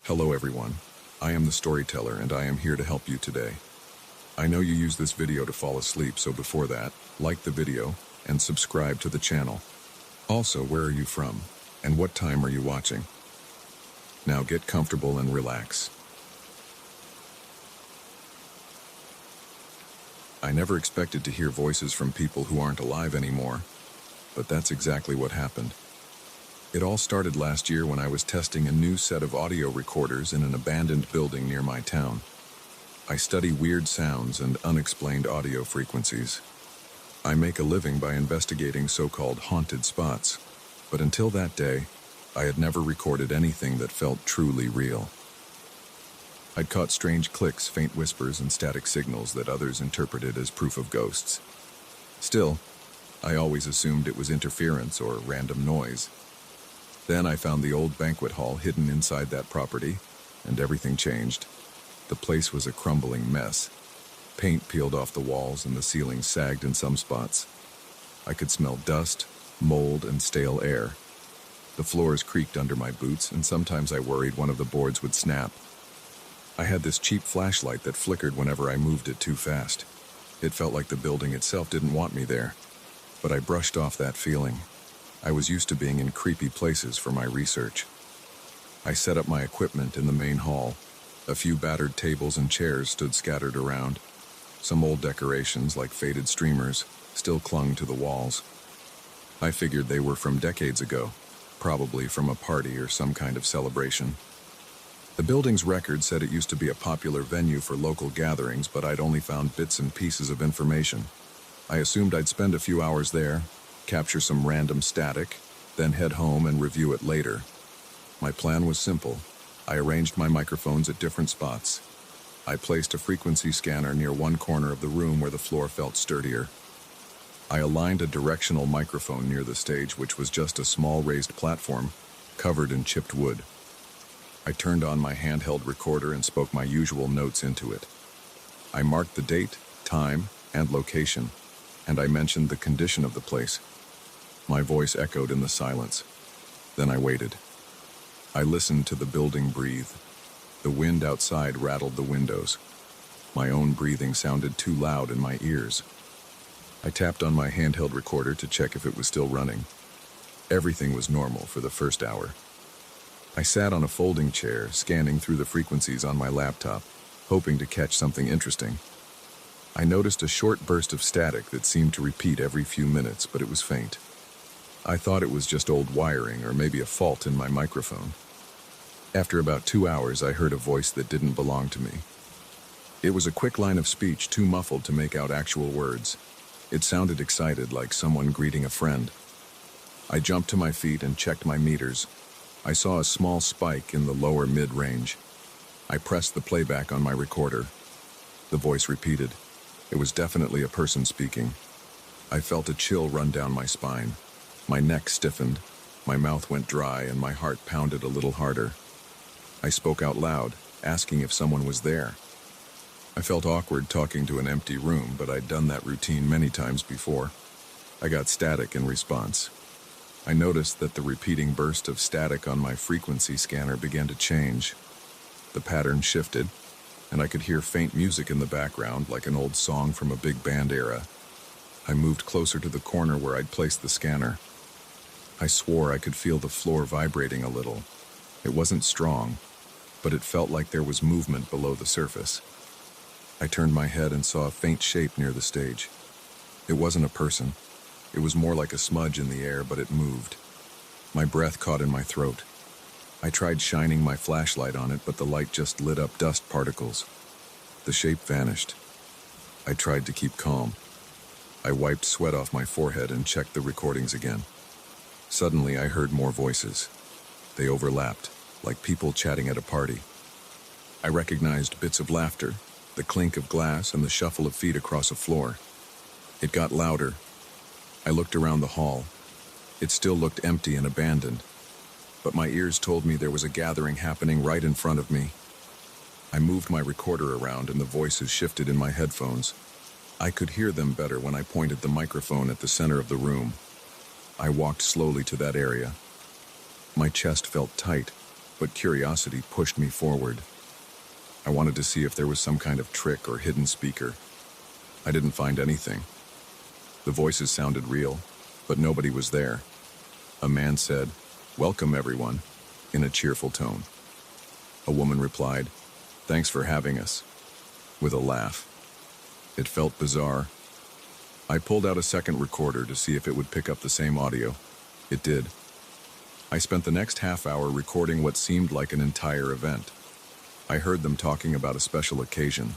Hello everyone, I am the storyteller and I am here to help you today. I know you use this video to fall asleep, so before that, like the video and subscribe to the channel. Also, where are you from and what time are you watching? Now get comfortable and relax. I never expected to hear voices from people who aren't alive anymore, but that's exactly what happened. It all started last year when I was testing a new set of audio recorders in an abandoned building near my town. I study weird sounds and unexplained audio frequencies. I make a living by investigating so-called haunted spots, but until that day, I had never recorded anything that felt truly real. I'd caught strange clicks, faint whispers, and static signals that others interpreted as proof of ghosts. Still, I always assumed it was interference or random noise. Then I found the old banquet hall hidden inside that property, and everything changed. The place was a crumbling mess. Paint peeled off the walls and the ceiling sagged in some spots. I could smell dust, mold, and stale air. The floors creaked under my boots, and sometimes I worried one of the boards would snap. I had this cheap flashlight that flickered whenever I moved it too fast. It felt like the building itself didn't want me there, but I brushed off that feeling. I was used to being in creepy places for my research. I set up my equipment in the main hall. A few battered tables and chairs stood scattered around. Some old decorations, like faded streamers, still clung to the walls. I figured they were from decades ago, probably from a party or some kind of celebration. The building's record said it used to be a popular venue for local gatherings, but I'd only found bits and pieces of information. I assumed I'd spend a few hours there, capture some random static, then head home and review it later. My plan was simple. I arranged my microphones at different spots. I placed a frequency scanner near one corner of the room where the floor felt sturdier. I aligned a directional microphone near the stage, which was just a small raised platform covered in chipped wood. I turned on my handheld recorder and spoke my usual notes into it. I marked the date, time, and location, and I mentioned the condition of the place. My voice echoed in the silence. Then I waited. I listened to the building breathe. The wind outside rattled the windows. My own breathing sounded too loud in my ears. I tapped on my handheld recorder to check if it was still running. Everything was normal for the first hour. I sat on a folding chair, scanning through the frequencies on my laptop, hoping to catch something interesting. I noticed a short burst of static that seemed to repeat every few minutes, but it was faint. I thought it was just old wiring or maybe a fault in my microphone. After about 2 hours, I heard a voice that didn't belong to me. It was a quick line of speech, too muffled to make out actual words. It sounded excited, like someone greeting a friend. I jumped to my feet and checked my meters. I saw a small spike in the lower mid-range. I pressed the playback on my recorder. The voice repeated. It was definitely a person speaking. I felt a chill run down my spine. My neck stiffened, my mouth went dry, and my heart pounded a little harder. I spoke out loud, asking if someone was there. I felt awkward talking to an empty room, but I'd done that routine many times before. I got static in response. I noticed that the repeating burst of static on my frequency scanner began to change. The pattern shifted, and I could hear faint music in the background, like an old song from a big band era. I moved closer to the corner where I'd placed the scanner. I swore I could feel the floor vibrating a little. It wasn't strong, but it felt like there was movement below the surface. I turned my head and saw a faint shape near the stage. It wasn't a person. It was more like a smudge in the air, but it moved. My breath caught in my throat. I tried shining my flashlight on it, but the light just lit up dust particles. The shape vanished. I tried to keep calm. I wiped sweat off my forehead and checked the recordings again. Suddenly, I heard more voices. They overlapped, like people chatting at a party. I recognized bits of laughter, the clink of glass, and the shuffle of feet across a floor. It got louder. I looked around the hall. It still looked empty and abandoned, but my ears told me there was a gathering happening right in front of me. I moved my recorder around and the voices shifted in my headphones. I could hear them better when I pointed the microphone at the center of the room. I walked slowly to that area. My chest felt tight. but curiosity pushed me forward. I wanted to see if there was some kind of trick or hidden speaker. I didn't find anything. The voices sounded real, but nobody was there. A man said, "Welcome, everyone," in a cheerful tone. A woman replied, "Thanks for having us," with a laugh. It felt bizarre. I pulled out a second recorder to see if it would pick up the same audio. It did. I spent the next half hour recording what seemed like an entire event. I heard them talking about a special occasion.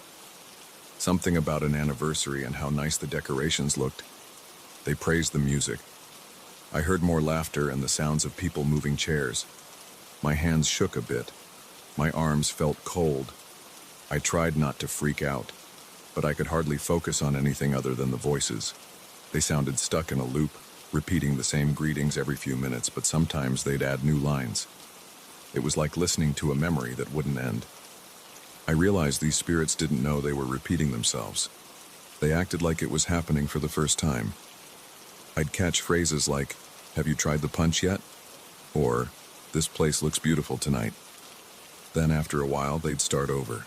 Something about an anniversary and how nice the decorations looked. They praised the music. I heard more laughter and the sounds of people moving chairs. My hands shook a bit. My arms felt cold. I tried not to freak out, but I could hardly focus on anything other than the voices. They sounded stuck in a loop, repeating the same greetings every few minutes, but sometimes they'd add new lines. It was like listening to a memory that wouldn't end. I realized these spirits didn't know they were repeating themselves. They acted like it was happening for the first time. I'd catch phrases like, "Have you tried the punch yet?" Or, "This place looks beautiful tonight." Then after a while, they'd start over.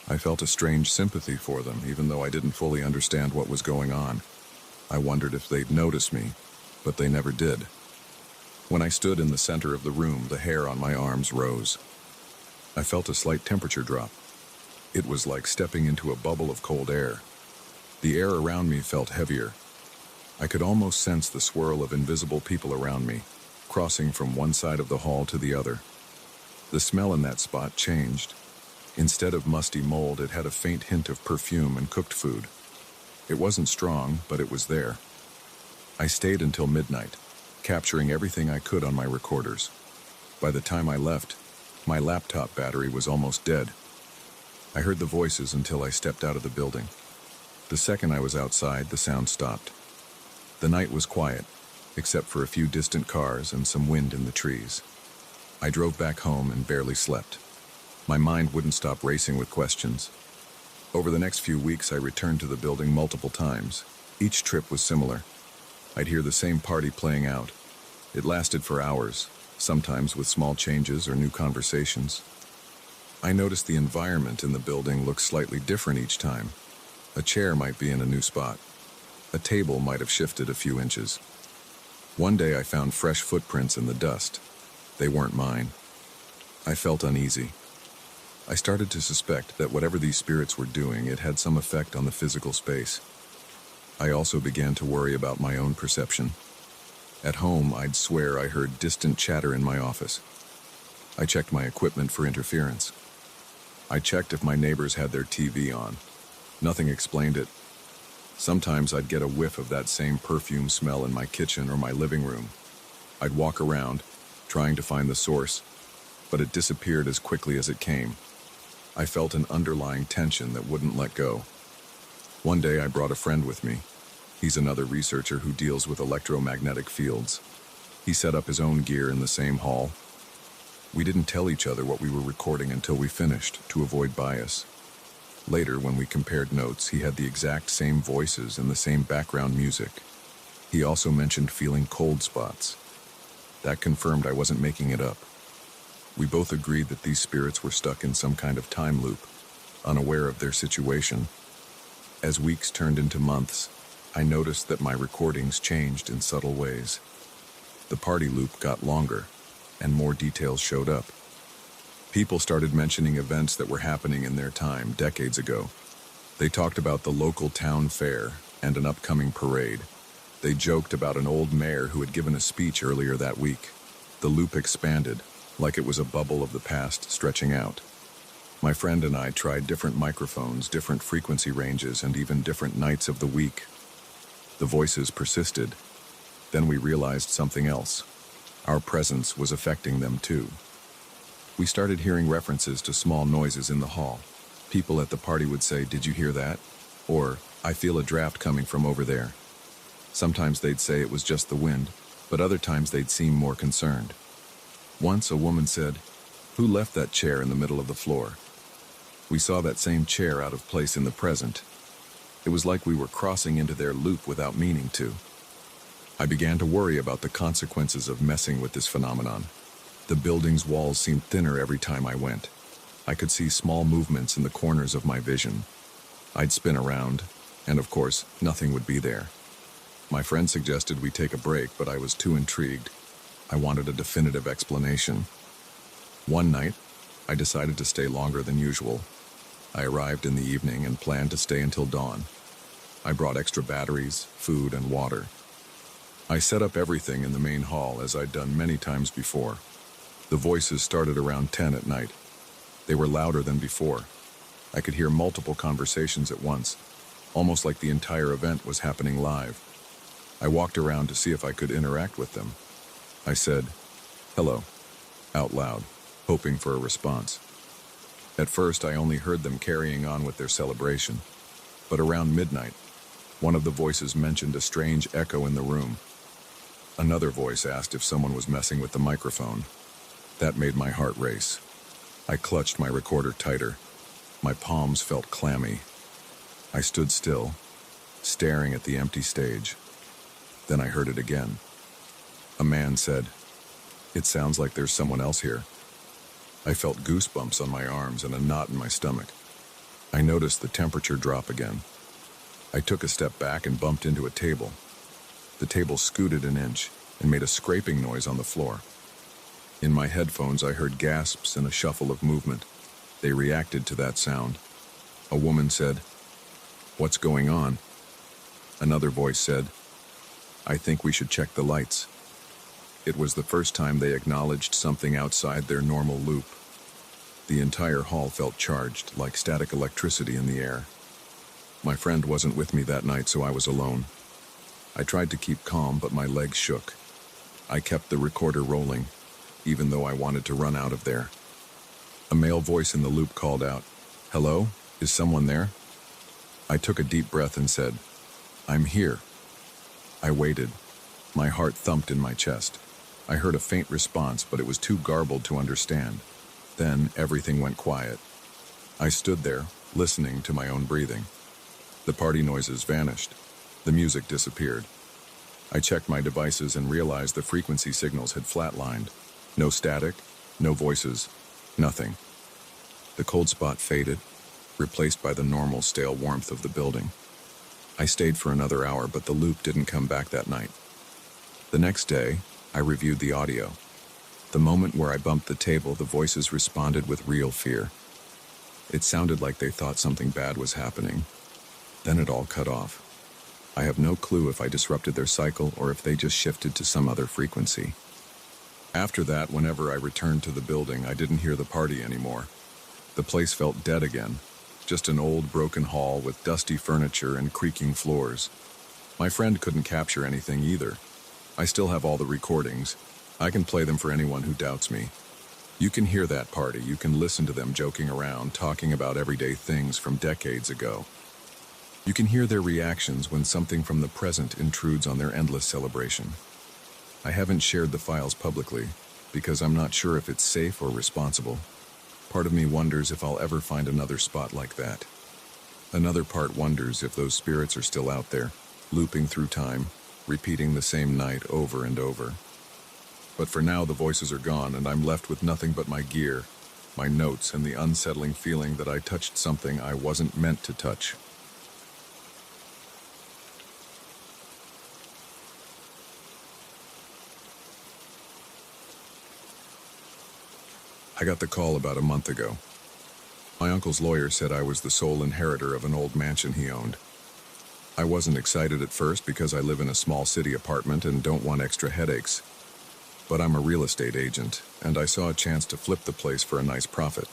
I felt a strange sympathy for them, even though I didn't fully understand what was going on. I wondered if they'd notice me, but they never did. When I stood in the center of the room, the hair on my arms rose. I felt a slight temperature drop. It was like stepping into a bubble of cold air. The air around me felt heavier. I could almost sense the swirl of invisible people around me, crossing from one side of the hall to the other. The smell in that spot changed. Instead of musty mold, it had a faint hint of perfume and cooked food. It wasn't strong, but it was there. I stayed until midnight, capturing everything I could on my recorders. By the time I left, my laptop battery was almost dead. I heard the voices until I stepped out of the building. The second I was outside, the sound stopped. The night was quiet, except for a few distant cars and some wind in the trees. I drove back home and barely slept. My mind wouldn't stop racing with questions. Over the next few weeks, I returned to the building multiple times. Each trip was similar. I'd hear the same party playing out. It lasted for hours, sometimes with small changes or new conversations. I noticed the environment in the building looked slightly different each time. A chair might be in a new spot. A table might have shifted a few inches. One day I found fresh footprints in the dust. They weren't mine. I felt uneasy. I started to suspect that whatever these spirits were doing, it had some effect on the physical space. I also began to worry about my own perception. At home, I'd swear I heard distant chatter in my office. I checked my equipment for interference. I checked if my neighbors had their TV on. Nothing explained it. Sometimes I'd get a whiff of that same perfume smell in my kitchen or my living room. I'd walk around, trying to find the source, but it disappeared as quickly as it came. I felt an underlying tension that wouldn't let go. One day I brought a friend with me. He's another researcher who deals with electromagnetic fields. He set up his own gear in the same hall. We didn't tell each other what we were recording until we finished, to avoid bias. Later, when we compared notes, he had the exact same voices and the same background music. He also mentioned feeling cold spots. That confirmed I wasn't making it up. We both agreed that these spirits were stuck in some kind of time loop, unaware of their situation. As weeks turned into months, I noticed that my recordings changed in subtle ways. The party loop got longer, and more details showed up. People started mentioning events that were happening in their time decades ago. They talked about the local town fair and an upcoming parade. They joked about an old mayor who had given a speech earlier that week. The loop expanded, like it was a bubble of the past stretching out. My friend and I tried different microphones, different frequency ranges, and even different nights of the week. The voices persisted. Then we realized something else. Our presence was affecting them too. We started hearing references to small noises in the hall. People at the party would say, "Did you hear that?" Or, "I feel a draft coming from over there." Sometimes they'd say it was just the wind, but other times they'd seem more concerned. Once a woman said, "Who left that chair in the middle of the floor?" We saw that same chair out of place in the present. It was like we were crossing into their loop without meaning to. I began to worry about the consequences of messing with this phenomenon. The building's walls seemed thinner every time I went. I could see small movements in the corners of my vision. I'd spin around, and of course, nothing would be there. My friend suggested we take a break, but I was too intrigued. I wanted a definitive explanation. One night, I decided to stay longer than usual. I arrived in the evening and planned to stay until dawn. I brought extra batteries, food, and water. I set up everything in the main hall as I'd done many times before. The voices started around 10 at night. They were louder than before. I could hear multiple conversations at once, almost like the entire event was happening live. I walked around to see if I could interact with them. I said, "Hello," out loud, hoping for a response. At first, I only heard them carrying on with their celebration, but around midnight, one of the voices mentioned a strange echo in the room. Another voice asked if someone was messing with the microphone. That made my heart race. I clutched my recorder tighter. My palms felt clammy. I stood still, staring at the empty stage. Then I heard it again. A man said, "It sounds like there's someone else here." I felt goosebumps on my arms and a knot in my stomach. I noticed the temperature drop again. I took a step back and bumped into a table. The table scooted an inch and made a scraping noise on the floor. In my headphones, I heard gasps and a shuffle of movement. They reacted to that sound. A woman said, "What's going on?" Another voice said, "I think we should check the lights." It was the first time they acknowledged something outside their normal loop. The entire hall felt charged, like static electricity in the air. My friend wasn't with me that night, so I was alone. I tried to keep calm, but my legs shook. I kept the recorder rolling, even though I wanted to run out of there. A male voice in the loop called out, "Hello? Is someone there?" I took a deep breath and said, "I'm here." I waited. My heart thumped in my chest. I heard a faint response, but it was too garbled to understand. Then everything went quiet. I stood there, listening to my own breathing. The party noises vanished. The music disappeared. I checked my devices and realized the frequency signals had flatlined. No static, no voices, nothing. The cold spot faded, replaced by the normal stale warmth of the building. I stayed for another hour, but the loop didn't come back that night. The next day, I reviewed the audio. The moment where I bumped the table, the voices responded with real fear. It sounded like they thought something bad was happening. Then it all cut off. I have no clue if I disrupted their cycle or if they just shifted to some other frequency. After that, whenever I returned to the building, I didn't hear the party anymore. The place felt dead again, just an old broken hall with dusty furniture and creaking floors. My friend couldn't capture anything either. I still have all the recordings. I can play them for anyone who doubts me. You can hear that party. You can listen to them joking around, talking about everyday things from decades ago. You can hear their reactions when something from the present intrudes on their endless celebration. I haven't shared the files publicly because I'm not sure if it's safe or responsible. Part of me wonders if I'll ever find another spot like that. Another part wonders if those spirits are still out there, looping through time, repeating the same night over and over. But for now, the voices are gone, and I'm left with nothing but my gear, my notes, and the unsettling feeling that I touched something I wasn't meant to touch. I got the call about a month ago. My uncle's lawyer said I was the sole inheritor of an old mansion he owned. I wasn't excited at first because I live in a small city apartment and don't want extra headaches. But I'm a real estate agent, and I saw a chance to flip the place for a nice profit.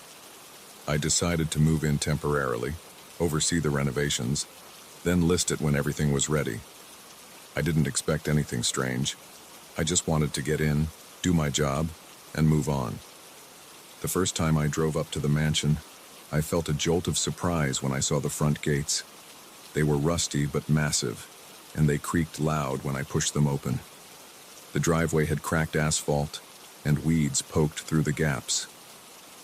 I decided to move in temporarily, oversee the renovations, then list it when everything was ready. I didn't expect anything strange. I just wanted to get in, do my job, and move on. The first time I drove up to the mansion, I felt a jolt of surprise when I saw the front gates. They were rusty but massive, and they creaked loud when I pushed them open. The driveway had cracked asphalt, and weeds poked through the gaps.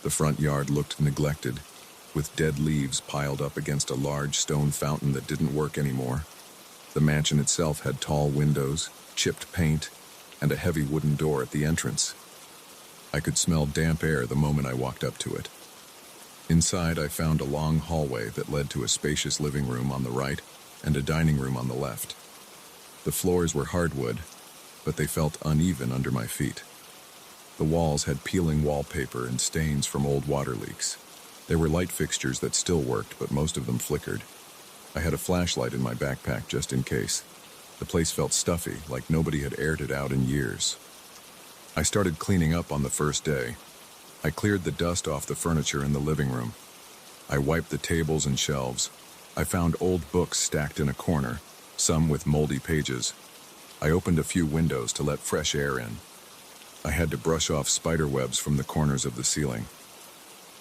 The front yard looked neglected, with dead leaves piled up against a large stone fountain that didn't work anymore. The mansion itself had tall windows, chipped paint, and a heavy wooden door at the entrance. I could smell damp air the moment I walked up to it. Inside, I found a long hallway that led to a spacious living room on the right and a dining room on the left. The floors were hardwood, but they felt uneven under my feet. The walls had peeling wallpaper and stains from old water leaks. There were light fixtures that still worked, but most of them flickered. I had a flashlight in my backpack just in case. The place felt stuffy, like nobody had aired it out in years. I started cleaning up on the first day. I cleared the dust off the furniture in the living room. I wiped the tables and shelves. I found old books stacked in a corner, some with moldy pages. I opened a few windows to let fresh air in. I had to brush off spider webs from the corners of the ceiling.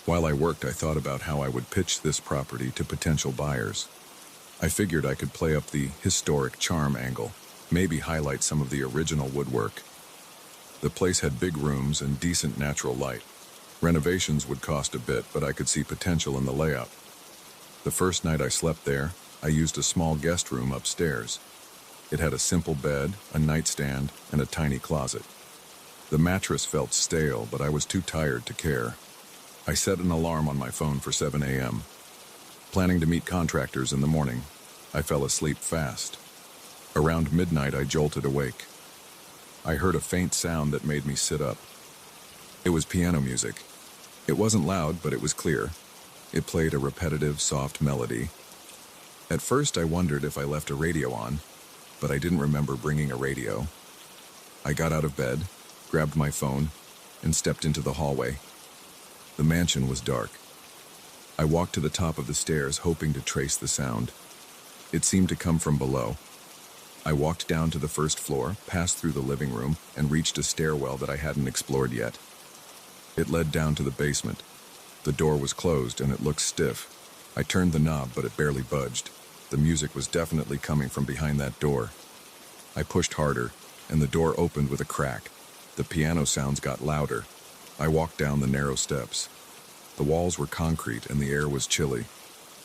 While I worked, I thought about how I would pitch this property to potential buyers. I figured I could play up the historic charm angle, maybe highlight some of the original woodwork. The place had big rooms and decent natural light. Renovations would cost a bit, but I could see potential in the layout. The first night I slept there, I used a small guest room upstairs. It had a simple bed, a nightstand, and a tiny closet. The mattress felt stale, but I was too tired to care. I set an alarm on my phone for 7 a.m. Planning to meet contractors in the morning, I fell asleep fast. Around midnight, I jolted awake. I heard a faint sound that made me sit up. It was piano music. It wasn't loud, but it was clear. It played a repetitive, soft melody. At first, I wondered if I left a radio on, but I didn't remember bringing a radio. I got out of bed, grabbed my phone, and stepped into the hallway. The mansion was dark. I walked to the top of the stairs, hoping to trace the sound. It seemed to come from below. I walked down to the first floor, passed through the living room, and reached a stairwell that I hadn't explored yet. It led down to the basement. The door was closed, and it looked stiff. I turned the knob, but it barely budged. The music was definitely coming from behind that door. I pushed harder, and the door opened with a crack. The piano sounds got louder. I walked down the narrow steps. The walls were concrete, and the air was chilly.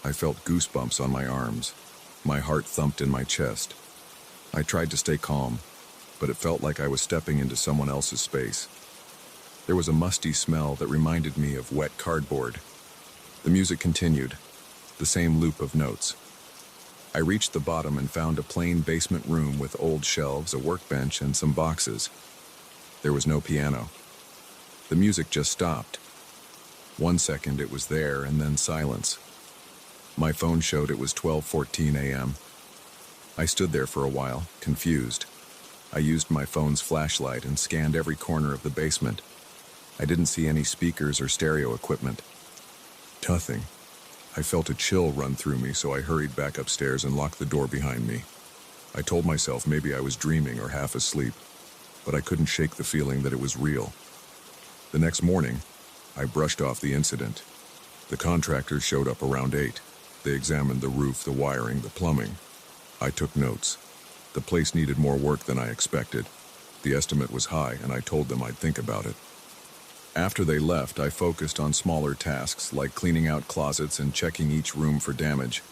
I felt goosebumps on my arms. My heart thumped in my chest. I tried to stay calm, but it felt like I was stepping into someone else's space. There was a musty smell that reminded me of wet cardboard. The music continued, the same loop of notes. I reached the bottom and found a plain basement room with old shelves, a workbench, and some boxes. There was no piano. The music just stopped. 1 second it was there, and then silence. My phone showed it was 12:14 a.m. I stood there for a while, confused. I used my phone's flashlight and scanned every corner of the basement. I didn't see any speakers or stereo equipment. Nothing. I felt a chill run through me, so I hurried back upstairs and locked the door behind me. I told myself maybe I was dreaming or half asleep, but I couldn't shake the feeling that it was real. The next morning, I brushed off the incident. The contractors showed up around 8. They examined the roof, the wiring, the plumbing. I took notes. The place needed more work than I expected. The estimate was high, and I told them I'd think about it. After they left, I focused on smaller tasks like cleaning out closets and checking each room for damage.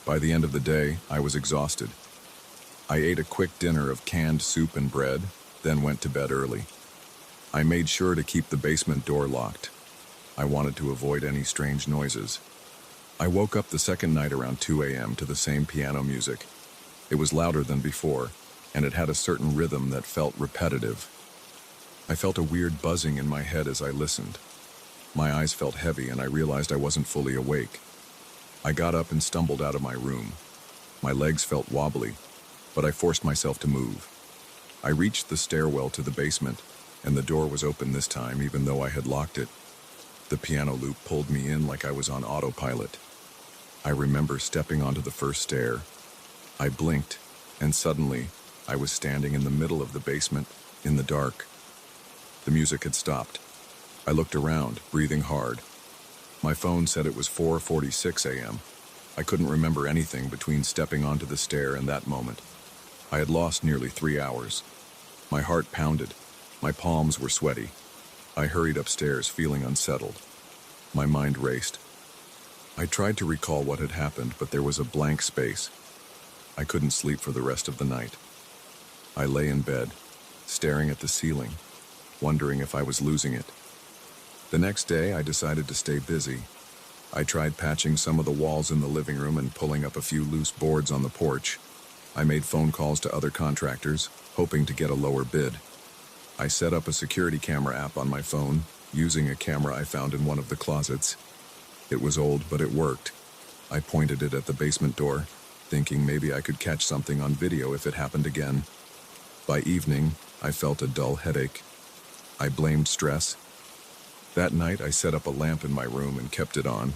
By the end of the day, I was exhausted. I ate a quick dinner of canned soup and bread, then went to bed early. I made sure to keep the basement door locked. I wanted to avoid any strange noises. I woke up the second night around 2 a.m. to the same piano music. It was louder than before, and it had a certain rhythm that felt repetitive. I felt a weird buzzing in my head as I listened. My eyes felt heavy, and I realized I wasn't fully awake. I got up and stumbled out of my room. My legs felt wobbly, but I forced myself to move. I reached the stairwell to the basement, and the door was open this time, even though I had locked it. The piano loop pulled me in like I was on autopilot. I remember stepping onto the first stair. I blinked, and suddenly, I was standing in the middle of the basement, in the dark. The music had stopped. I looked around, breathing hard. My phone said it was 4:46 a.m. I couldn't remember anything between stepping onto the stair and that moment. I had lost nearly 3 hours. My heart pounded. My palms were sweaty. I hurried upstairs, feeling unsettled. My mind raced. I tried to recall what had happened, but there was a blank space. I couldn't sleep for the rest of the night. I lay in bed, staring at the ceiling. wondering if I was losing it. The next day, I decided to stay busy. I tried patching some of the walls in the living room and pulling up a few loose boards on the porch. I made phone calls to other contractors, hoping to get a lower bid. I set up a security camera app on my phone, using a camera I found in one of the closets. It was old, but it worked. I pointed it at the basement door, thinking maybe I could catch something on video if it happened again. By evening, I felt a dull headache. I blamed stress. That night, I set up a lamp in my room and kept it on.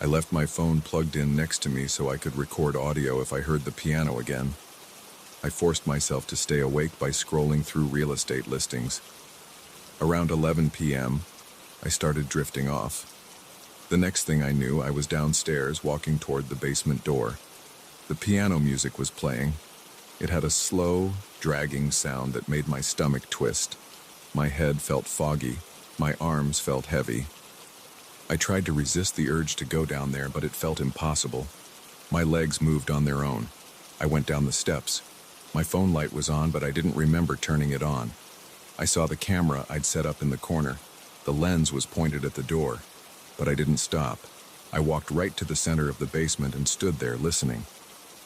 I left my phone plugged in next to me so I could record audio if I heard the piano again. I forced myself to stay awake by scrolling through real estate listings. Around 11 p.m., I started drifting off. The next thing I knew, I was downstairs walking toward the basement door. The piano music was playing. It had a slow, dragging sound that made my stomach twist. My head felt foggy. My arms felt heavy. I tried to resist the urge to go down there, but it felt impossible. My legs moved on their own. I went down the steps. My phone light was on, but I didn't remember turning it on. I saw the camera I'd set up in the corner. The lens was pointed at the door, but I didn't stop. I walked right to the center of the basement and stood there listening.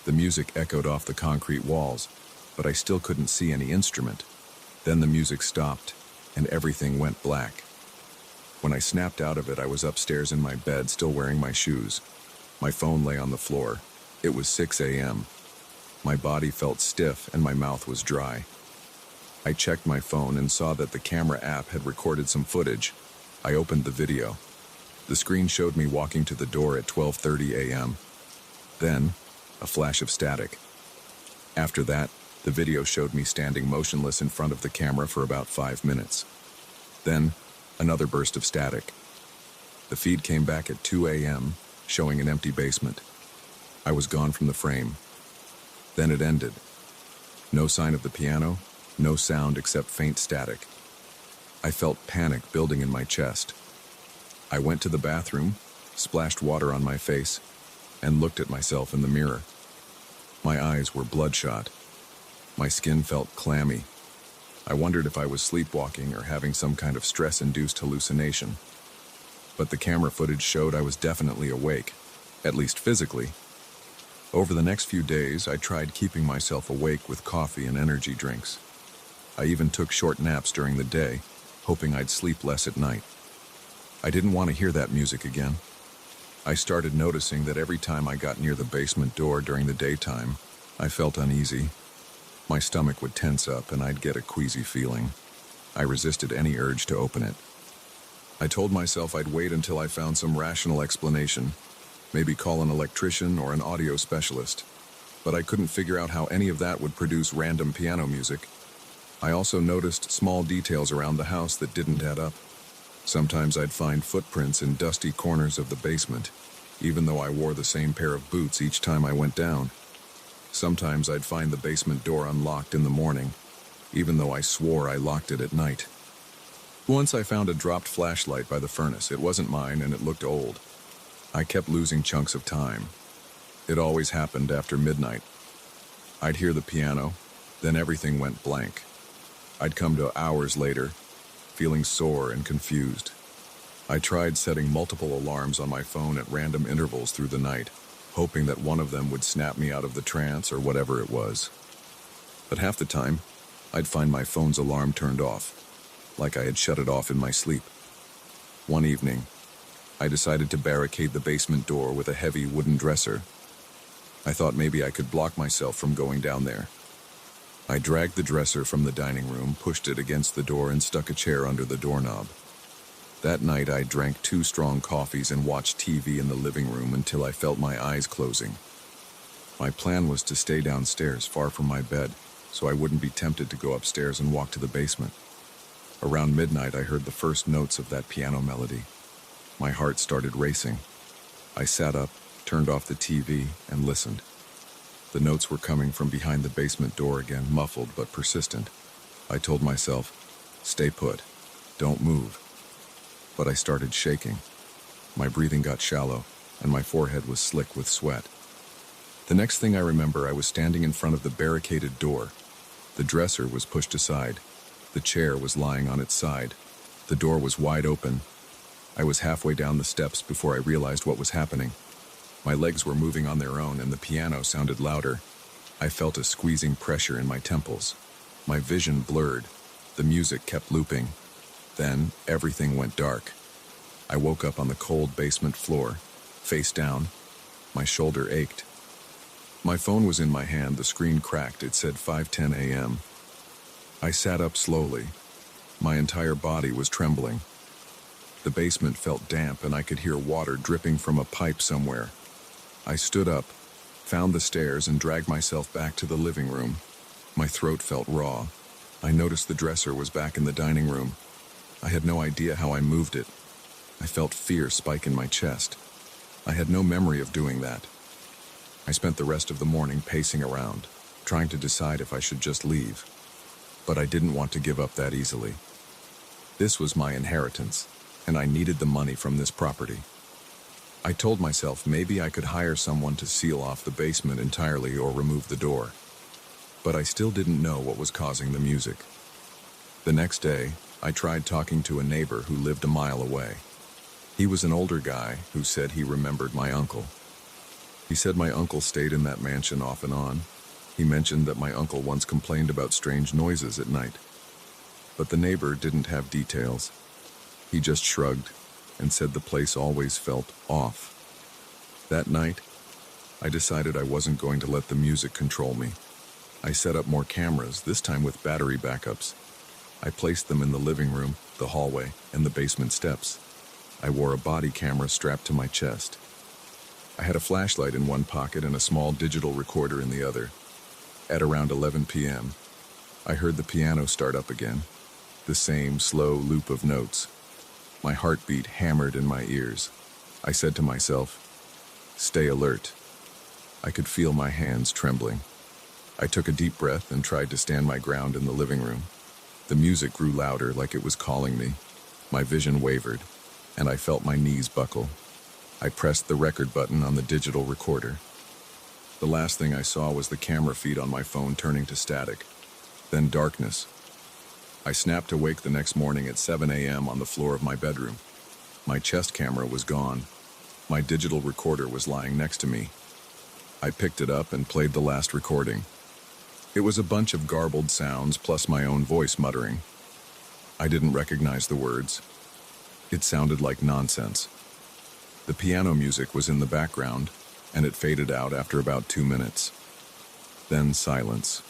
The music echoed off the concrete walls, but I still couldn't see any instrument. Then the music stopped, and everything went black. When I snapped out of it, I was upstairs in my bed, still wearing my shoes. My phone lay on the floor. It was 6 a.m. My body felt stiff and my mouth was dry. I checked my phone and saw that the camera app had recorded some footage. I opened the video. The screen showed me walking to the door at 12:30 a.m. Then, a flash of static. After that, the video showed me standing motionless in front of the camera for about 5 minutes. Then, another burst of static. The feed came back at 2 a.m., showing an empty basement. I was gone from the frame. Then it ended. No sign of the piano, no sound except faint static. I felt panic building in my chest. I went to the bathroom, splashed water on my face, and looked at myself in the mirror. My eyes were bloodshot. My skin felt clammy. I wondered if I was sleepwalking or having some kind of stress-induced hallucination. But the camera footage showed I was definitely awake, at least physically. Over the next few days, I tried keeping myself awake with coffee and energy drinks. I even took short naps during the day, hoping I'd sleep less at night. I didn't want to hear that music again. I started noticing that every time I got near the basement door during the daytime, I felt uneasy. My stomach would tense up and I'd get a queasy feeling. I resisted any urge to open it. I told myself I'd wait until I found some rational explanation, maybe call an electrician or an audio specialist, but I couldn't figure out how any of that would produce random piano music. I also noticed small details around the house that didn't add up. Sometimes I'd find footprints in dusty corners of the basement, even though I wore the same pair of boots each time I went down. Sometimes I'd find the basement door unlocked in the morning, even though I swore I locked it at night. Once I found a dropped flashlight by the furnace. It wasn't mine and it looked old. I kept losing chunks of time. It always happened after midnight. I'd hear the piano, then everything went blank. I'd come to hours later, feeling sore and confused. I tried setting multiple alarms on my phone at random intervals through the night, hoping that one of them would snap me out of the trance or whatever it was. But half the time, I'd find my phone's alarm turned off, like I had shut it off in my sleep. One evening, I decided to barricade the basement door with a heavy wooden dresser. I thought maybe I could block myself from going down there. I dragged the dresser from the dining room, pushed it against the door, and stuck a chair under the doorknob. That night, I drank 2 strong coffees and watched TV in the living room until I felt my eyes closing. My plan was to stay downstairs, far from my bed, so I wouldn't be tempted to go upstairs and walk to the basement. Around midnight, I heard the first notes of that piano melody. My heart started racing. I sat up, turned off the TV, and listened. The notes were coming from behind the basement door again, muffled but persistent. I told myself, "Stay put. Don't move." But I started shaking. My breathing got shallow, and my forehead was slick with sweat. The next thing I remember, I was standing in front of the barricaded door. The dresser was pushed aside. The chair was lying on its side. The door was wide open. I was halfway down the steps before I realized what was happening. My legs were moving on their own and the piano sounded louder. I felt a squeezing pressure in my temples. My vision blurred. The music kept looping. Then everything went dark. I woke up on the cold basement floor, face down. My shoulder ached. My phone was in my hand. The screen cracked. It said 5:10 a.m. I sat up slowly. My entire body was trembling. The basement felt damp and I could hear water dripping from a pipe somewhere. I stood up, found the stairs and dragged myself back to the living room. My throat felt raw. I noticed the dresser was back in the dining room. I had no idea how I moved it. I felt fear spike in my chest. I had no memory of doing that. I spent the rest of the morning pacing around, trying to decide if I should just leave. But I didn't want to give up that easily. This was my inheritance, and I needed the money from this property. I told myself maybe I could hire someone to seal off the basement entirely or remove the door. But I still didn't know what was causing the music. The next day, I tried talking to a neighbor who lived a mile away. He was an older guy who said he remembered my uncle. He said my uncle stayed in that mansion off and on. He mentioned that my uncle once complained about strange noises at night. But the neighbor didn't have details. He just shrugged and said the place always felt off. That night, I decided I wasn't going to let the music control me. I set up more cameras, this time with battery backups. I placed them in the living room, the hallway, and the basement steps. I wore a body camera strapped to my chest. I had a flashlight in one pocket and a small digital recorder in the other. At around 11 p.m., I heard the piano start up again, the same slow loop of notes. My heartbeat hammered in my ears. I said to myself, "Stay alert." I could feel my hands trembling. I took a deep breath and tried to stand my ground in the living room. The music grew louder, like it was calling me. My vision wavered, and I felt my knees buckle. I pressed the record button on the digital recorder. The last thing I saw was the camera feed on my phone turning to static, then darkness. I snapped awake the next morning at 7 a.m. on the floor of my bedroom. My chest camera was gone. My digital recorder was lying next to me. I picked it up and played the last recording. It was a bunch of garbled sounds plus my own voice muttering. I didn't recognize the words. It sounded like nonsense. The piano music was in the background, and it faded out after about 2 minutes. Then silence.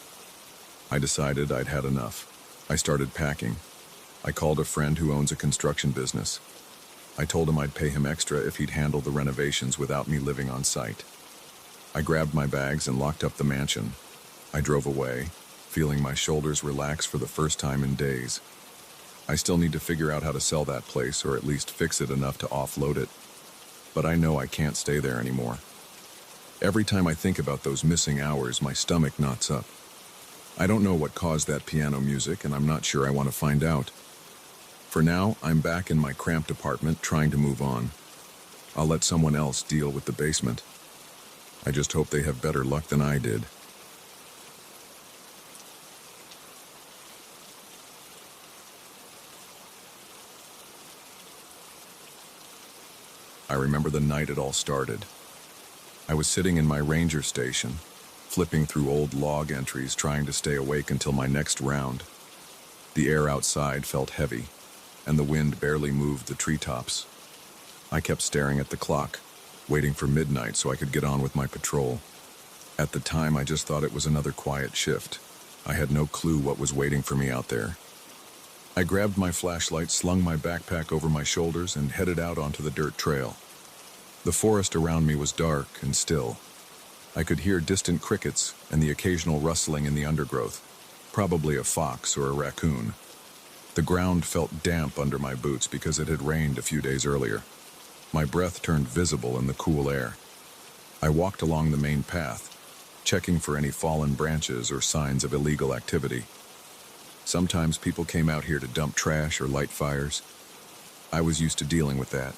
I decided I'd had enough. I started packing. I called a friend who owns a construction business. I told him I'd pay him extra if he'd handle the renovations without me living on site. I grabbed my bags and locked up the mansion. I drove away, feeling my shoulders relax for the first time in days. I still need to figure out how to sell that place or at least fix it enough to offload it. But I know I can't stay there anymore. Every time I think about those missing hours, my stomach knots up. I don't know what caused that piano music, and I'm not sure I want to find out. For now, I'm back in my cramped apartment trying to move on. I'll let someone else deal with the basement. I just hope they have better luck than I did. I remember the night it all started. I was sitting in my ranger station, flipping through old log entries trying to stay awake until my next round. The air outside felt heavy, and the wind barely moved the treetops. I kept staring at the clock, waiting for midnight so I could get on with my patrol. At the time, I just thought it was another quiet shift. I had no clue what was waiting for me out there. I grabbed my flashlight, slung my backpack over my shoulders, and headed out onto the dirt trail. The forest around me was dark and still. I could hear distant crickets and the occasional rustling in the undergrowth, probably a fox or a raccoon. The ground felt damp under my boots because it had rained a few days earlier. My breath turned visible in the cool air. I walked along the main path, checking for any fallen branches or signs of illegal activity. Sometimes people came out here to dump trash or light fires. I was used to dealing with that.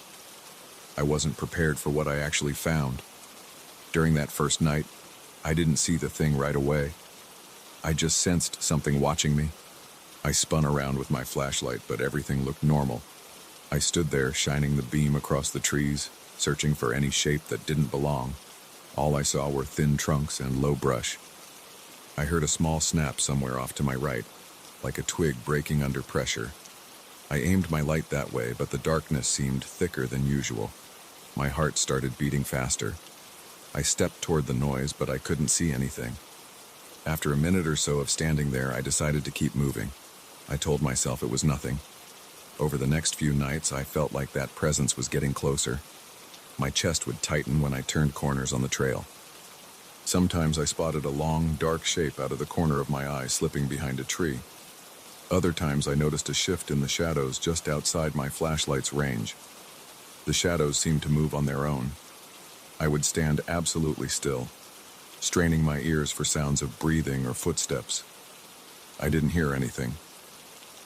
I wasn't prepared for what I actually found. During that first night, I didn't see the thing right away. I just sensed something watching me. I spun around with my flashlight, but everything looked normal. I stood there, shining the beam across the trees, searching for any shape that didn't belong. All I saw were thin trunks and low brush. I heard a small snap somewhere off to my right, like a twig breaking under pressure. I aimed my light that way, but the darkness seemed thicker than usual. My heart started beating faster. I stepped toward the noise, but I couldn't see anything. After a minute or so of standing there, I decided to keep moving. I told myself it was nothing. Over the next few nights, I felt like that presence was getting closer. My chest would tighten when I turned corners on the trail. Sometimes I spotted a long, dark shape out of the corner of my eye slipping behind a tree. Other times I noticed a shift in the shadows just outside my flashlight's range. The shadows seemed to move on their own. I would stand absolutely still, straining my ears for sounds of breathing or footsteps. I didn't hear anything,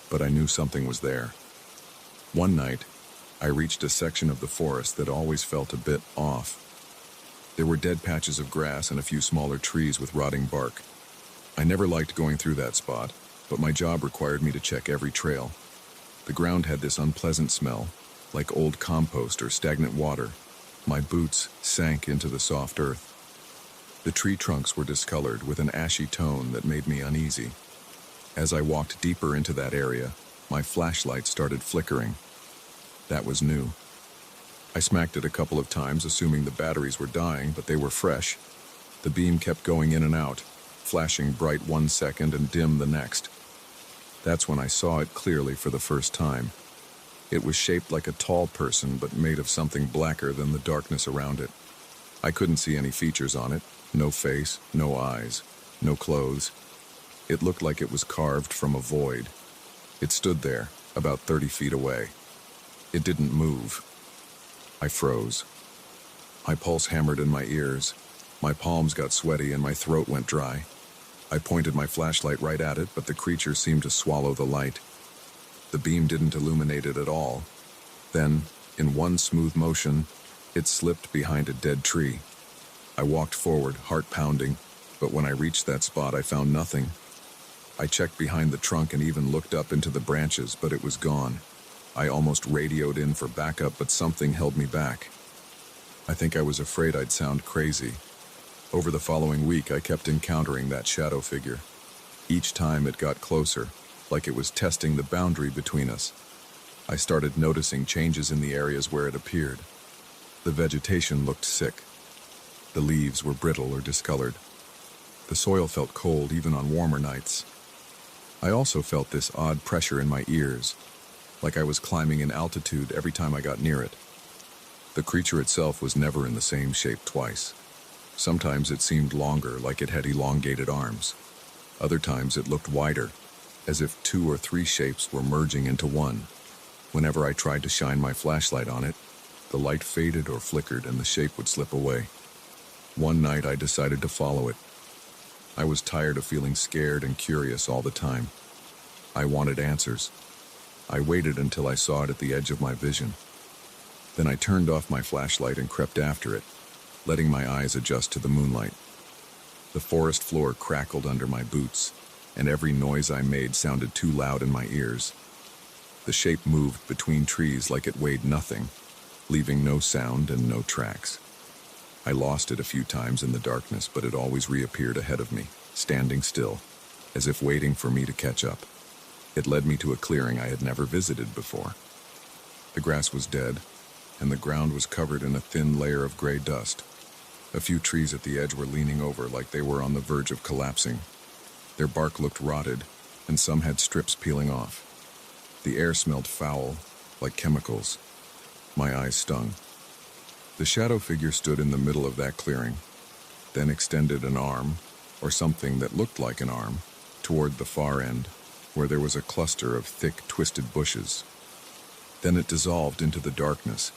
but I knew something was there. One night, I reached a section of the forest that always felt a bit off. There were dead patches of grass and a few smaller trees with rotting bark. I never liked going through that spot, but my job required me to check every trail. The ground had this unpleasant smell, like old compost or stagnant water. My boots sank into the soft earth. The tree trunks were discolored with an ashy tone that made me uneasy. As I walked deeper into that area, my flashlight started flickering. That was new. I smacked it a couple of times, assuming the batteries were dying, but they were fresh. The beam kept going in and out, flashing bright 1 second and dim the next. That's when I saw it clearly for the first time. It was shaped like a tall person, but made of something blacker than the darkness around it. I couldn't see any features on it. No face, no eyes, no clothes. It looked like it was carved from a void. It stood there, about 30 feet away. It didn't move. I froze. My pulse hammered in my ears. My palms got sweaty and my throat went dry. I pointed my flashlight right at it, but the creature seemed to swallow the light. The beam didn't illuminate it at all. Then, in one smooth motion, it slipped behind a dead tree. I walked forward, heart pounding, but when I reached that spot, I found nothing. I checked behind the trunk and even looked up into the branches, but it was gone. I almost radioed in for backup, but something held me back. I think I was afraid I'd sound crazy. Over the following week, I kept encountering that shadow figure. Each time it got closer, like it was testing the boundary between us. I started noticing changes in the areas where it appeared. The vegetation looked sick. The leaves were brittle or discolored. The soil felt cold even on warmer nights. I also felt this odd pressure in my ears, like I was climbing in altitude every time I got near it. The creature itself was never in the same shape twice. Sometimes it seemed longer, like it had elongated arms. Other times it looked wider, as if 2 or 3 shapes were merging into one. Whenever I tried to shine my flashlight on it, the light faded or flickered and the shape would slip away. One night I decided to follow it. I was tired of feeling scared and curious all the time. I wanted answers. I waited until I saw it at the edge of my vision. Then I turned off my flashlight and crept after it, letting my eyes adjust to the moonlight. The forest floor crackled under my boots, and every noise I made sounded too loud in my ears. The shape moved between trees like it weighed nothing, leaving no sound and no tracks. I lost it a few times in the darkness, but it always reappeared ahead of me, standing still, as if waiting for me to catch up. It led me to a clearing I had never visited before. The grass was dead, and the ground was covered in a thin layer of gray dust. A few trees at the edge were leaning over like they were on the verge of collapsing. Their bark looked rotted, and some had strips peeling off. The air smelled foul, like chemicals. My eyes stung. The shadow figure stood in the middle of that clearing, then extended an arm, or something that looked like an arm, toward the far end, where there was a cluster of thick, twisted bushes. Then it dissolved into the darkness.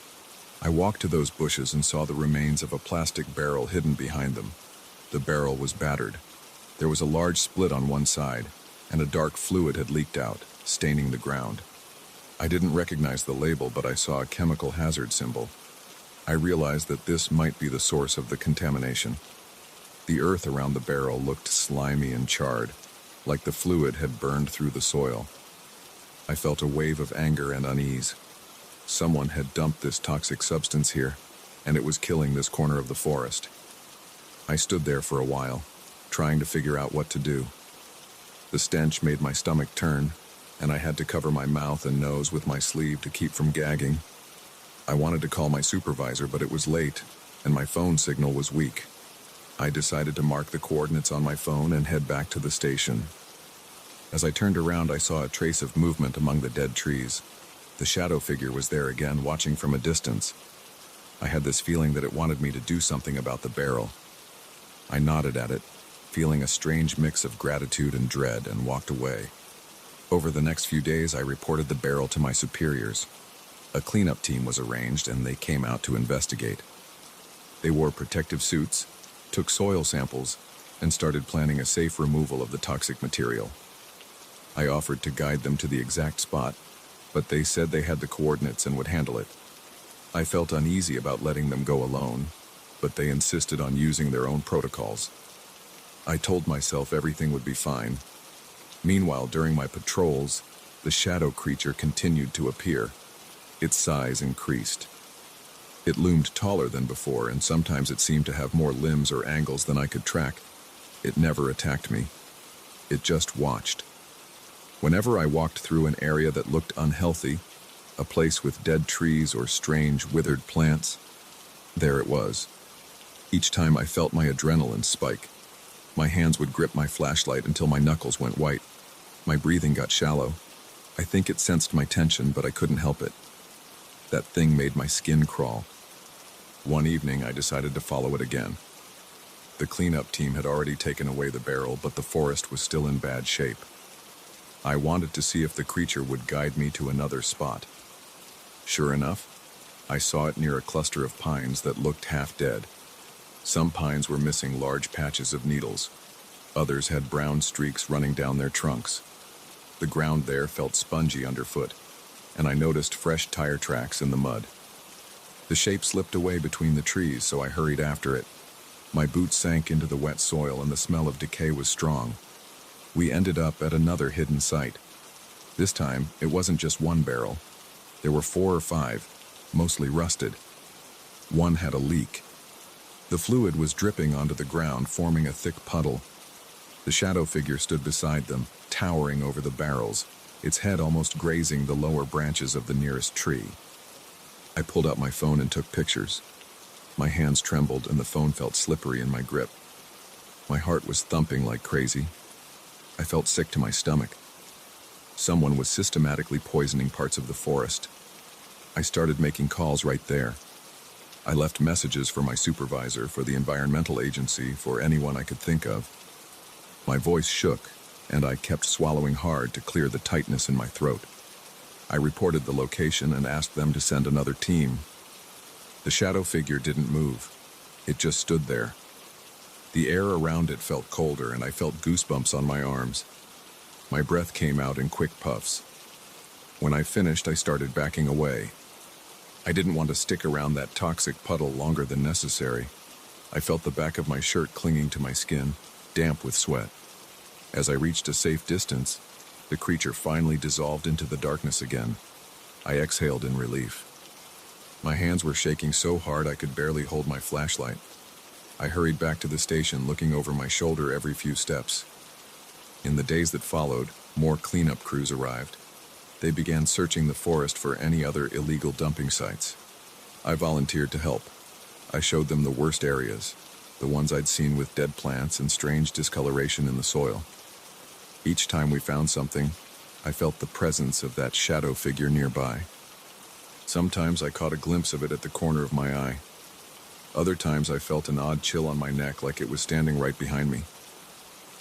I walked to those bushes and saw the remains of a plastic barrel hidden behind them. The barrel was battered. There was a large split on one side, and a dark fluid had leaked out, staining the ground. I didn't recognize the label, but I saw a chemical hazard symbol. I realized that this might be the source of the contamination. The earth around the barrel looked slimy and charred. like the fluid had burned through the soil. I felt a wave of anger and unease. Someone had dumped this toxic substance here, and it was killing this corner of the forest. I stood there for a while, trying to figure out what to do. The stench made my stomach turn, and I had to cover my mouth and nose with my sleeve to keep from gagging. I wanted to call my supervisor, but it was late, and my phone signal was weak. I decided to mark the coordinates on my phone and head back to the station. As I turned around, I saw a trace of movement among the dead trees. The shadow figure was there again, watching from a distance. I had this feeling that it wanted me to do something about the barrel. I nodded at it, feeling a strange mix of gratitude and dread, and walked away. Over the next few days, I reported the barrel to my superiors. A cleanup team was arranged, and they came out to investigate. They wore protective suits, took soil samples, and started planning a safe removal of the toxic material. I offered to guide them to the exact spot, but they said they had the coordinates and would handle it. I felt uneasy about letting them go alone, but they insisted on using their own protocols. I told myself everything would be fine. Meanwhile, during my patrols, the shadow creature continued to appear. Its size increased. It loomed taller than before, and sometimes it seemed to have more limbs or angles than I could track. It never attacked me. It just watched. Whenever I walked through an area that looked unhealthy, a place with dead trees or strange withered plants, there it was. Each time I felt my adrenaline spike. My hands would grip my flashlight until my knuckles went white. My breathing got shallow. I think it sensed my tension, but I couldn't help it. That thing made my skin crawl. One evening, I decided to follow it again. The cleanup team had already taken away the barrel, but the forest was still in bad shape. I wanted to see if the creature would guide me to another spot. Sure enough, I saw it near a cluster of pines that looked half dead. Some pines were missing large patches of needles. Others had brown streaks running down their trunks. The ground there felt spongy underfoot, and I noticed fresh tire tracks in the mud. The shape slipped away between the trees, so I hurried after it. My boots sank into the wet soil, and the smell of decay was strong. We ended up at another hidden site. This time, it wasn't just one barrel. There were 4 or 5, mostly rusted. One had a leak. The fluid was dripping onto the ground, forming a thick puddle. The shadow figure stood beside them, towering over the barrels, its head almost grazing the lower branches of the nearest tree. I pulled out my phone and took pictures. My hands trembled and the phone felt slippery in my grip. My heart was thumping like crazy. I felt sick to my stomach. Someone was systematically poisoning parts of the forest. I started making calls right there. I left messages for my supervisor, for the environmental agency, for anyone I could think of. My voice shook, and I kept swallowing hard to clear the tightness in my throat. I reported the location and asked them to send another team. The shadow figure didn't move. It just stood there. The air around it felt colder, and I felt goosebumps on my arms. My breath came out in quick puffs. When I finished, I started backing away. I didn't want to stick around that toxic puddle longer than necessary. I felt the back of my shirt clinging to my skin, damp with sweat. As I reached a safe distance, the creature finally dissolved into the darkness again. I exhaled in relief. My hands were shaking so hard I could barely hold my flashlight. I hurried back to the station, looking over my shoulder every few steps. In the days that followed, more cleanup crews arrived. They began searching the forest for any other illegal dumping sites. I volunteered to help. I showed them the worst areas, the ones I'd seen with dead plants and strange discoloration in the soil. Each time we found something, I felt the presence of that shadow figure nearby. Sometimes I caught a glimpse of it at the corner of my eye. Other times I felt an odd chill on my neck, like it was standing right behind me.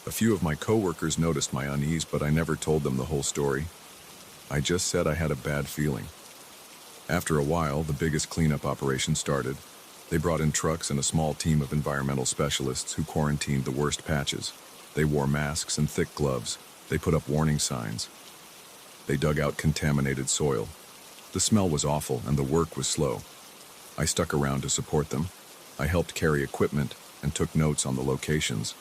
A few of my coworkers noticed my unease, but I never told them the whole story. I just said I had a bad feeling. After a while, the biggest cleanup operation started. They brought in trucks and a small team of environmental specialists who quarantined the worst patches. They wore masks and thick gloves. They put up warning signs. They dug out contaminated soil. The smell was awful and the work was slow. I stuck around to support them. I helped carry equipment and took notes on the locations.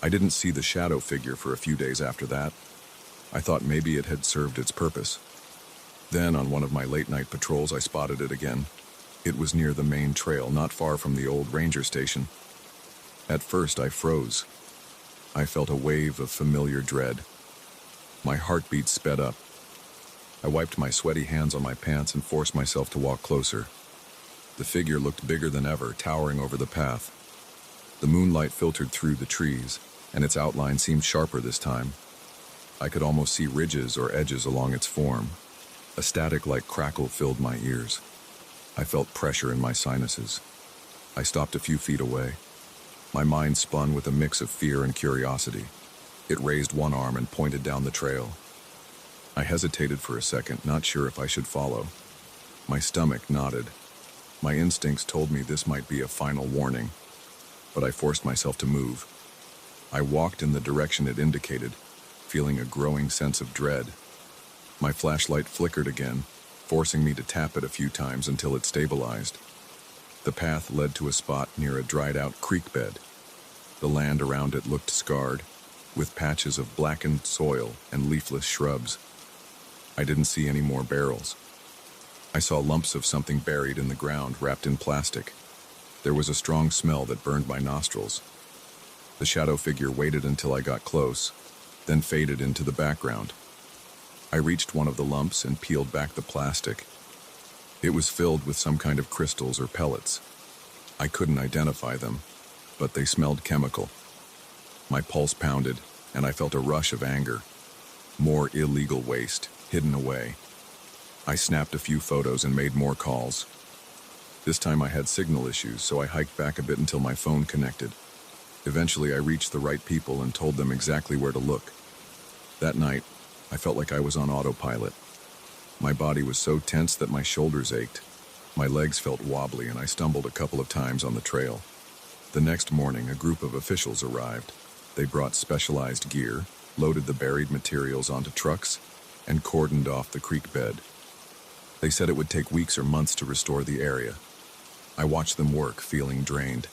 I didn't see the shadow figure for a few days after that. I thought maybe it had served its purpose. Then, on one of my late-night patrols, I spotted it again. It was near the main trail, not far from the old ranger station. At first, I froze. I felt a wave of familiar dread. My heartbeat sped up. I wiped my sweaty hands on my pants and forced myself to walk closer. The figure looked bigger than ever, towering over the path. The moonlight filtered through the trees, and its outline seemed sharper this time. I could almost see ridges or edges along its form. A static-like crackle filled my ears. I felt pressure in my sinuses. I stopped a few feet away. My mind spun with a mix of fear and curiosity. It raised one arm and pointed down the trail. I hesitated for a second, not sure if I should follow. My stomach nodded. My instincts told me this might be a final warning, but I forced myself to move. I walked in the direction it indicated, feeling a growing sense of dread. My flashlight flickered again, forcing me to tap it a few times until it stabilized. The path led to a spot near a dried-out creek bed. The land around it looked scarred, with patches of blackened soil and leafless shrubs. I didn't see any more barrels. I saw lumps of something buried in the ground, wrapped in plastic. There was a strong smell that burned my nostrils. The shadow figure waited until I got close, then faded into the background. I reached one of the lumps and peeled back the plastic. It was filled with some kind of crystals or pellets. I couldn't identify them, but they smelled chemical. My pulse pounded, and I felt a rush of anger. More illegal waste, hidden away. I snapped a few photos and made more calls. This time I had signal issues, so I hiked back a bit until my phone connected. Eventually I reached the right people and told them exactly where to look. That night, I felt like I was on autopilot. My body was so tense that my shoulders ached. My legs felt wobbly and I stumbled a couple of times on the trail. The next morning, a group of officials arrived. They brought specialized gear, loaded the buried materials onto trucks, and cordoned off the creek bed. They said it would take weeks or months to restore the area. I watched them work, feeling drained.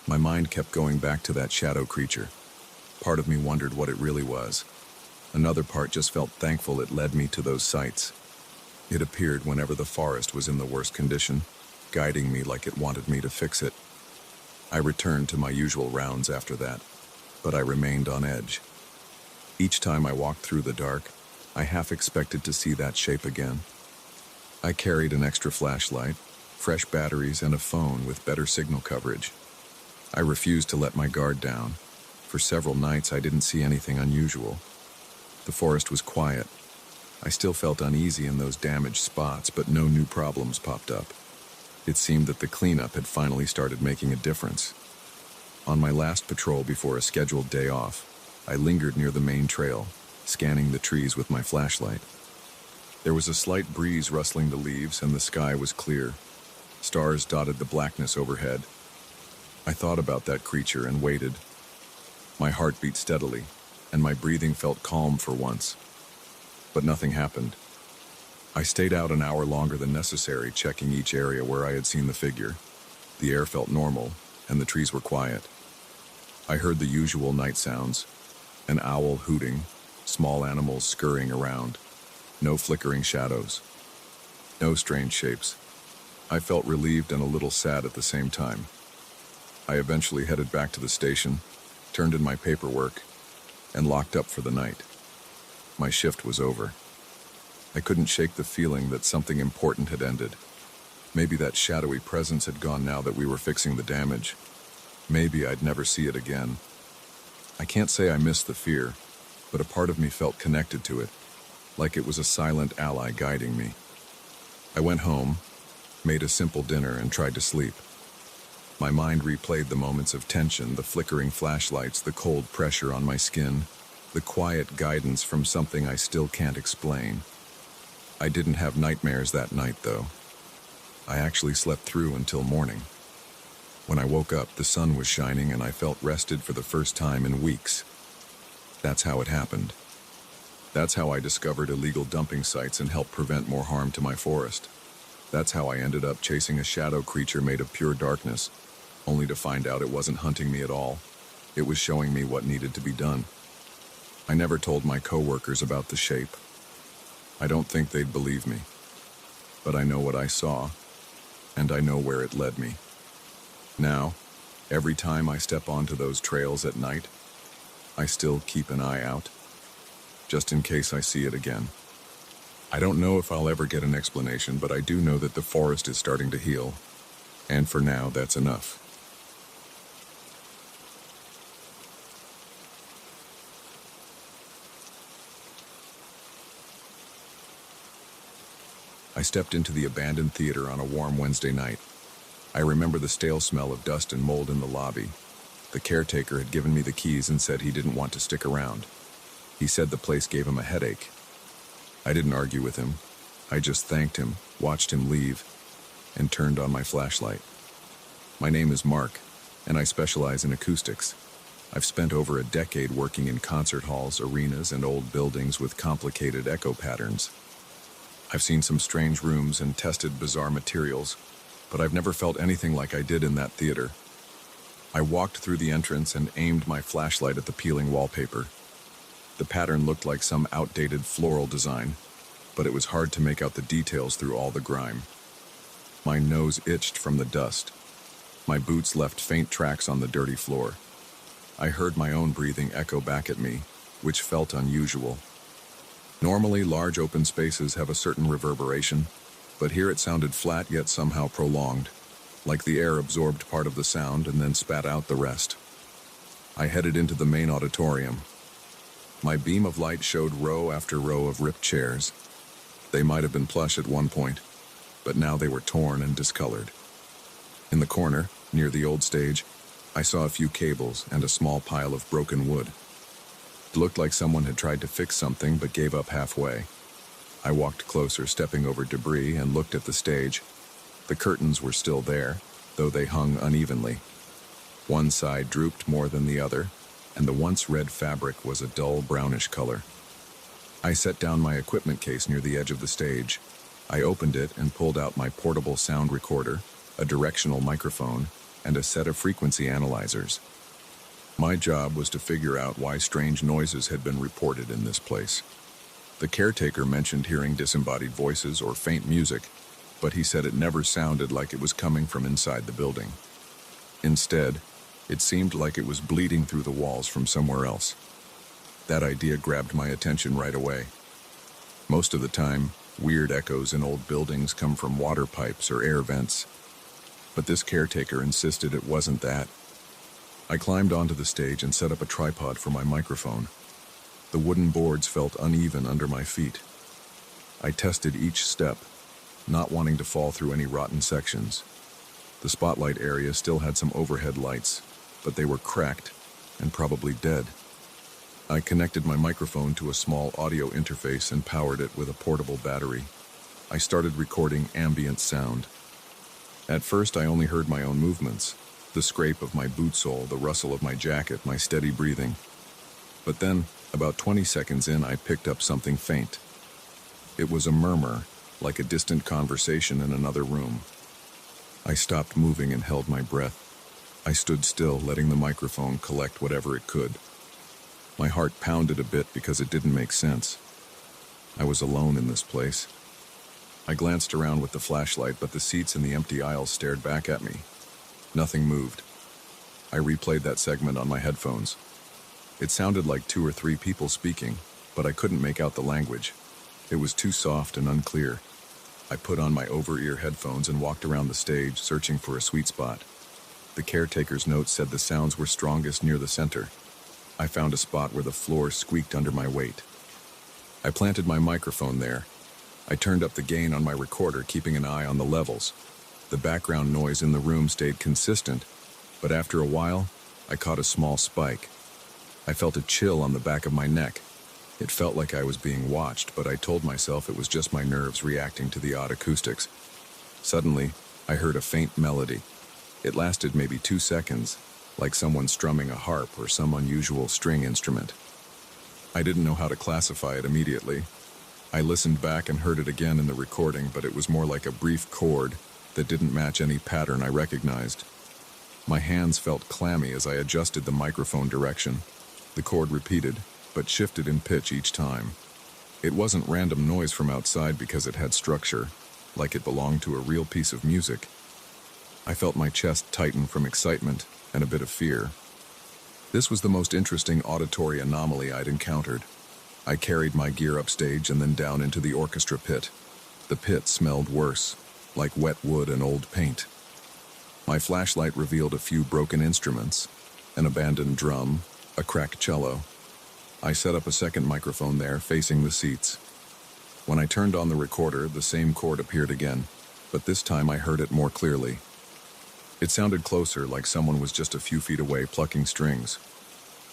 My mind kept going back to that shadow creature. Part of me wondered what it really was. Another part just felt thankful it led me to those sites. It appeared whenever the forest was in the worst condition, guiding me like it wanted me to fix it. I returned to my usual rounds after that, but I remained on edge. Each time I walked through the dark, I half expected to see that shape again. I carried an extra flashlight, fresh batteries, and a phone with better signal coverage. I refused to let my guard down. For several nights, I didn't see anything unusual. The forest was quiet. I still felt uneasy in those damaged spots, but no new problems popped up. It seemed that the cleanup had finally started making a difference. On my last patrol before a scheduled day off, I lingered near the main trail, scanning the trees with my flashlight. There was a slight breeze rustling the leaves, and the sky was clear. Stars dotted the blackness overhead. I thought about that creature and waited. My heart beat steadily, and my breathing felt calm for once. But nothing happened. I stayed out an hour longer than necessary, checking each area where I had seen the figure. The air felt normal, and the trees were quiet. I heard the usual night sounds: an owl hooting, small animals scurrying around. No flickering shadows. No strange shapes. I felt relieved and a little sad at the same time. I eventually headed back to the station, turned in my paperwork, and locked up for the night. My shift was over. I couldn't shake the feeling that something important had ended. Maybe that shadowy presence had gone now that we were fixing the damage. Maybe I'd never see it again. I can't say I missed the fear, but a part of me felt connected to it, like it was a silent ally guiding me. I went home, made a simple dinner, and tried to sleep. My mind replayed the moments of tension, the flickering flashlights, the cold pressure on my skin, the quiet guidance from something I still can't explain. I didn't have nightmares that night, though. I actually slept through until morning. When I woke up, the sun was shining and I felt rested for the first time in weeks. That's how it happened. That's how I discovered illegal dumping sites and helped prevent more harm to my forest. That's how I ended up chasing a shadow creature made of pure darkness, only to find out it wasn't hunting me at all. It was showing me what needed to be done. I never told my coworkers about the shape. I don't think they'd believe me. But I know what I saw, and I know where it led me. Now, every time I step onto those trails at night, I still keep an eye out, just in case I see it again. I don't know if I'll ever get an explanation, but I do know that the forest is starting to heal, and for now, that's enough. I stepped into the abandoned theater on a warm Wednesday night. I remember the stale smell of dust and mold in the lobby. The caretaker had given me the keys and said he didn't want to stick around. He said the place gave him a headache. I didn't argue with him. I just thanked him, watched him leave, and turned on my flashlight. My name is Mark, and I specialize in acoustics. I've spent over a decade working in concert halls, arenas, and old buildings with complicated echo patterns. I've seen some strange rooms and tested bizarre materials, but I've never felt anything like I did in that theater. I walked through the entrance and aimed my flashlight at the peeling wallpaper. The pattern looked like some outdated floral design, but it was hard to make out the details through all the grime. My nose itched from the dust. My boots left faint tracks on the dirty floor. I heard my own breathing echo back at me, which felt unusual. Normally, large open spaces have a certain reverberation, but here it sounded flat yet somehow prolonged, like the air absorbed part of the sound and then spat out the rest. I headed into the main auditorium. My beam of light showed row after row of ripped chairs. They might have been plush at one point, but now they were torn and discolored. In the corner, near the old stage, I saw a few cables and a small pile of broken wood. It looked like someone had tried to fix something but gave up halfway. I walked closer, stepping over debris, and looked at the stage. The curtains were still there, though they hung unevenly. One side drooped more than the other, and the once red fabric was a dull brownish color. I set down my equipment case near the edge of the stage. I opened it and pulled out my portable sound recorder, a directional microphone, and a set of frequency analyzers. My job was to figure out why strange noises had been reported in this place. The caretaker mentioned hearing disembodied voices or faint music, but he said it never sounded like it was coming from inside the building. Instead, it seemed like it was bleeding through the walls from somewhere else. That idea grabbed my attention right away. Most of the time, weird echoes in old buildings come from water pipes or air vents. But this caretaker insisted it wasn't that. I climbed onto the stage and set up a tripod for my microphone. The wooden boards felt uneven under my feet. I tested each step, not wanting to fall through any rotten sections. The spotlight area still had some overhead lights, but they were cracked and probably dead. I connected my microphone to a small audio interface and powered it with a portable battery. I started recording ambient sound. At first, I only heard my own movements, the scrape of my boot sole, the rustle of my jacket, my steady breathing. But then, about 20 seconds in, I picked up something faint. It was a murmur, like a distant conversation in another room. I stopped moving and held my breath. I stood still, letting the microphone collect whatever it could. My heart pounded a bit because it didn't make sense. I was alone in this place. I glanced around with the flashlight, but the seats in the empty aisles stared back at me. Nothing moved. I replayed that segment on my headphones. It sounded like 2 or 3 people speaking, but I couldn't make out the language. It was too soft and unclear. I put on my over-ear headphones and walked around the stage, searching for a sweet spot. The caretaker's notes said the sounds were strongest near the center. I found a spot where the floor squeaked under my weight. I planted my microphone there. I turned up the gain on my recorder, keeping an eye on the levels. The background noise in the room stayed consistent, but after a while, I caught a small spike. I felt a chill on the back of my neck. It felt like I was being watched, but I told myself it was just my nerves reacting to the odd acoustics. Suddenly, I heard a faint melody. It lasted maybe 2 seconds, like someone strumming a harp or some unusual string instrument. I didn't know how to classify it immediately. I listened back and heard it again in the recording, but it was more like a brief chord that didn't match any pattern I recognized. My hands felt clammy as I adjusted the microphone direction. The chord repeated, but shifted in pitch each time. It wasn't random noise from outside because it had structure, like it belonged to a real piece of music. I felt my chest tighten from excitement and a bit of fear. This was the most interesting auditory anomaly I'd encountered. I carried my gear upstage and then down into the orchestra pit. The pit smelled worse, like wet wood and old paint. My flashlight revealed a few broken instruments, an abandoned drum, a cracked cello. I set up a second microphone there, facing the seats. When I turned on the recorder, the same chord appeared again, but this time I heard it more clearly. It sounded closer, like someone was just a few feet away plucking strings.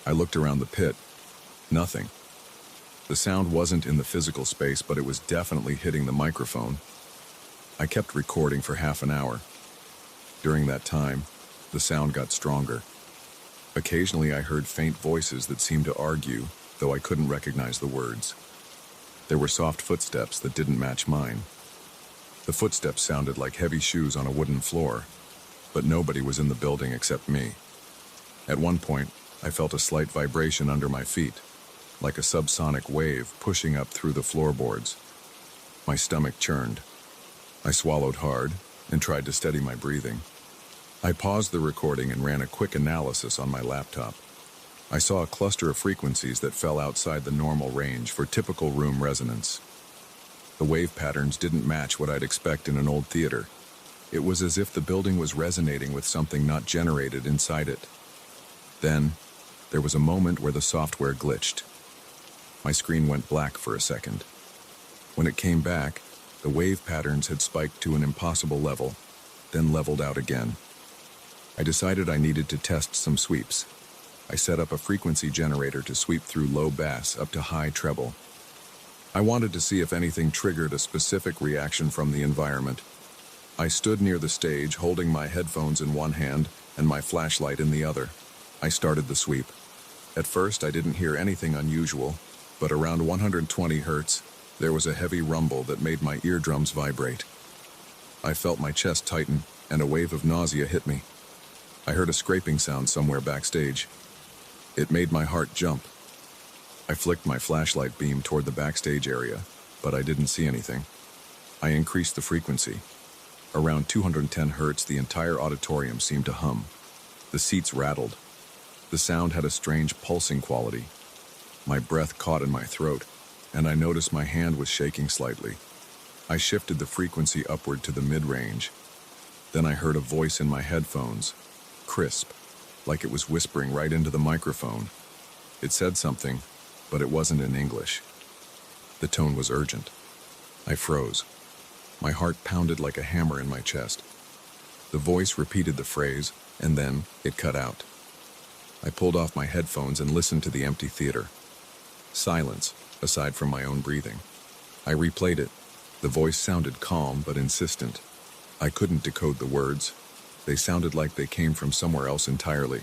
I looked around the pit. Nothing. The sound wasn't in the physical space, but it was definitely hitting the microphone. I kept recording for half an hour. During that time, the sound got stronger. Occasionally I heard faint voices that seemed to argue, though I couldn't recognize the words. There were soft footsteps that didn't match mine. The footsteps sounded like heavy shoes on a wooden floor, but nobody was in the building except me. At one point, I felt a slight vibration under my feet, like a subsonic wave pushing up through the floorboards. My stomach churned. I swallowed hard and tried to steady my breathing. I paused the recording and ran a quick analysis on my laptop. I saw a cluster of frequencies that fell outside the normal range for typical room resonance. The wave patterns didn't match what I'd expect in an old theater. It was as if the building was resonating with something not generated inside it. Then, there was a moment where the software glitched. My screen went black for a second. When it came back, the wave patterns had spiked to an impossible level, then leveled out again. I decided I needed to test some sweeps. I set up a frequency generator to sweep through low bass up to high treble. I wanted to see if anything triggered a specific reaction from the environment. I stood near the stage, holding my headphones in one hand and my flashlight in the other. I started the sweep. At first, I didn't hear anything unusual, but around 120 hertz, there was a heavy rumble that made my eardrums vibrate. I felt my chest tighten, and a wave of nausea hit me. I heard a scraping sound somewhere backstage. It made my heart jump. I flicked my flashlight beam toward the backstage area, but I didn't see anything. I increased the frequency. Around 210 hertz, the entire auditorium seemed to hum. The seats rattled. The sound had a strange pulsing quality. My breath caught in my throat, and I noticed my hand was shaking slightly. I shifted the frequency upward to the mid-range. Then I heard a voice in my headphones, crisp, like it was whispering right into the microphone. It said something, but it wasn't in English. The tone was urgent. I froze. My heart pounded like a hammer in my chest. The voice repeated the phrase, and then it cut out. I pulled off my headphones and listened to the empty theater. Silence, aside from my own breathing. I replayed it. The voice sounded calm but insistent. I couldn't decode the words. They sounded like they came from somewhere else entirely,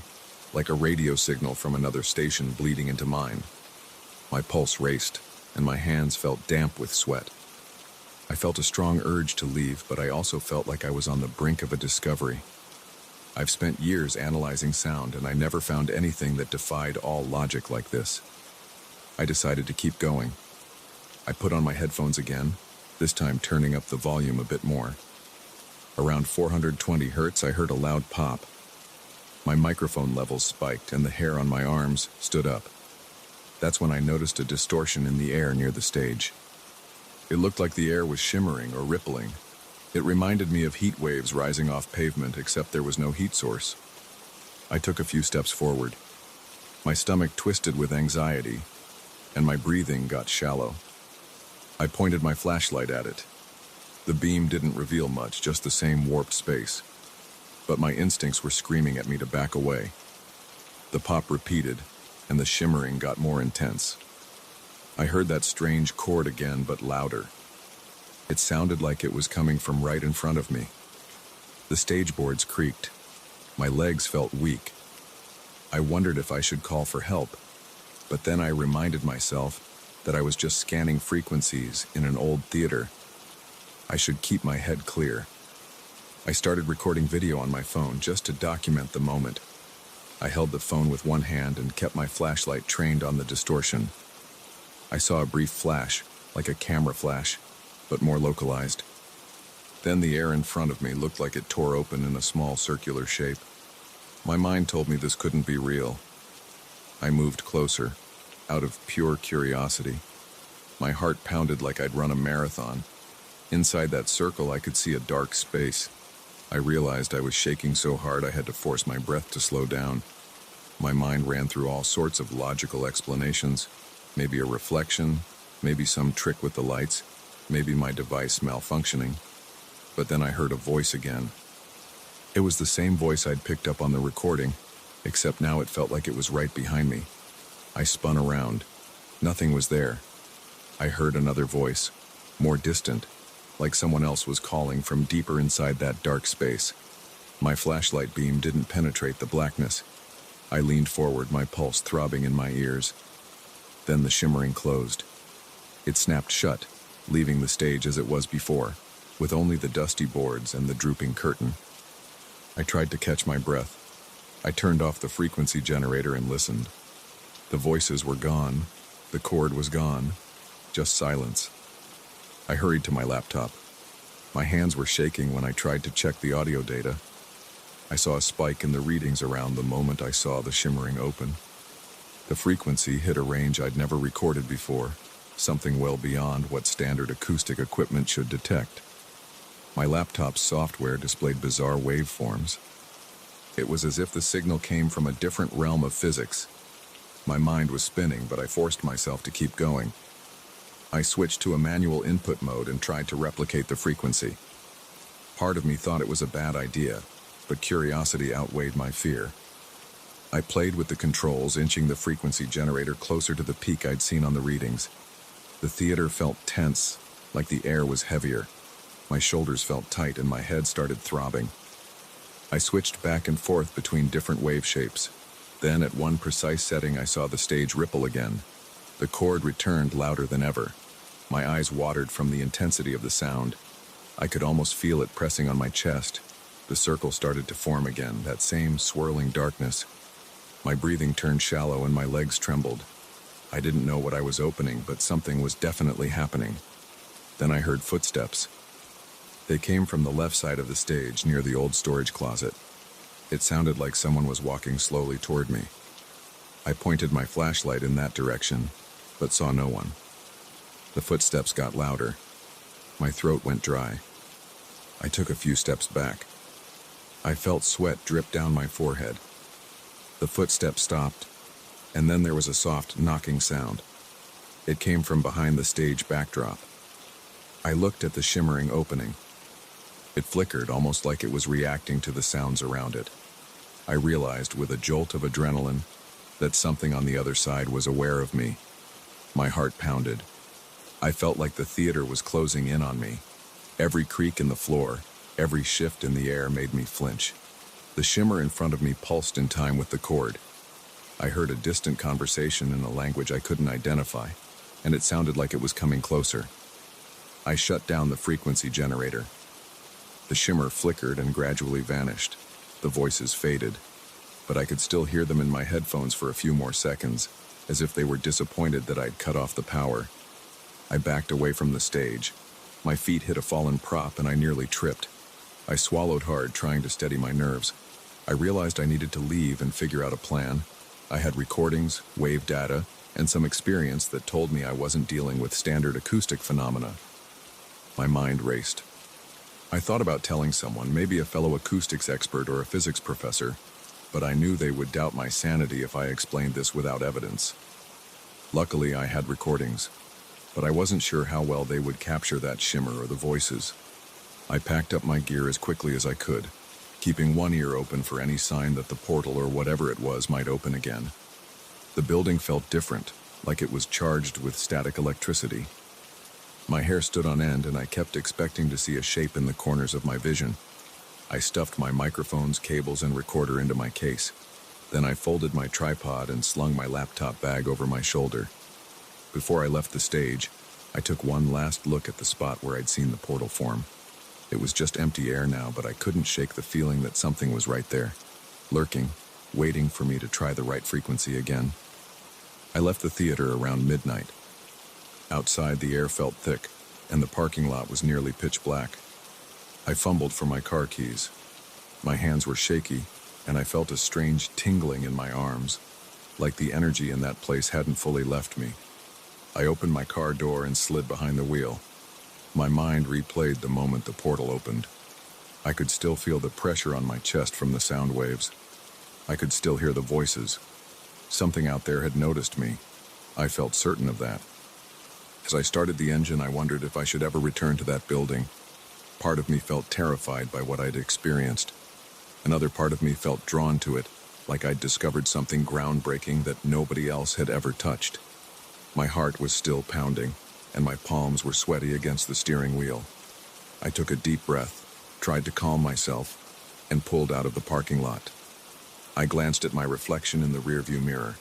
like a radio signal from another station bleeding into mine. My pulse raced, and my hands felt damp with sweat. I felt a strong urge to leave, but I also felt like I was on the brink of a discovery. I've spent years analyzing sound, and I never found anything that defied all logic like this. I decided to keep going. I put on my headphones again, this time turning up the volume a bit more. Around 420 hertz, I heard a loud pop. My microphone levels spiked, and the hair on my arms stood up. That's when I noticed a distortion in the air near the stage. It looked like the air was shimmering or rippling. It reminded me of heat waves rising off pavement, except there was no heat source. I took a few steps forward. My stomach twisted with anxiety, and my breathing got shallow. I pointed my flashlight at it. The beam didn't reveal much, just the same warped space. But my instincts were screaming at me to back away. The pop repeated, and the shimmering got more intense. I heard that strange chord again, but louder. It sounded like it was coming from right in front of me. The stage boards creaked. My legs felt weak. I wondered if I should call for help, but then I reminded myself that I was just scanning frequencies in an old theater. I should keep my head clear. I started recording video on my phone just to document the moment. I held the phone with one hand and kept my flashlight trained on the distortion. I saw a brief flash, like a camera flash, but more localized. Then the air in front of me looked like it tore open in a small circular shape. My mind told me this couldn't be real. I moved closer, out of pure curiosity. My heart pounded like I'd run a marathon. Inside that circle, I could see a dark space. I realized I was shaking so hard I had to force my breath to slow down. My mind ran through all sorts of logical explanations. Maybe a reflection, maybe some trick with the lights, maybe my device malfunctioning. But then I heard a voice again. It was the same voice I'd picked up on the recording, except now it felt like it was right behind me. I spun around. Nothing was there. I heard another voice, more distant, like someone else was calling from deeper inside that dark space. My flashlight beam didn't penetrate the blackness. I leaned forward, my pulse throbbing in my ears. Then the shimmering closed. It snapped shut, leaving the stage as it was before, with only the dusty boards and the drooping curtain. I tried to catch my breath. I turned off the frequency generator and listened. The voices were gone. The cord was gone. Just silence. I hurried to my laptop. My hands were shaking when I tried to check the audio data. I saw a spike in the readings around the moment I saw the shimmering open. The frequency hit a range I'd never recorded before, something well beyond what standard acoustic equipment should detect. My laptop's software displayed bizarre waveforms. It was as if the signal came from a different realm of physics. My mind was spinning, but I forced myself to keep going. I switched to a manual input mode and tried to replicate the frequency. Part of me thought it was a bad idea, but curiosity outweighed my fear. I played with the controls, inching the frequency generator closer to the peak I'd seen on the readings. The theater felt tense, like the air was heavier. My shoulders felt tight and my head started throbbing. I switched back and forth between different wave shapes. Then, at one precise setting, I saw the stage ripple again. The chord returned louder than ever. My eyes watered from the intensity of the sound. I could almost feel it pressing on my chest. The circle started to form again, that same swirling darkness. My breathing turned shallow and my legs trembled. I didn't know what I was opening, but something was definitely happening. Then I heard footsteps. They came from the left side of the stage, near the old storage closet. It sounded like someone was walking slowly toward me. I pointed my flashlight in that direction, but saw no one. The footsteps got louder. My throat went dry. I took a few steps back. I felt sweat drip down my forehead. The footsteps stopped, and then there was a soft knocking sound. It came from behind the stage backdrop. I looked at the shimmering opening. It flickered, almost like it was reacting to the sounds around it. I realized, with a jolt of adrenaline, that something on the other side was aware of me. My heart pounded. I felt like the theater was closing in on me. Every creak in the floor, every shift in the air made me flinch. The shimmer in front of me pulsed in time with the chord. I heard a distant conversation in a language I couldn't identify, and it sounded like it was coming closer. I shut down the frequency generator. The shimmer flickered and gradually vanished. The voices faded, but I could still hear them in my headphones for a few more seconds, as if they were disappointed that I'd cut off the power. I backed away from the stage. My feet hit a fallen prop and I nearly tripped. I swallowed hard, trying to steady my nerves. I realized I needed to leave and figure out a plan. I had recordings, wave data, and some experience that told me I wasn't dealing with standard acoustic phenomena. My mind raced. I thought about telling someone, maybe a fellow acoustics expert or a physics professor, but I knew they would doubt my sanity if I explained this without evidence. Luckily, I had recordings, but I wasn't sure how well they would capture that shimmer or the voices. I packed up my gear as quickly as I could, keeping one ear open for any sign that the portal or whatever it was might open again. The building felt different, like it was charged with static electricity. My hair stood on end and I kept expecting to see a shape in the corners of my vision. I stuffed my microphones, cables, and recorder into my case. Then I folded my tripod and slung my laptop bag over my shoulder. Before I left the stage, I took one last look at the spot where I'd seen the portal form. It was just empty air now, but I couldn't shake the feeling that something was right there, lurking, waiting for me to try the right frequency again. I left the theater around midnight. Outside, the air felt thick, and the parking lot was nearly pitch black. I fumbled for my car keys. My hands were shaky, and I felt a strange tingling in my arms, like the energy in that place hadn't fully left me. I opened my car door and slid behind the wheel. My mind replayed the moment the portal opened. I could still feel the pressure on my chest from the sound waves. I could still hear the voices. Something out there had noticed me. I felt certain of that. As I started the engine, I wondered if I should ever return to that building. Part of me felt terrified by what I'd experienced. Another part of me felt drawn to it, like I'd discovered something groundbreaking that nobody else had ever touched. My heart was still pounding, and my palms were sweaty against the steering wheel. I took a deep breath, tried to calm myself, and pulled out of the parking lot. I glanced at my reflection in the rearview mirror.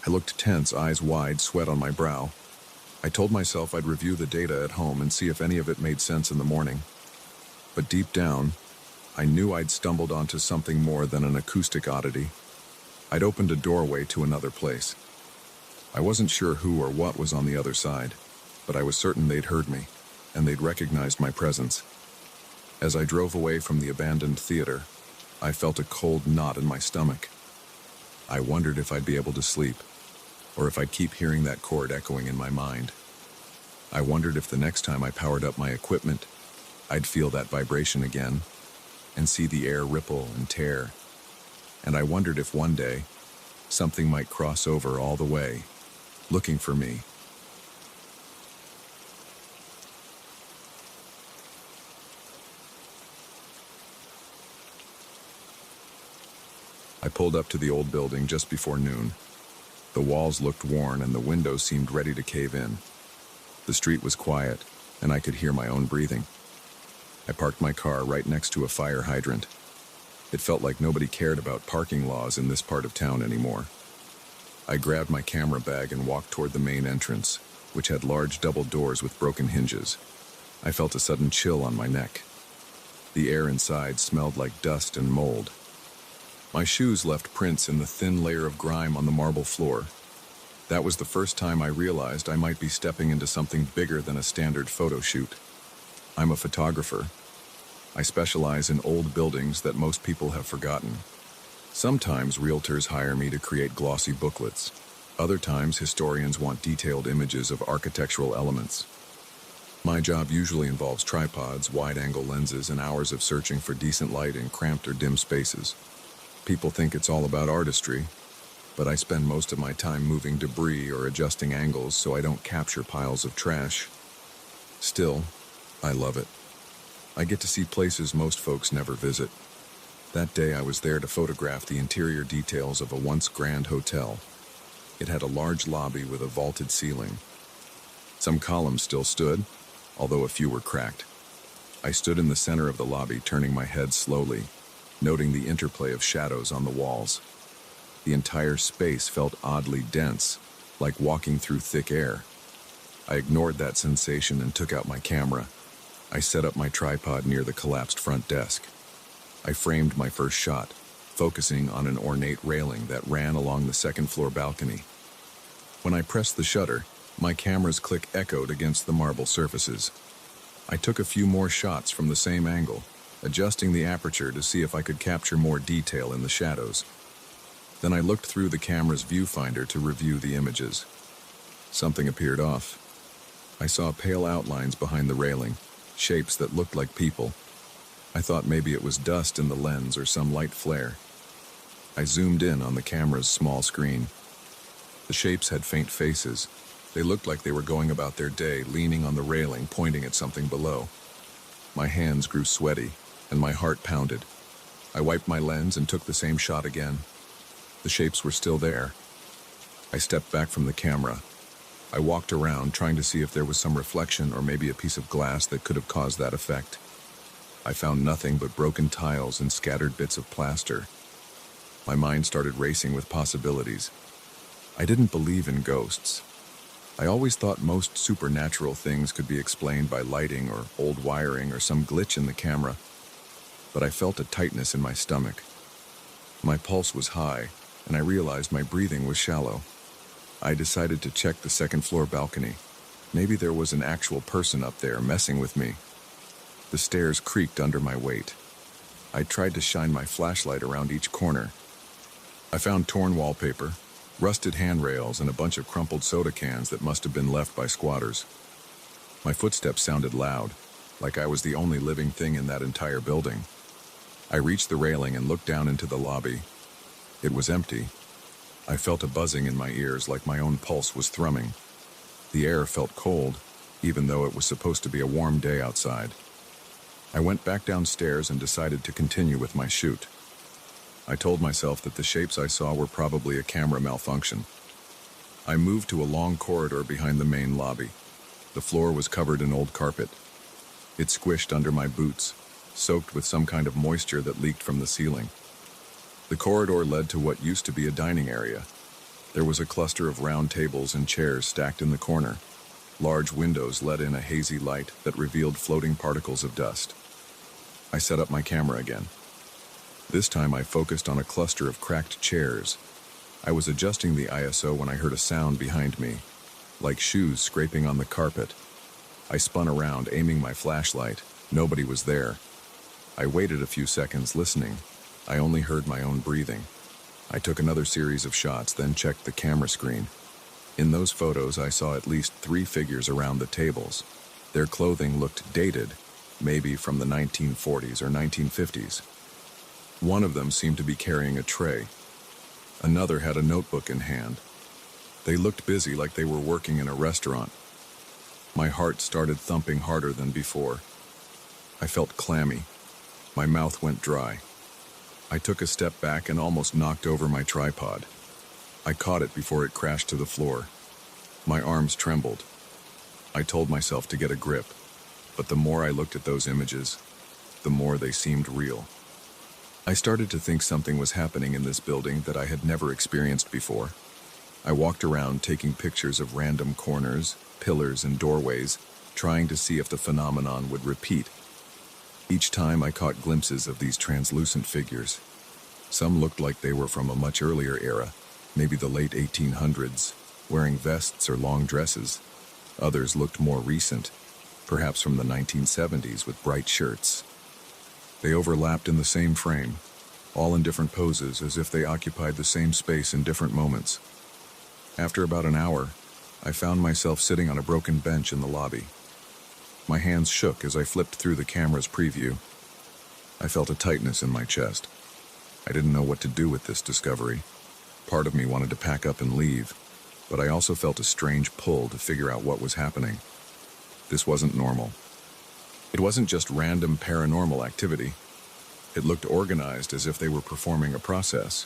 I looked tense, eyes wide, sweat on my brow. I told myself I'd review the data at home and see if any of it made sense in the morning. But deep down, I knew I'd stumbled onto something more than an acoustic oddity. I'd opened a doorway to another place. I wasn't sure who or what was on the other side, but I was certain they'd heard me, and they'd recognized my presence. As I drove away from the abandoned theater, I felt a cold knot in my stomach. I wondered if I'd be able to sleep, or if I'd keep hearing that chord echoing in my mind. I wondered if the next time I powered up my equipment, I'd feel that vibration again, and see the air ripple and tear. And I wondered if one day, something might cross over all the way, looking for me. I pulled up to the old building just before noon. The walls looked worn and the windows seemed ready to cave in. The street was quiet, and I could hear my own breathing. I parked my car right next to a fire hydrant. It felt like nobody cared about parking laws in this part of town anymore. I grabbed my camera bag and walked toward the main entrance, which had large double doors with broken hinges. I felt a sudden chill on my neck. The air inside smelled like dust and mold. My shoes left prints in the thin layer of grime on the marble floor. That was the first time I realized I might be stepping into something bigger than a standard photo shoot. I'm a photographer. I specialize in old buildings that most people have forgotten. Sometimes realtors hire me to create glossy booklets. Other times historians want detailed images of architectural elements. My job usually involves tripods, wide-angle lenses, and hours of searching for decent light in cramped or dim spaces. People think it's all about artistry, but I spend most of my time moving debris or adjusting angles so I don't capture piles of trash. Still, I love it. I get to see places most folks never visit. That day I was there to photograph the interior details of a once grand hotel. It had a large lobby with a vaulted ceiling. Some columns still stood, although a few were cracked. I stood in the center of the lobby, turning my head slowly, noting the interplay of shadows on the walls. The entire space felt oddly dense, like walking through thick air. I ignored that sensation and took out my camera. I set up my tripod near the collapsed front desk. I framed my first shot, focusing on an ornate railing that ran along the second-floor balcony. When I pressed the shutter, my camera's click echoed against the marble surfaces. I took a few more shots from the same angle, adjusting the aperture to see if I could capture more detail in the shadows. Then I looked through the camera's viewfinder to review the images. Something appeared off. I saw pale outlines behind the railing, shapes that looked like people. I thought maybe it was dust in the lens or some light flare. I zoomed in on the camera's small screen. The shapes had faint faces. They looked like they were going about their day, leaning on the railing, pointing at something below. My hands grew sweaty, and my heart pounded. I wiped my lens and took the same shot again. The shapes were still there. I stepped back from the camera. I walked around, trying to see if there was some reflection or maybe a piece of glass that could have caused that effect. I found nothing but broken tiles and scattered bits of plaster. My mind started racing with possibilities. I didn't believe in ghosts, I always thought most supernatural things could be explained by lighting or old wiring or some glitch in the camera, but I felt a tightness in my stomach. My pulse was high, and I realized my breathing was shallow. I decided to check the second-floor balcony. Maybe there was an actual person up there messing with me. The stairs creaked under my weight. I tried to shine my flashlight around each corner. I found torn wallpaper, rusted handrails, and a bunch of crumpled soda cans that must have been left by squatters. My footsteps sounded loud, like I was the only living thing in that entire building. I reached the railing and looked down into the lobby. It was empty. I felt a buzzing in my ears like my own pulse was thrumming. The air felt cold, even though it was supposed to be a warm day outside. I went back downstairs and decided to continue with my shoot. I told myself that the shapes I saw were probably a camera malfunction. I moved to a long corridor behind the main lobby. The floor was covered in old carpet. It squished under my boots, soaked with some kind of moisture that leaked from the ceiling. The corridor led to what used to be a dining area. There was a cluster of round tables and chairs stacked in the corner. Large windows let in a hazy light that revealed floating particles of dust. I set up my camera again. This time I focused on a cluster of cracked chairs. I was adjusting the ISO when I heard a sound behind me, like shoes scraping on the carpet. I spun around, aiming my flashlight. Nobody was there. I waited a few seconds, listening. I only heard my own breathing. I took another series of shots, then checked the camera screen. In those photos, I saw at least 3 figures around the tables. Their clothing looked dated, maybe from the 1940s or 1950s. One of them seemed to be carrying a tray. Another had a notebook in hand. They looked busy, like they were working in a restaurant. My heart started thumping harder than before. I felt clammy. My mouth went dry. I took a step back and almost knocked over my tripod. I caught it before it crashed to the floor. My arms trembled. I told myself to get a grip, but the more I looked at those images, the more they seemed real. I started to think something was happening in this building that I had never experienced before. I walked around taking pictures of random corners, pillars, and doorways, trying to see if the phenomenon would repeat. Each time I caught glimpses of these translucent figures. Some looked like they were from a much earlier era, maybe the late 1800s, wearing vests or long dresses. Others looked more recent, perhaps from the 1970s with bright shirts. They overlapped in the same frame, all in different poses as if they occupied the same space in different moments. After about an hour, I found myself sitting on a broken bench in the lobby. My hands shook as I flipped through the camera's preview. I felt a tightness in my chest. I didn't know what to do with this discovery. Part of me wanted to pack up and leave, but I also felt a strange pull to figure out what was happening. This wasn't normal. It wasn't just random paranormal activity. It looked organized, as if they were performing a process.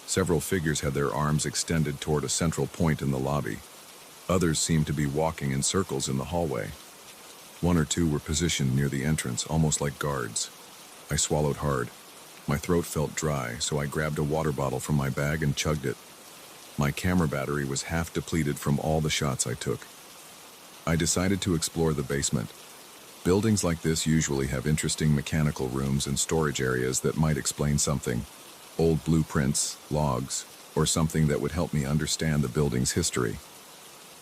Several figures had their arms extended toward a central point in the lobby. Others seemed to be walking in circles in the hallway. 1 or 2 were positioned near the entrance, almost like guards. I swallowed hard. My throat felt dry, so I grabbed a water bottle from my bag and chugged it. My camera battery was half depleted from all the shots I took. I decided to explore the basement. Buildings like this usually have interesting mechanical rooms and storage areas that might explain something. Old blueprints, logs, or something that would help me understand the building's history.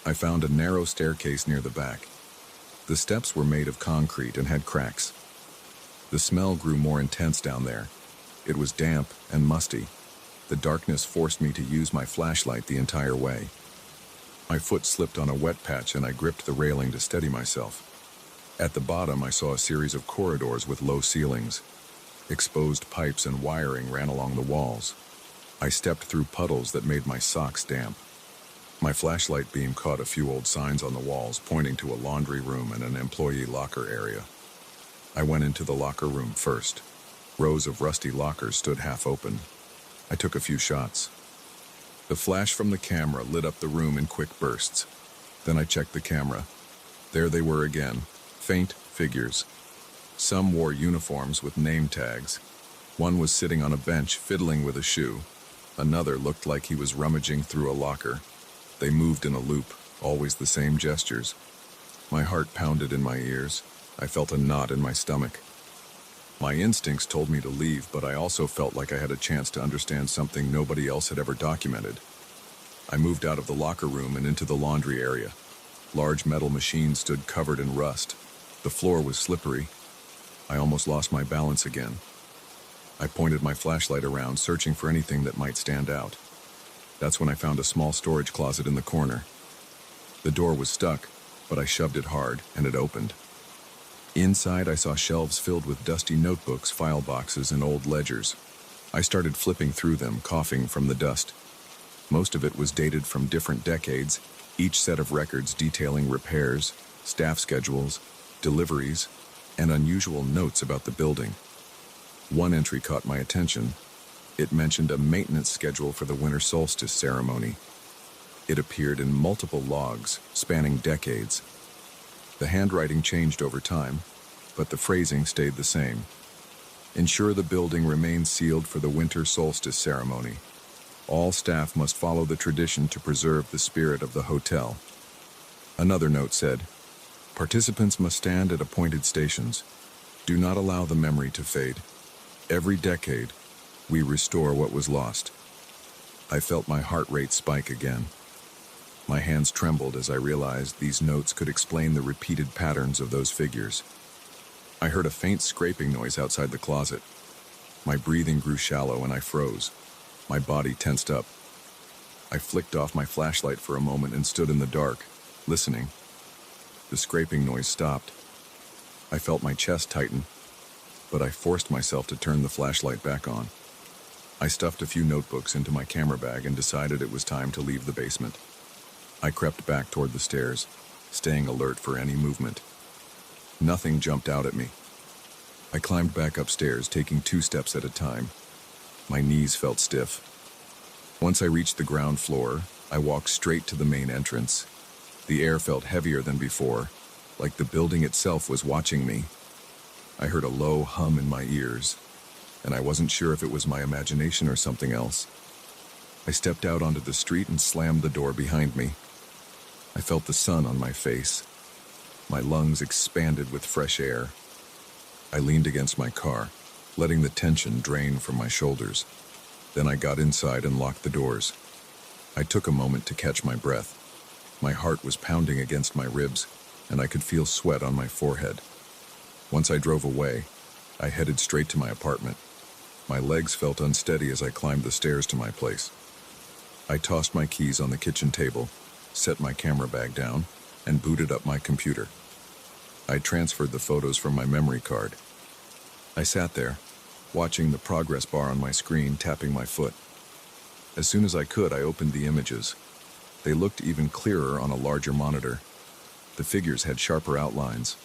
I found a narrow staircase near the back. The steps were made of concrete and had cracks. The smell grew more intense down there. It was damp and musty. The darkness forced me to use my flashlight the entire way. My foot slipped on a wet patch and I gripped the railing to steady myself. At the bottom, I saw a series of corridors with low ceilings. Exposed pipes and wiring ran along the walls. I stepped through puddles that made my socks damp. My flashlight beam caught a few old signs on the walls pointing to a laundry room and an employee locker area. I went into the locker room first. Rows of rusty lockers stood half open. I took a few shots. The flash from the camera lit up the room in quick bursts. Then I checked the camera. There they were again, faint figures. Some wore uniforms with name tags. One was sitting on a bench fiddling with a shoe. Another looked like he was rummaging through a locker. They moved in a loop, always the same gestures. My heart pounded in my ears. I felt a knot in my stomach. My instincts told me to leave, but I also felt like I had a chance to understand something nobody else had ever documented. I moved out of the locker room and into the laundry area. Large metal machines stood covered in rust. The floor was slippery. I almost lost my balance again. I pointed my flashlight around, searching for anything that might stand out. That's when I found a small storage closet in the corner. The door was stuck, but I shoved it hard, and it opened. Inside, I saw shelves filled with dusty notebooks, file boxes, and old ledgers. I started flipping through them, coughing from the dust. Most of it was dated from different decades, each set of records detailing repairs, staff schedules, deliveries, and unusual notes about the building. One entry caught my attention. It mentioned a maintenance schedule for the winter solstice ceremony. It appeared in multiple logs, spanning decades. The handwriting changed over time, but the phrasing stayed the same. Ensure the building remains sealed for the winter solstice ceremony. All staff must follow the tradition to preserve the spirit of the hotel. Another note said, participants must stand at appointed stations. Do not allow the memory to fade. Every decade, we restore what was lost. I felt my heart rate spike again. My hands trembled as I realized these notes could explain the repeated patterns of those figures. I heard a faint scraping noise outside the closet. My breathing grew shallow and I froze. My body tensed up. I flicked off my flashlight for a moment and stood in the dark, listening. The scraping noise stopped. I felt my chest tighten, but I forced myself to turn the flashlight back on. I stuffed a few notebooks into my camera bag and decided it was time to leave the basement. I crept back toward the stairs, staying alert for any movement. Nothing jumped out at me. I climbed back upstairs, taking 2 steps at a time. My knees felt stiff. Once I reached the ground floor, I walked straight to the main entrance. The air felt heavier than before, like the building itself was watching me. I heard a low hum in my ears, and I wasn't sure if it was my imagination or something else. I stepped out onto the street and slammed the door behind me. I felt the sun on my face. My lungs expanded with fresh air. I leaned against my car, letting the tension drain from my shoulders. Then I got inside and locked the doors. I took a moment to catch my breath. My heart was pounding against my ribs, and I could feel sweat on my forehead. Once I drove away, I headed straight to my apartment. My legs felt unsteady as I climbed the stairs to my place. I tossed my keys on the kitchen table, set my camera bag down, and booted up my computer. I transferred the photos from my memory card. I sat there, watching the progress bar on my screen, tapping my foot. As soon as I could, I opened the images. They looked even clearer on a larger monitor. The figures had sharper outlines.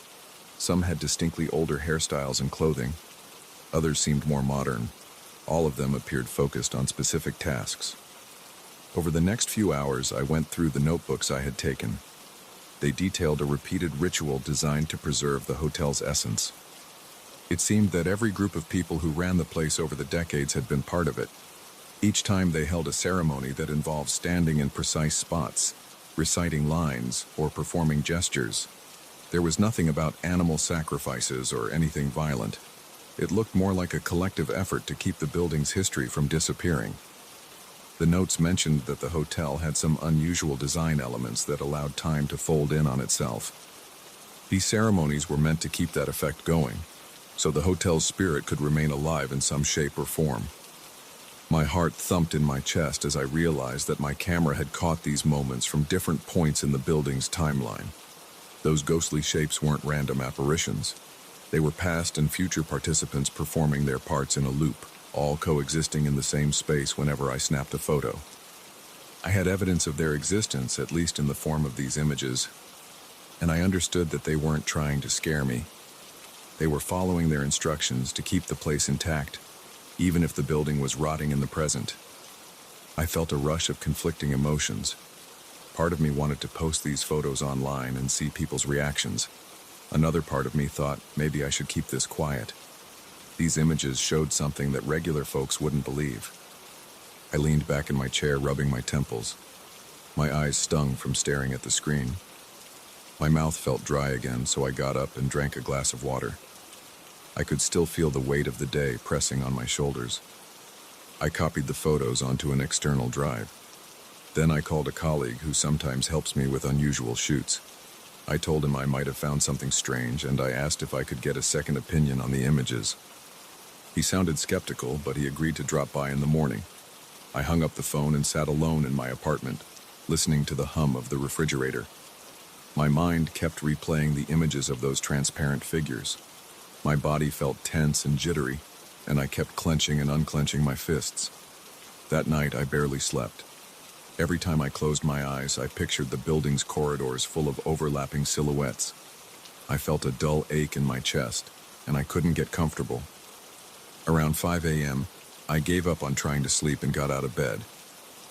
Some had distinctly older hairstyles and clothing. Others seemed more modern. All of them appeared focused on specific tasks. Over the next few hours, I went through the notebooks I had taken. They detailed a repeated ritual designed to preserve the hotel's essence. It seemed that every group of people who ran the place over the decades had been part of it. Each time they held a ceremony that involved standing in precise spots, reciting lines, or performing gestures. There was nothing about animal sacrifices or anything violent. It looked more like a collective effort to keep the building's history from disappearing. The notes mentioned that the hotel had some unusual design elements that allowed time to fold in on itself. These ceremonies were meant to keep that effect going, so the hotel's spirit could remain alive in some shape or form. My heart thumped in my chest as I realized that my camera had caught these moments from different points in the building's timeline. Those ghostly shapes weren't random apparitions. They were past and future participants performing their parts in a loop, all coexisting in the same space whenever I snapped a photo. I had evidence of their existence, at least in the form of these images, and I understood that they weren't trying to scare me. They were following their instructions to keep the place intact, even if the building was rotting in the present. I felt a rush of conflicting emotions. Part of me wanted to post these photos online and see people's reactions. Another part of me thought maybe I should keep this quiet. These images showed something that regular folks wouldn't believe. I leaned back in my chair, rubbing my temples. My eyes stung from staring at the screen. My mouth felt dry again, so I got up and drank a glass of water. I could still feel the weight of the day pressing on my shoulders. I copied the photos onto an external drive. Then I called a colleague who sometimes helps me with unusual shoots. I told him I might have found something strange, and I asked if I could get a second opinion on the images. He sounded skeptical, but he agreed to drop by in the morning. I hung up the phone and sat alone in my apartment, listening to the hum of the refrigerator. My mind kept replaying the images of those transparent figures. My body felt tense and jittery, and I kept clenching and unclenching my fists. That night, I barely slept. Every time I closed my eyes, I pictured the building's corridors full of overlapping silhouettes. I felt a dull ache in my chest, and I couldn't get comfortable. Around 5 a.m., I gave up on trying to sleep and got out of bed.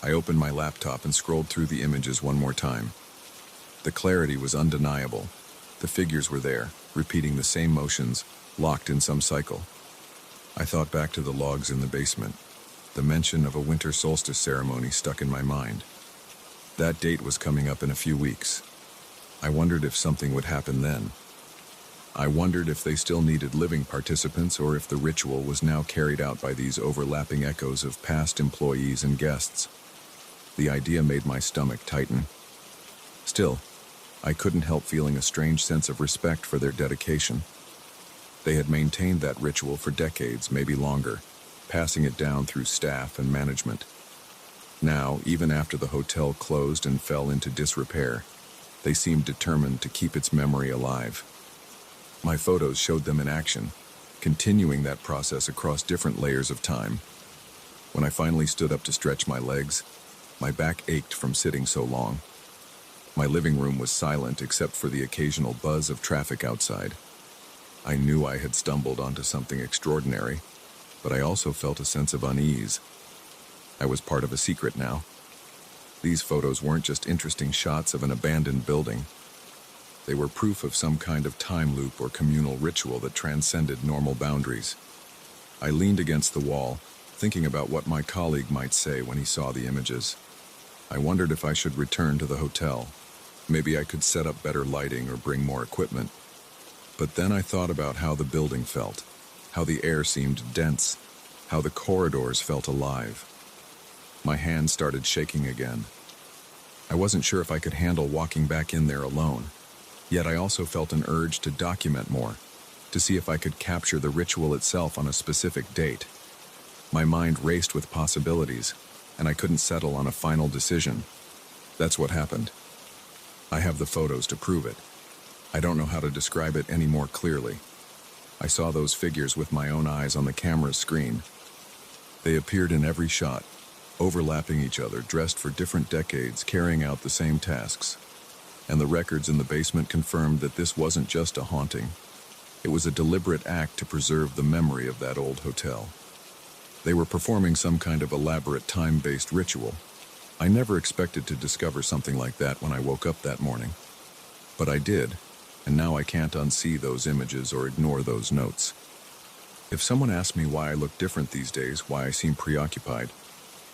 I opened my laptop and scrolled through the images one more time. The clarity was undeniable. The figures were there, repeating the same motions, locked in some cycle. I thought back to the logs in the basement. The mention of a winter solstice ceremony stuck in my mind. That date was coming up in a few weeks. I wondered if something would happen then. I wondered if they still needed living participants or if the ritual was now carried out by these overlapping echoes of past employees and guests. The idea made my stomach tighten. Still, I couldn't help feeling a strange sense of respect for their dedication. They had maintained that ritual for decades, maybe longer, passing it down through staff and management. Now, even after the hotel closed and fell into disrepair, they seemed determined to keep its memory alive. My photos showed them in action, continuing that process across different layers of time. When I finally stood up to stretch my legs, my back ached from sitting so long. My living room was silent except for the occasional buzz of traffic outside. I knew I had stumbled onto something extraordinary, but I also felt a sense of unease. I was part of a secret now. These photos weren't just interesting shots of an abandoned building. They were proof of some kind of time loop or communal ritual that transcended normal boundaries. I leaned against the wall, thinking about what my colleague might say when he saw the images. I wondered if I should return to the hotel. Maybe I could set up better lighting or bring more equipment. But then I thought about how the building felt, how the air seemed dense, how the corridors felt alive. My hands started shaking again. I wasn't sure if I could handle walking back in there alone, yet I also felt an urge to document more, to see if I could capture the ritual itself on a specific date. My mind raced with possibilities, and I couldn't settle on a final decision. That's what happened. I have the photos to prove it. I don't know how to describe it any more clearly. I saw those figures with my own eyes on the camera's screen. They appeared in every shot, overlapping each other, dressed for different decades, carrying out the same tasks. And the records in the basement confirmed that this wasn't just a haunting. It was a deliberate act to preserve the memory of that old hotel. They were performing some kind of elaborate time-based ritual. I never expected to discover something like that when I woke up that morning. But I did, and now I can't unsee those images or ignore those notes. If someone asks me why I look different these days, why I seem preoccupied,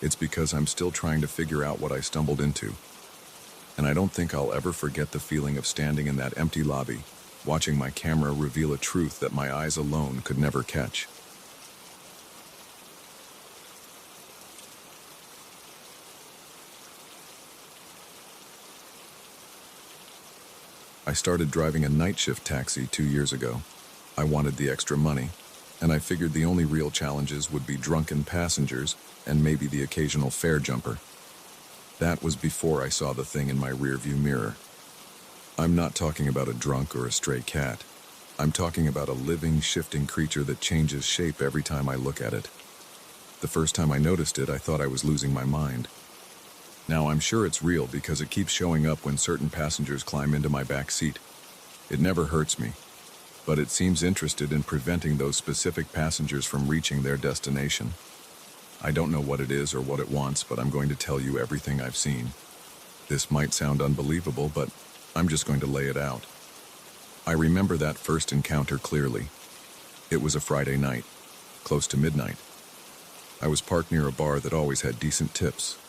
it's because I'm still trying to figure out what I stumbled into. And I don't think I'll ever forget the feeling of standing in that empty lobby, watching my camera reveal a truth that my eyes alone could never catch. I started driving a night shift taxi 2 years ago. I wanted the extra money, and I figured the only real challenges would be drunken passengers and maybe the occasional fare jumper. That was before I saw the thing in my rearview mirror. I'm not talking about a drunk or a stray cat. I'm talking about a living, shifting creature that changes shape every time I look at it. The first time I noticed it, I thought I was losing my mind. Now I'm sure it's real because it keeps showing up when certain passengers climb into my back seat. It never hurts me, but it seems interested in preventing those specific passengers from reaching their destination. I don't know what it is or what it wants, but I'm going to tell you everything I've seen. This might sound unbelievable, but I'm just going to lay it out. I remember that first encounter clearly. It was a Friday night, close to midnight. I was parked near a bar that always had decent tips.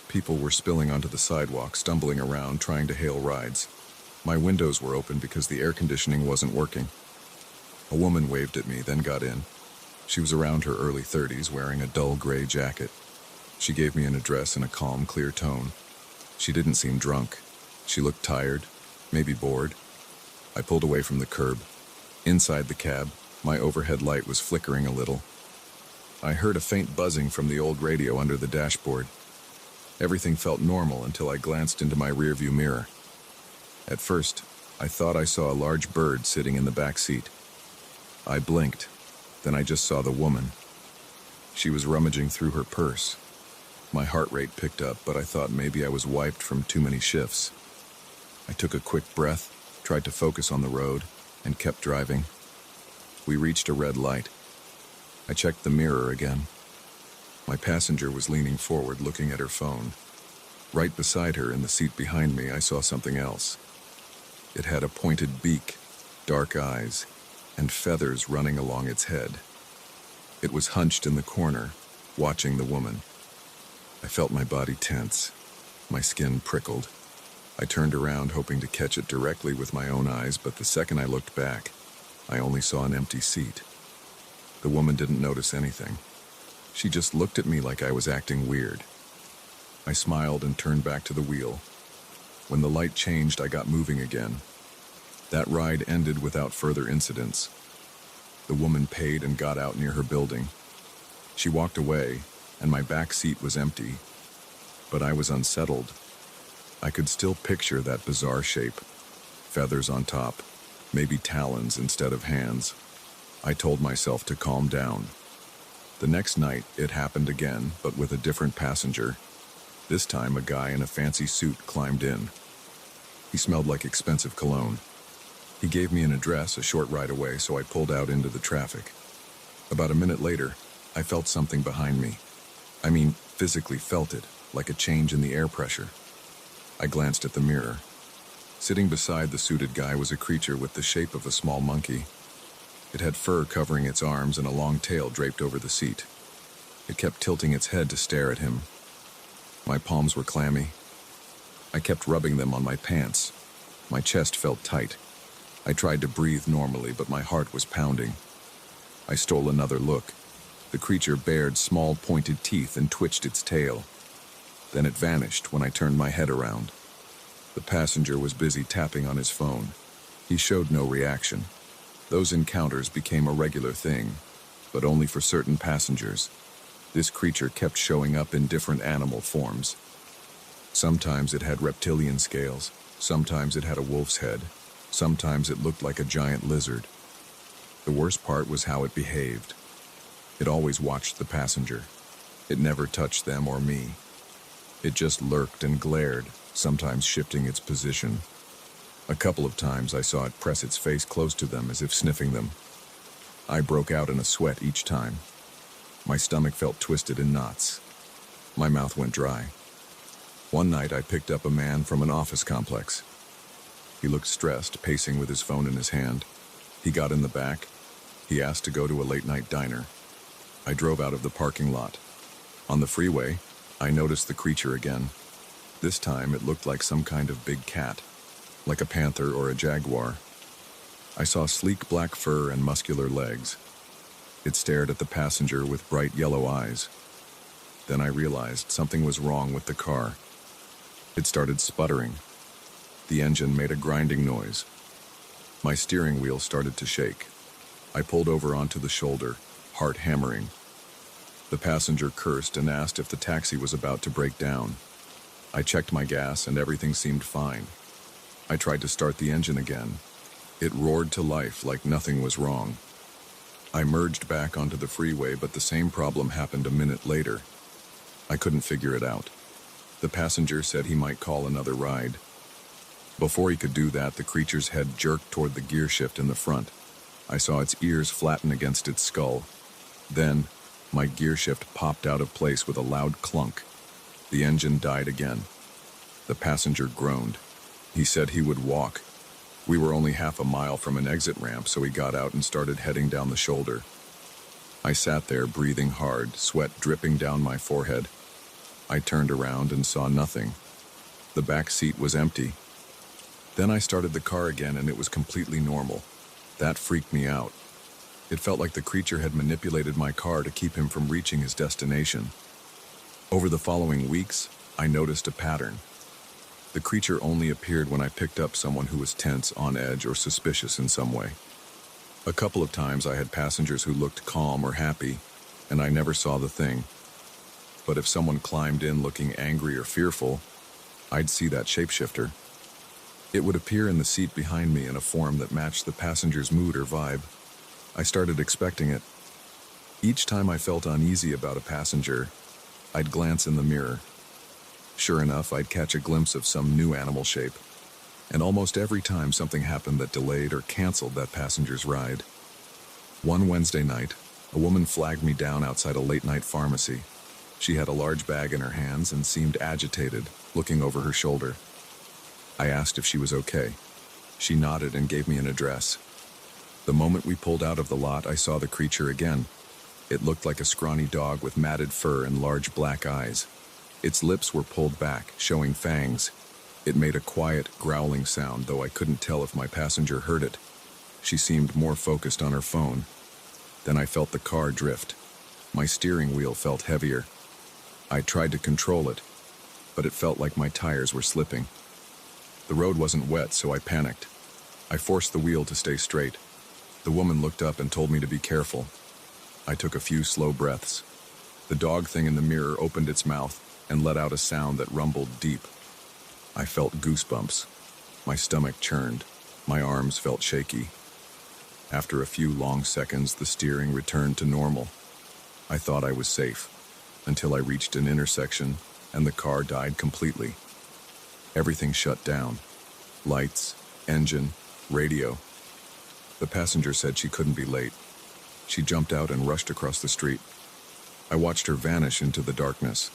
People were spilling onto the sidewalk, stumbling around, trying to hail rides. My windows were open because the air conditioning wasn't working. A woman waved at me, then got in. She was around her early 30s, wearing a dull gray jacket. She gave me an address in a calm, clear tone. She didn't seem drunk. She looked tired, maybe bored. I pulled away from the curb. Inside the cab, my overhead light was flickering a little. I heard a faint buzzing from the old radio under the dashboard. Everything felt normal until I glanced into my rearview mirror. At first, I thought I saw a large bird sitting in the back seat. I blinked. Then I just saw the woman. She was rummaging through her purse. My heart rate picked up, but I thought maybe I was wiped from too many shifts. I took a quick breath, tried to focus on the road, and kept driving. We reached a red light. I checked the mirror again. My passenger was leaning forward, looking at her phone. Right beside her, in the seat behind me, I saw something else. It had a pointed beak, dark eyes, and feathers running along its head. It was hunched in the corner, watching the woman. I felt my body tense. My skin prickled. I turned around, hoping to catch it directly with my own eyes, but the second I looked back, I only saw an empty seat. The woman didn't notice anything. She just looked at me like I was acting weird. I smiled and turned back to the wheel. When the light changed, I got moving again. That ride ended without further incidents. The woman paid and got out near her building. She walked away, and my back seat was empty. But I was unsettled. I could still picture that bizarre shape. Feathers on top, maybe talons instead of hands. I told myself to calm down. The next night, it happened again, but with a different passenger. This time, a guy in a fancy suit climbed in. He smelled like expensive cologne. He gave me an address a short ride away, so I pulled out into the traffic. About a minute later, I felt something behind me. I mean, physically felt it, like a change in the air pressure. I glanced at the mirror. Sitting beside the suited guy was a creature with the shape of a small monkey. It had fur covering its arms and a long tail draped over the seat. It kept tilting its head to stare at him. My palms were clammy. I kept rubbing them on my pants. My chest felt tight. I tried to breathe normally, but my heart was pounding. I stole another look. The creature bared small pointed teeth and twitched its tail. Then it vanished when I turned my head around. The passenger was busy tapping on his phone. He showed no reaction. Those encounters became a regular thing, but only for certain passengers. This creature kept showing up in different animal forms. Sometimes it had reptilian scales, sometimes it had a wolf's head, sometimes it looked like a giant lizard. The worst part was how it behaved. It always watched the passenger. It never touched them or me. It just lurked and glared, sometimes shifting its position. A couple of times I saw it press its face close to them as if sniffing them. I broke out in a sweat each time. My stomach felt twisted in knots. My mouth went dry. One night I picked up a man from an office complex. He looked stressed, pacing with his phone in his hand. He got in the back. He asked to go to a late-night diner. I drove out of the parking lot. On the freeway, I noticed the creature again. This time it looked like some kind of big cat, like a panther or a jaguar. I saw sleek black fur and muscular legs. It stared at the passenger with bright yellow eyes. Then I realized something was wrong with the car. It started sputtering. The engine made a grinding noise. My steering wheel started to shake. I pulled over onto the shoulder, heart hammering. The passenger cursed and asked if the taxi was about to break down. I checked my gas and everything seemed fine. I tried to start the engine again. It roared to life like nothing was wrong. I merged back onto the freeway, but the same problem happened a minute later. I couldn't figure it out. The passenger said he might call another ride. Before he could do that, the creature's head jerked toward the gear shift in the front. I saw its ears flatten against its skull. Then, my gear shift popped out of place with a loud clunk. The engine died again. The passenger groaned. He said he would walk. We were only half a mile from an exit ramp, so he got out and started heading down the shoulder. I sat there breathing hard, sweat dripping down my forehead. I turned around and saw nothing. The back seat was empty. Then I started the car again and it was completely normal. That freaked me out. It felt like the creature had manipulated my car to keep him from reaching his destination. Over the following weeks, I noticed a pattern. The creature only appeared when I picked up someone who was tense, on edge, or suspicious in some way. A couple of times I had passengers who looked calm or happy, and I never saw the thing. But if someone climbed in looking angry or fearful, I'd see that shapeshifter. It would appear in the seat behind me in a form that matched the passenger's mood or vibe. I started expecting it. Each time I felt uneasy about a passenger, I'd glance in the mirror. Sure enough, I'd catch a glimpse of some new animal shape. And almost every time something happened that delayed or canceled that passenger's ride. One Wednesday night, a woman flagged me down outside a late-night pharmacy. She had a large bag in her hands and seemed agitated, looking over her shoulder. I asked if she was okay. She nodded and gave me an address. The moment we pulled out of the lot, I saw the creature again. It looked like a scrawny dog with matted fur and large black eyes. Its lips were pulled back, showing fangs. It made a quiet, growling sound, though I couldn't tell if my passenger heard it. She seemed more focused on her phone. Then I felt the car drift. My steering wheel felt heavier. I tried to control it, but it felt like my tires were slipping. The road wasn't wet, so I panicked. I forced the wheel to stay straight. The woman looked up and told me to be careful. I took a few slow breaths. The dog thing in the mirror opened its mouth and let out a sound that rumbled deep. I felt goosebumps. My stomach churned. My arms felt shaky. After a few long seconds, the steering returned to normal. I thought I was safe, until I reached an intersection and the car died completely. Everything shut down. Lights, engine, radio. The passenger said she couldn't be late. She jumped out and rushed across the street. I watched her vanish into the darkness.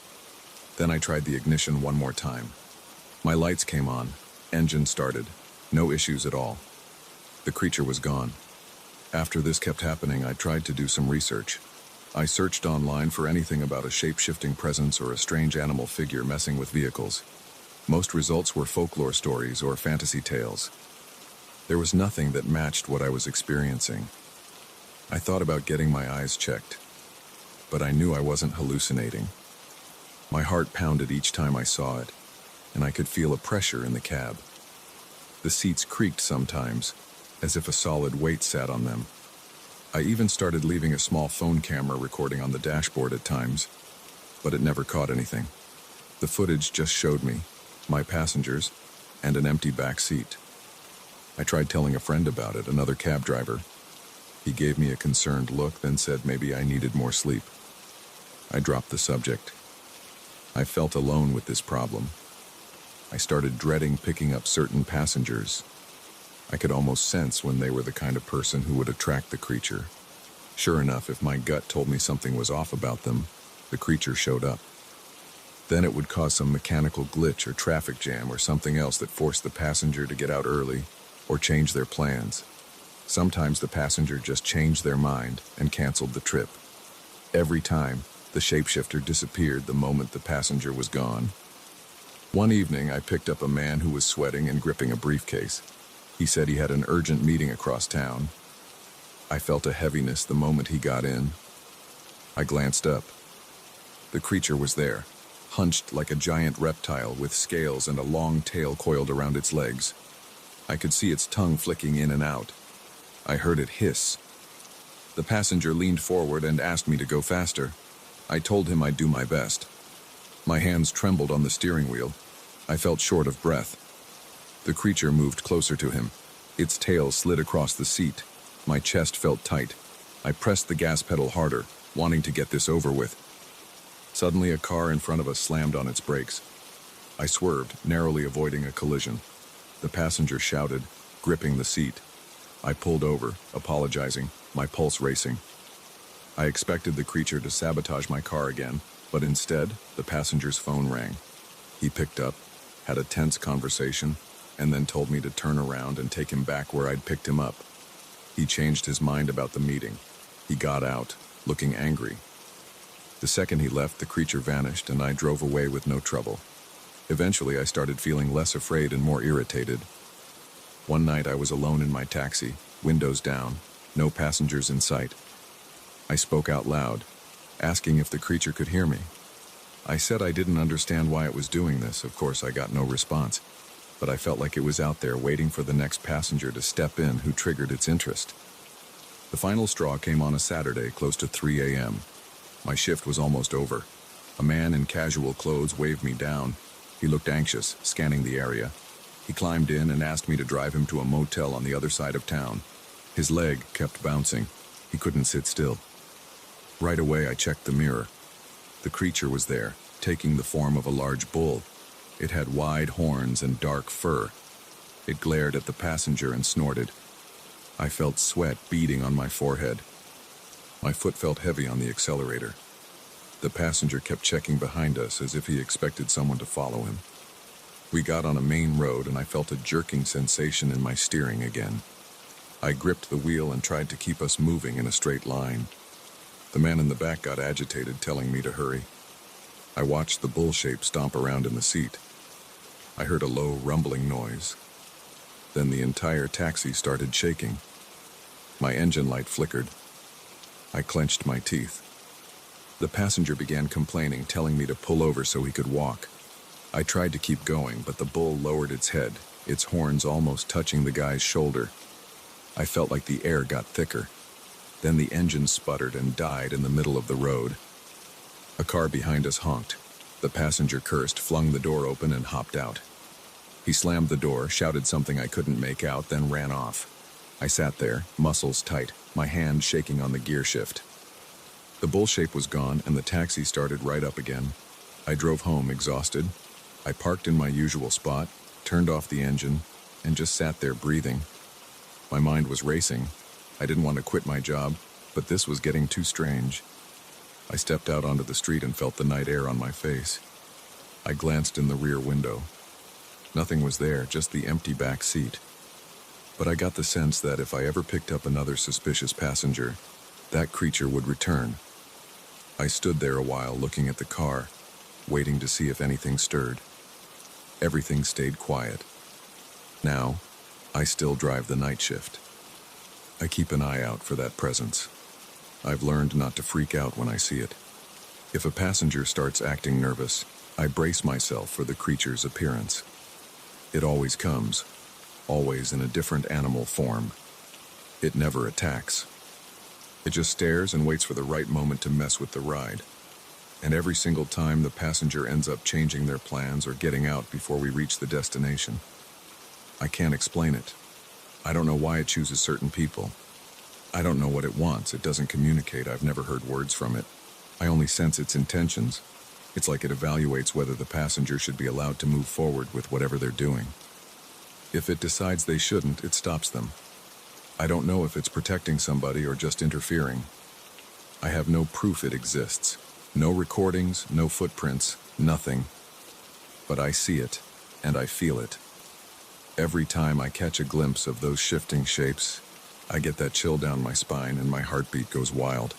Then I tried the ignition one more time. My lights came on. Engine started. No issues at all. The creature was gone. After this kept happening, I tried to do some research. I searched online for anything about a shape-shifting presence or a strange animal figure messing with vehicles. Most results were folklore stories or fantasy tales. There was nothing that matched what I was experiencing. I thought about getting my eyes checked, but I knew I wasn't hallucinating. My heart pounded each time I saw it, and I could feel a pressure in the cab. The seats creaked sometimes, as if a solid weight sat on them. I even started leaving a small phone camera recording on the dashboard at times, but it never caught anything. The footage just showed me, my passengers, and an empty back seat. I tried telling a friend about it, another cab driver. He gave me a concerned look, then said maybe I needed more sleep. I dropped the subject. I felt alone with this problem. I started dreading picking up certain passengers. I could almost sense when they were the kind of person who would attract the creature. Sure enough, if my gut told me something was off about them, the creature showed up. Then it would cause some mechanical glitch or traffic jam or something else that forced the passenger to get out early or change their plans. Sometimes the passenger just changed their mind and canceled the trip. Every time, the shapeshifter disappeared the moment the passenger was gone. One evening, I picked up a man who was sweating and gripping a briefcase. He said he had an urgent meeting across town. I felt a heaviness the moment he got in. I glanced up. The creature was there, hunched like a giant reptile with scales and a long tail coiled around its legs. I could see its tongue flicking in and out. I heard it hiss. The passenger leaned forward and asked me to go faster. I told him I'd do my best. My hands trembled on the steering wheel. I felt short of breath. The creature moved closer to him. Its tail slid across the seat. My chest felt tight. I pressed the gas pedal harder, wanting to get this over with. Suddenly, a car in front of us slammed on its brakes. I swerved, narrowly avoiding a collision. The passenger shouted, gripping the seat. I pulled over, apologizing, my pulse racing. I expected the creature to sabotage my car again, but instead, the passenger's phone rang. He picked up, had a tense conversation, and then told me to turn around and take him back where I'd picked him up. He changed his mind about the meeting. He got out, looking angry. The second he left, the creature vanished, and I drove away with no trouble. Eventually, I started feeling less afraid and more irritated. One night, I was alone in my taxi, windows down, no passengers in sight. I spoke out loud, asking if the creature could hear me. I said I didn't understand why it was doing this. Of course, I got no response, but I felt like it was out there waiting for the next passenger to step in who triggered its interest. The final straw came on a Saturday, close to 3 a.m. My shift was almost over. A man in casual clothes waved me down. He looked anxious, scanning the area. He climbed in and asked me to drive him to a motel on the other side of town. His leg kept bouncing. He couldn't sit still. Right away, I checked the mirror. The creature was there, taking the form of a large bull. It had wide horns and dark fur. It glared at the passenger and snorted. I felt sweat beading on my forehead. My foot felt heavy on the accelerator. The passenger kept checking behind us as if he expected someone to follow him. We got on a main road and I felt a jerking sensation in my steering again. I gripped the wheel and tried to keep us moving in a straight line. The man in the back got agitated, telling me to hurry. I watched the bull shape stomp around in the seat. I heard a low rumbling noise. Then the entire taxi started shaking. My engine light flickered. I clenched my teeth. The passenger began complaining, telling me to pull over so he could walk. I tried to keep going, but the bull lowered its head, its horns almost touching the guy's shoulder. I felt like the air got thicker. Then the engine sputtered and died in the middle of the road. A car behind us honked. The passenger cursed, flung the door open, and hopped out. He slammed the door, shouted something I couldn't make out, then ran off. I sat there, muscles tight, my hand shaking on the gear shift. The bull shape was gone, and the taxi started right up again. I drove home exhausted. I parked in my usual spot, turned off the engine, and just sat there breathing. My mind was racing. I didn't want to quit my job, but this was getting too strange. I stepped out onto the street and felt the night air on my face. I glanced in the rear window. Nothing was there, just the empty back seat. But I got the sense that if I ever picked up another suspicious passenger, that creature would return. I stood there a while looking at the car, waiting to see if anything stirred. Everything stayed quiet. Now, I still drive the night shift. I keep an eye out for that presence. I've learned not to freak out when I see it. If a passenger starts acting nervous, I brace myself for the creature's appearance. It always comes, always in a different animal form. It never attacks. It just stares and waits for the right moment to mess with the ride. And every single time, the passenger ends up changing their plans or getting out before we reach the destination. I can't explain it. I don't know why it chooses certain people. I don't know what it wants. It doesn't communicate. I've never heard words from it. I only sense its intentions. It's like it evaluates whether the passenger should be allowed to move forward with whatever they're doing. If it decides they shouldn't, it stops them. I don't know if it's protecting somebody or just interfering. I have no proof it exists. No recordings, no footprints, nothing. But I see it, and I feel it. Every time I catch a glimpse of those shifting shapes, I get that chill down my spine and my heartbeat goes wild.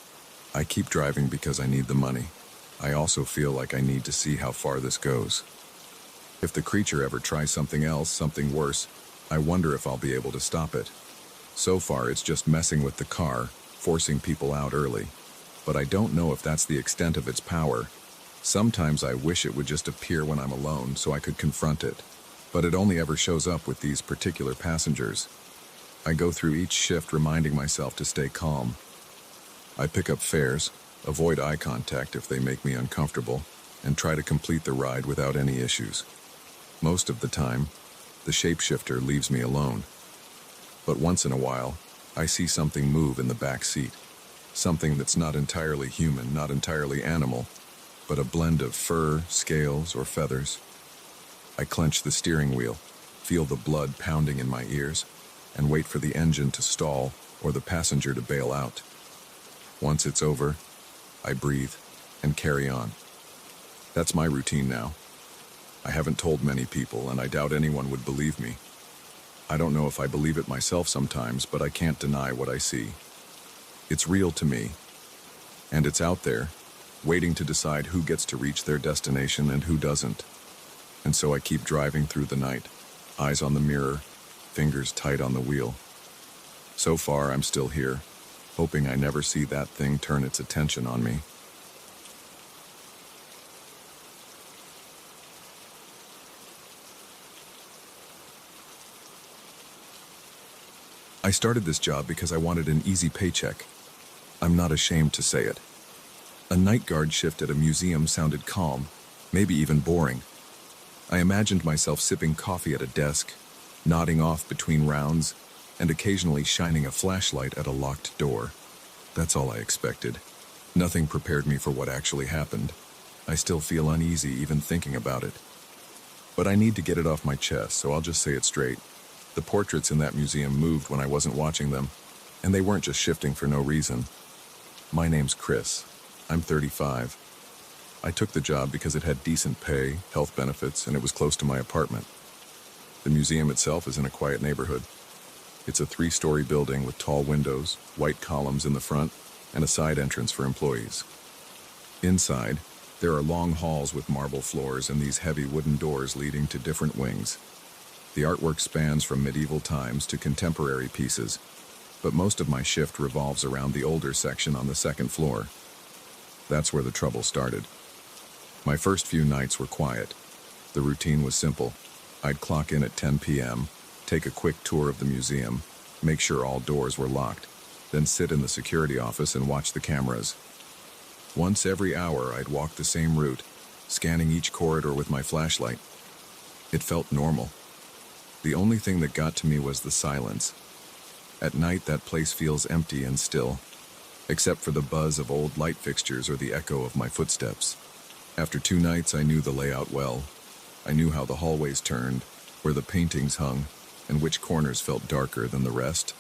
I keep driving because I need the money. I also feel like I need to see how far this goes. If the creature ever tries something else, something worse, I wonder if I'll be able to stop it. So far, it's just messing with the car, forcing people out early. But I don't know if that's the extent of its power. Sometimes I wish it would just appear when I'm alone so I could confront it. But it only ever shows up with these particular passengers. I go through each shift reminding myself to stay calm. I pick up fares, avoid eye contact if they make me uncomfortable, and try to complete the ride without any issues. Most of the time, the shapeshifter leaves me alone. But once in a while, I see something move in the back seat. Something that's not entirely human, not entirely animal, but a blend of fur, scales, or feathers. I clench the steering wheel, feel the blood pounding in my ears, and wait for the engine to stall or the passenger to bail out. Once it's over, I breathe and carry on. That's my routine now. I haven't told many people, and I doubt anyone would believe me. I don't know if I believe it myself sometimes, but I can't deny what I see. It's real to me, and it's out there, waiting to decide who gets to reach their destination and who doesn't. And so I keep driving through the night, eyes on the mirror, fingers tight on the wheel. So far, I'm still here, hoping I never see that thing turn its attention on me. I started this job because I wanted an easy paycheck. I'm not ashamed to say it. A night guard shift at a museum sounded calm, maybe even boring. I imagined myself sipping coffee at a desk, nodding off between rounds, and occasionally shining a flashlight at a locked door. That's all I expected. Nothing prepared me for what actually happened. I still feel uneasy even thinking about it. But I need to get it off my chest, so I'll just say it straight. The portraits in that museum moved when I wasn't watching them, and they weren't just shifting for no reason. My name's Chris. I'm 35. I took the job because it had decent pay, health benefits, and it was close to my apartment. The museum itself is in a quiet neighborhood. It's a 3-story building with tall windows, white columns in the front, and a side entrance for employees. Inside, there are long halls with marble floors and these heavy wooden doors leading to different wings. The artwork spans from medieval times to contemporary pieces, but most of my shift revolves around the older section on the second floor. That's where the trouble started. My first few nights were quiet. The routine was simple. I'd clock in at 10 p.m., take a quick tour of the museum, make sure all doors were locked, then sit in the security office and watch the cameras. Once every hour, I'd walk the same route, scanning each corridor with my flashlight. It felt normal. The only thing that got to me was the silence. At night, that place feels empty and still, except for the buzz of old light fixtures or the echo of my footsteps. After 2 nights, I knew the layout well. I knew how the hallways turned, where the paintings hung, and which corners felt darker than the rest.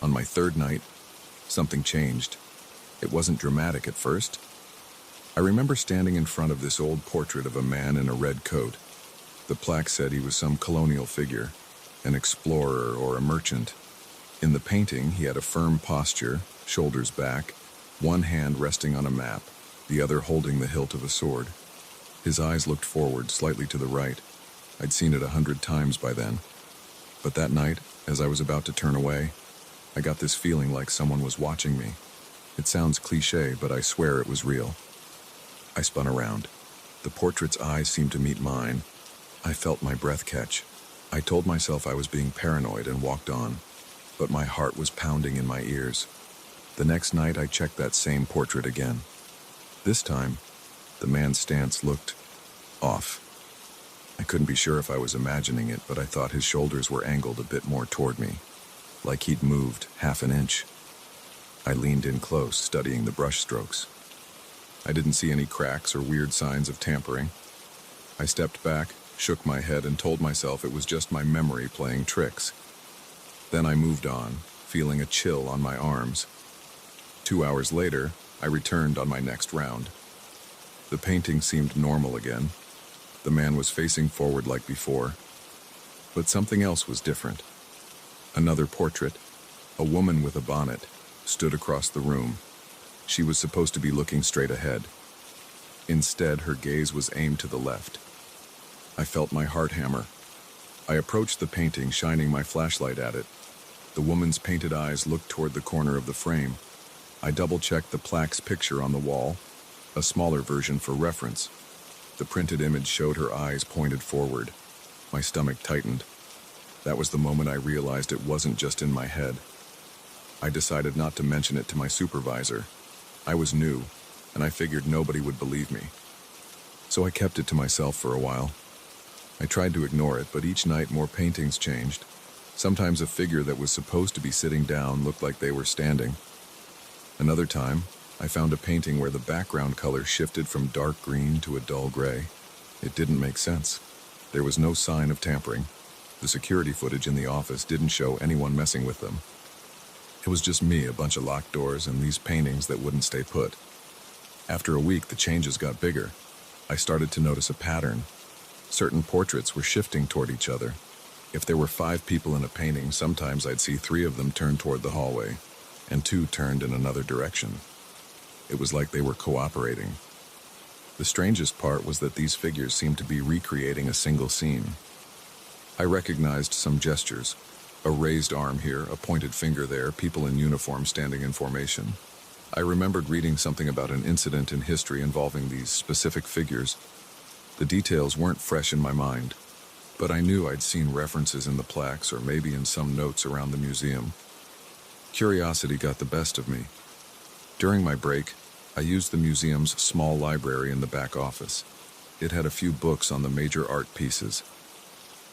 On my 3rd night, something changed. It wasn't dramatic at first. I remember standing in front of this old portrait of a man in a red coat. The plaque said he was some colonial figure, an explorer or a merchant. In the painting, he had a firm posture, shoulders back, one hand resting on a map, the other holding the hilt of a sword. His eyes looked forward, slightly to the right. I'd seen it 100 times by then. But that night, as I was about to turn away, I got this feeling like someone was watching me. It sounds cliché, but I swear it was real. I spun around. The portrait's eyes seemed to meet mine. I felt my breath catch. I told myself I was being paranoid and walked on, but my heart was pounding in my ears. The next night, I checked that same portrait again. This time, the man's stance looked off. I couldn't be sure if I was imagining it, but I thought his shoulders were angled a bit more toward me, like he'd moved half an inch. I leaned in close, studying the brush strokes. I didn't see any cracks or weird signs of tampering. I stepped back, shook my head, and told myself it was just my memory playing tricks. Then I moved on, feeling a chill on my arms. 2 hours later, I returned on my next round. The painting seemed normal again. The man was facing forward like before. But something else was different. Another portrait, a woman with a bonnet, stood across the room. She was supposed to be looking straight ahead. Instead, her gaze was aimed to the left. I felt my heart hammer. I approached the painting, shining my flashlight at it. The woman's painted eyes looked toward the corner of the frame. I double-checked the plaque's picture on the wall, a smaller version for reference. The printed image showed her eyes pointed forward. My stomach tightened. That was the moment I realized it wasn't just in my head. I decided not to mention it to my supervisor. I was new, and I figured nobody would believe me. So I kept it to myself for a while. I tried to ignore it, but each night more paintings changed. Sometimes a figure that was supposed to be sitting down looked like they were standing. Another time, I found a painting where the background color shifted from dark green to a dull gray. It didn't make sense. There was no sign of tampering. The security footage in the office didn't show anyone messing with them. It was just me, a bunch of locked doors, and these paintings that wouldn't stay put. After a week, the changes got bigger. I started to notice a pattern. Certain portraits were shifting toward each other. If there were 5 people in a painting, sometimes I'd see 3 of them turn toward the hallway, and 2 turned in another direction. It was like they were cooperating. The strangest part was that these figures seemed to be recreating a single scene. I recognized some gestures. A raised arm here, a pointed finger there, people in uniform standing in formation. I remembered reading something about an incident in history involving these specific figures. The details weren't fresh in my mind, but I knew I'd seen references in the plaques or maybe in some notes around the museum. Curiosity got the best of me. During my break, I used the museum's small library in the back office. It had a few books on the major art pieces.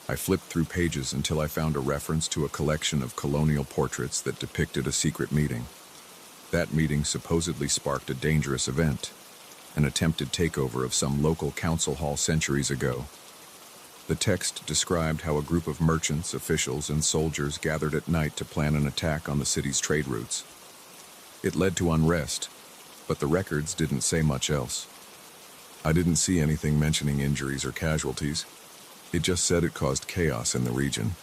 I flipped through pages until I found a reference to a collection of colonial portraits that depicted a secret meeting. That meeting supposedly sparked a dangerous event, an attempted takeover of some local council hall centuries ago. The text described how a group of merchants, officials, and soldiers gathered at night to plan an attack on the city's trade routes. It led to unrest, but the records didn't say much else. I didn't see anything mentioning injuries or casualties. It just said it caused chaos in the region.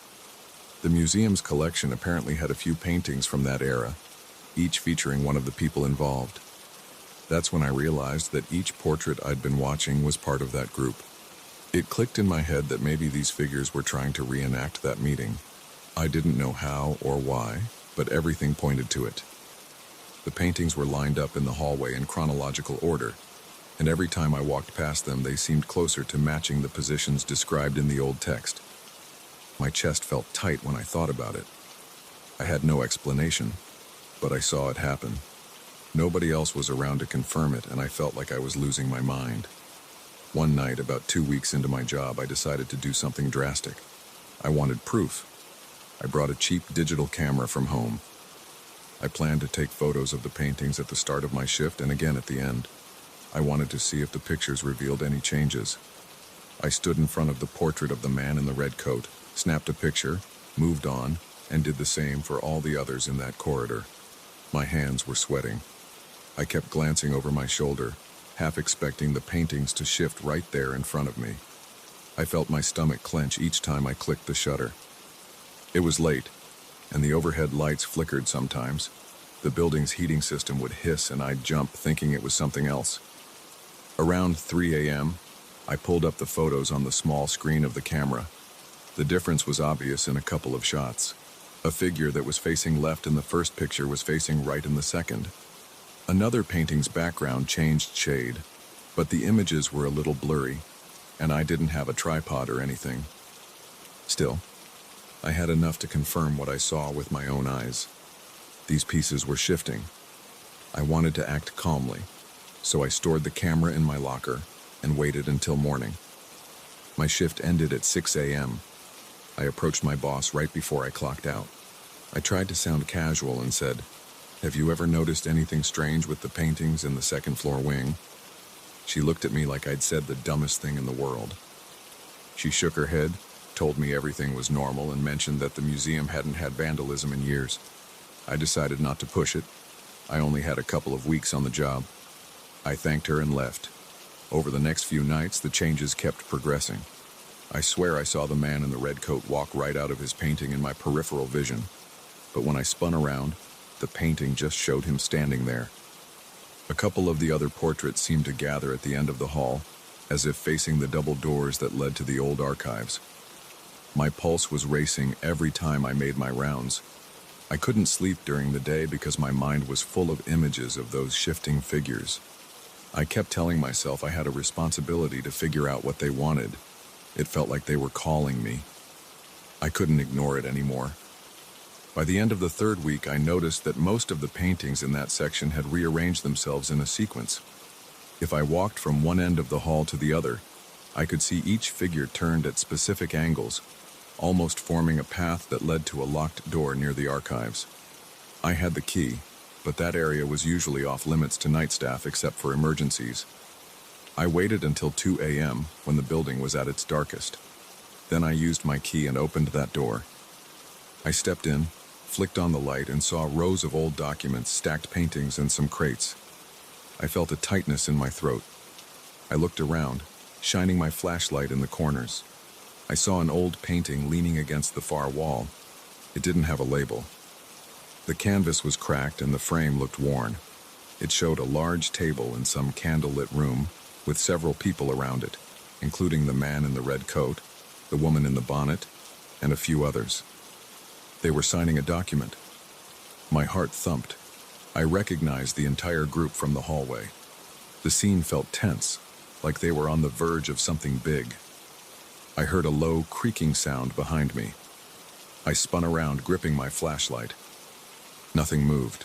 The museum's collection apparently had a few paintings from that era, each featuring one of the people involved. That's when I realized that each portrait I'd been watching was part of that group. It clicked in my head that maybe these figures were trying to reenact that meeting. I didn't know how or why, but everything pointed to it. The paintings were lined up in the hallway in chronological order, and every time I walked past them, they seemed closer to matching the positions described in the old text. My chest felt tight when I thought about it. I had no explanation, but I saw it happen. Nobody else was around to confirm it, and I felt like I was losing my mind. One night, about 2 weeks into my job, I decided to do something drastic. I wanted proof. I brought a cheap digital camera from home. I planned to take photos of the paintings at the start of my shift and again at the end. I wanted to see if the pictures revealed any changes. I stood in front of the portrait of the man in the red coat, snapped a picture, moved on, and did the same for all the others in that corridor. My hands were sweating. I kept glancing over my shoulder, half expecting the paintings to shift right there in front of me. I felt my stomach clench each time I clicked the shutter. It was late, and the overhead lights flickered sometimes. The building's heating system would hiss and I'd jump thinking it was something else. Around 3 a.m., I pulled up the photos on the small screen of the camera. The difference was obvious in a couple of shots. A figure that was facing left in the first picture was facing right in the second. Another painting's background changed shade, but the images were a little blurry, and I didn't have a tripod or anything. Still, I had enough to confirm what I saw with my own eyes. These pieces were shifting. I wanted to act calmly, so I stored the camera in my locker and waited until morning. My shift ended at 6 a.m. I approached my boss right before I clocked out. I tried to sound casual and said, "Have you ever noticed anything strange with the paintings in the second floor wing?" She looked at me like I'd said the dumbest thing in the world. She shook her head, told me everything was normal, and mentioned that the museum hadn't had vandalism in years. I decided not to push it. I only had a couple of weeks on the job. I thanked her and left. Over the next few nights, the changes kept progressing. I swear I saw the man in the red coat walk right out of his painting in my peripheral vision. But when I spun around, the painting just showed him standing there. A couple of the other portraits seemed to gather at the end of the hall, as if facing the double doors that led to the old archives. My pulse was racing every time I made my rounds. I couldn't sleep during the day because my mind was full of images of those shifting figures. I kept telling myself I had a responsibility to figure out what they wanted. It felt like they were calling me. I couldn't ignore it anymore. By the end of the third week, I noticed that most of the paintings in that section had rearranged themselves in a sequence. If I walked from one end of the hall to the other, I could see each figure turned at specific angles, almost forming a path that led to a locked door near the archives. I had the key, but that area was usually off limits to night staff except for emergencies. I waited until 2 a.m. when the building was at its darkest. Then I used my key and opened that door. I stepped in, flicked on the light, and saw rows of old documents, stacked paintings, and some crates. I felt a tightness in my throat. I looked around, shining my flashlight in the corners. I saw an old painting leaning against the far wall. It didn't have a label. The canvas was cracked and the frame looked worn. It showed a large table in some candlelit room with several people around it, including the man in the red coat, the woman in the bonnet, and a few others. They were signing a document. My heart thumped. I recognized the entire group from the hallway. The scene felt tense, like they were on the verge of something big. I heard a low, creaking sound behind me. I spun around, gripping my flashlight. Nothing moved,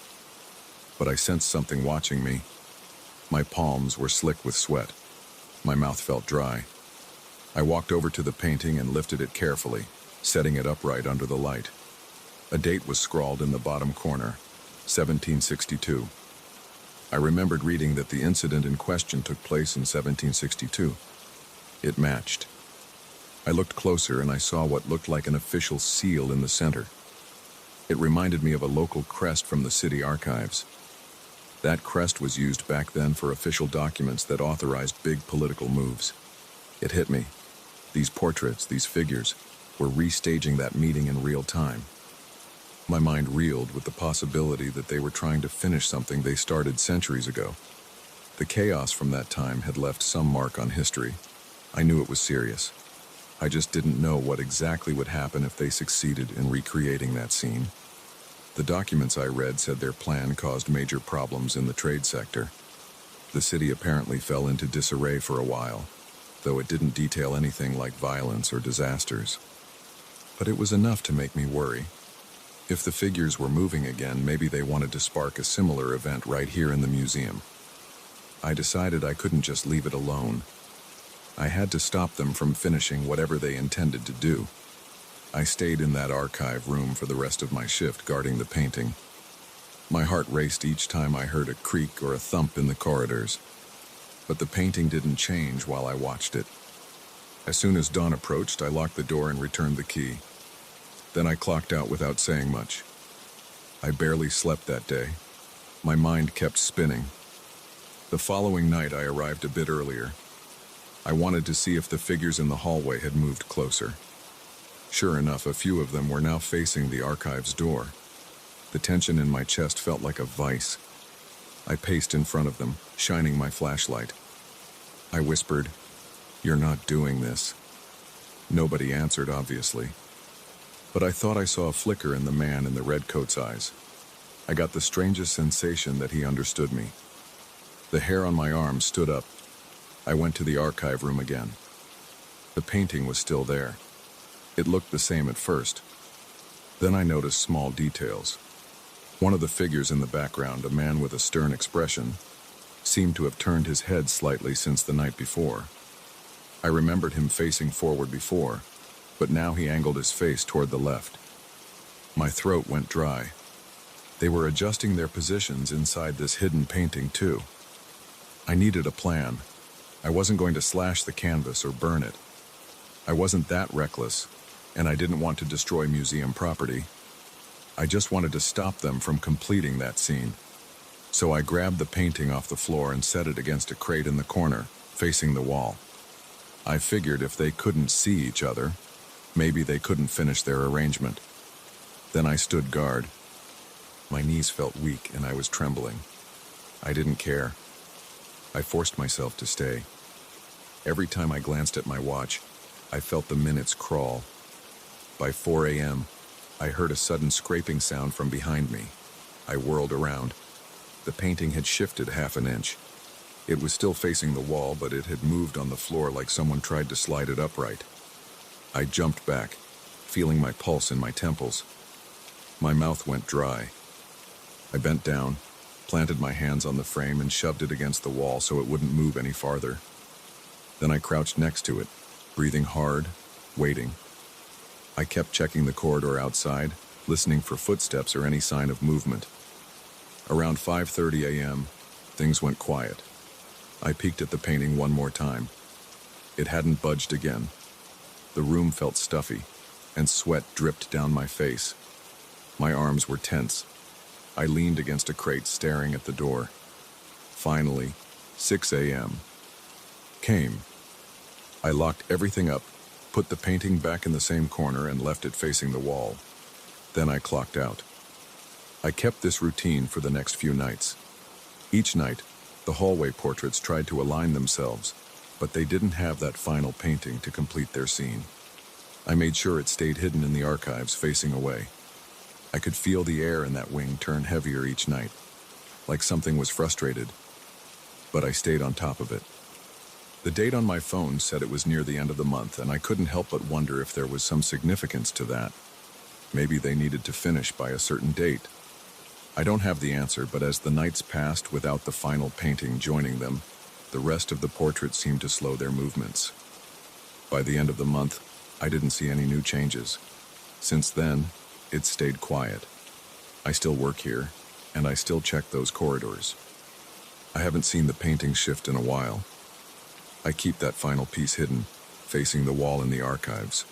but I sensed something watching me. My palms were slick with sweat. My mouth felt dry. I walked over to the painting and lifted it carefully, setting it upright under the light. A date was scrawled in the bottom corner, 1762. I remembered reading that the incident in question took place in 1762. It matched. I looked closer and I saw what looked like an official seal in the center. It reminded me of a local crest from the city archives. That crest was used back then for official documents that authorized big political moves. It hit me. These portraits, these figures, were restaging that meeting in real time. My mind reeled with the possibility that they were trying to finish something they started centuries ago. The chaos from that time had left some mark on history. I knew it was serious. I just didn't know what exactly would happen if they succeeded in recreating that scene. The documents I read said their plan caused major problems in the trade sector. The city apparently fell into disarray for a while, though it didn't detail anything like violence or disasters. But it was enough to make me worry. If the figures were moving again, maybe they wanted to spark a similar event right here in the museum. I decided I couldn't just leave it alone. I had to stop them from finishing whatever they intended to do. I stayed in that archive room for the rest of my shift, guarding the painting. My heart raced each time I heard a creak or a thump in the corridors. But the painting didn't change while I watched it. As soon as dawn approached, I locked the door and returned the key. Then I clocked out without saying much. I barely slept that day. My mind kept spinning. The following night, I arrived a bit earlier. I wanted to see if the figures in the hallway had moved closer. Sure enough, a few of them were now facing the archive's door. The tension in my chest felt like a vice. I paced in front of them, shining my flashlight. I whispered, "You're not doing this." Nobody answered, obviously. But I thought I saw a flicker in the man in the red coat's eyes. I got the strangest sensation that he understood me. The hair on my arm stood up. I went to the archive room again. The painting was still there. It looked the same at first. Then I noticed small details. One of the figures in the background, a man with a stern expression, seemed to have turned his head slightly since the night before. I remembered him facing forward before, but now he angled his face toward the left. My throat went dry. They were adjusting their positions inside this hidden painting too. I needed a plan. I wasn't going to slash the canvas or burn it. I wasn't that reckless, and I didn't want to destroy museum property. I just wanted to stop them from completing that scene. So I grabbed the painting off the floor and set it against a crate in the corner, facing the wall. I figured if they couldn't see each other, maybe they couldn't finish their arrangement. Then I stood guard. My knees felt weak and I was trembling. I didn't care. I forced myself to stay. Every time I glanced at my watch, I felt the minutes crawl. By 4 a.m., I heard a sudden scraping sound from behind me. I whirled around. The painting had shifted half an inch. It was still facing the wall, but it had moved on the floor like someone tried to slide it upright. I jumped back, feeling my pulse in my temples. My mouth went dry. I bent down, planted my hands on the frame and shoved it against the wall so it wouldn't move any farther. Then I crouched next to it, breathing hard, waiting. I kept checking the corridor outside, listening for footsteps or any sign of movement. Around 5:30 a.m., things went quiet. I peeked at the painting one more time. It hadn't budged again. The room felt stuffy, and sweat dripped down my face. My arms were tense. I leaned against a crate, staring at the door. Finally, 6 a.m. came. I locked everything up, put the painting back in the same corner, and left it facing the wall. Then I clocked out. I kept this routine for the next few nights. Each night, the hallway portraits tried to align themselves, but they didn't have that final painting to complete their scene. I made sure it stayed hidden in the archives facing away. I could feel the air in that wing turn heavier each night, like something was frustrated, but I stayed on top of it. The date on my phone said it was near the end of the month, and I couldn't help but wonder if there was some significance to that. Maybe they needed to finish by a certain date. I don't have the answer, but as the nights passed without the final painting joining them, the rest of the portraits seemed to slow their movements. By the end of the month, I didn't see any new changes. Since then, it's stayed quiet. I still work here, and I still check those corridors. I haven't seen the painting shift in a while. I keep that final piece hidden, facing the wall in the archives.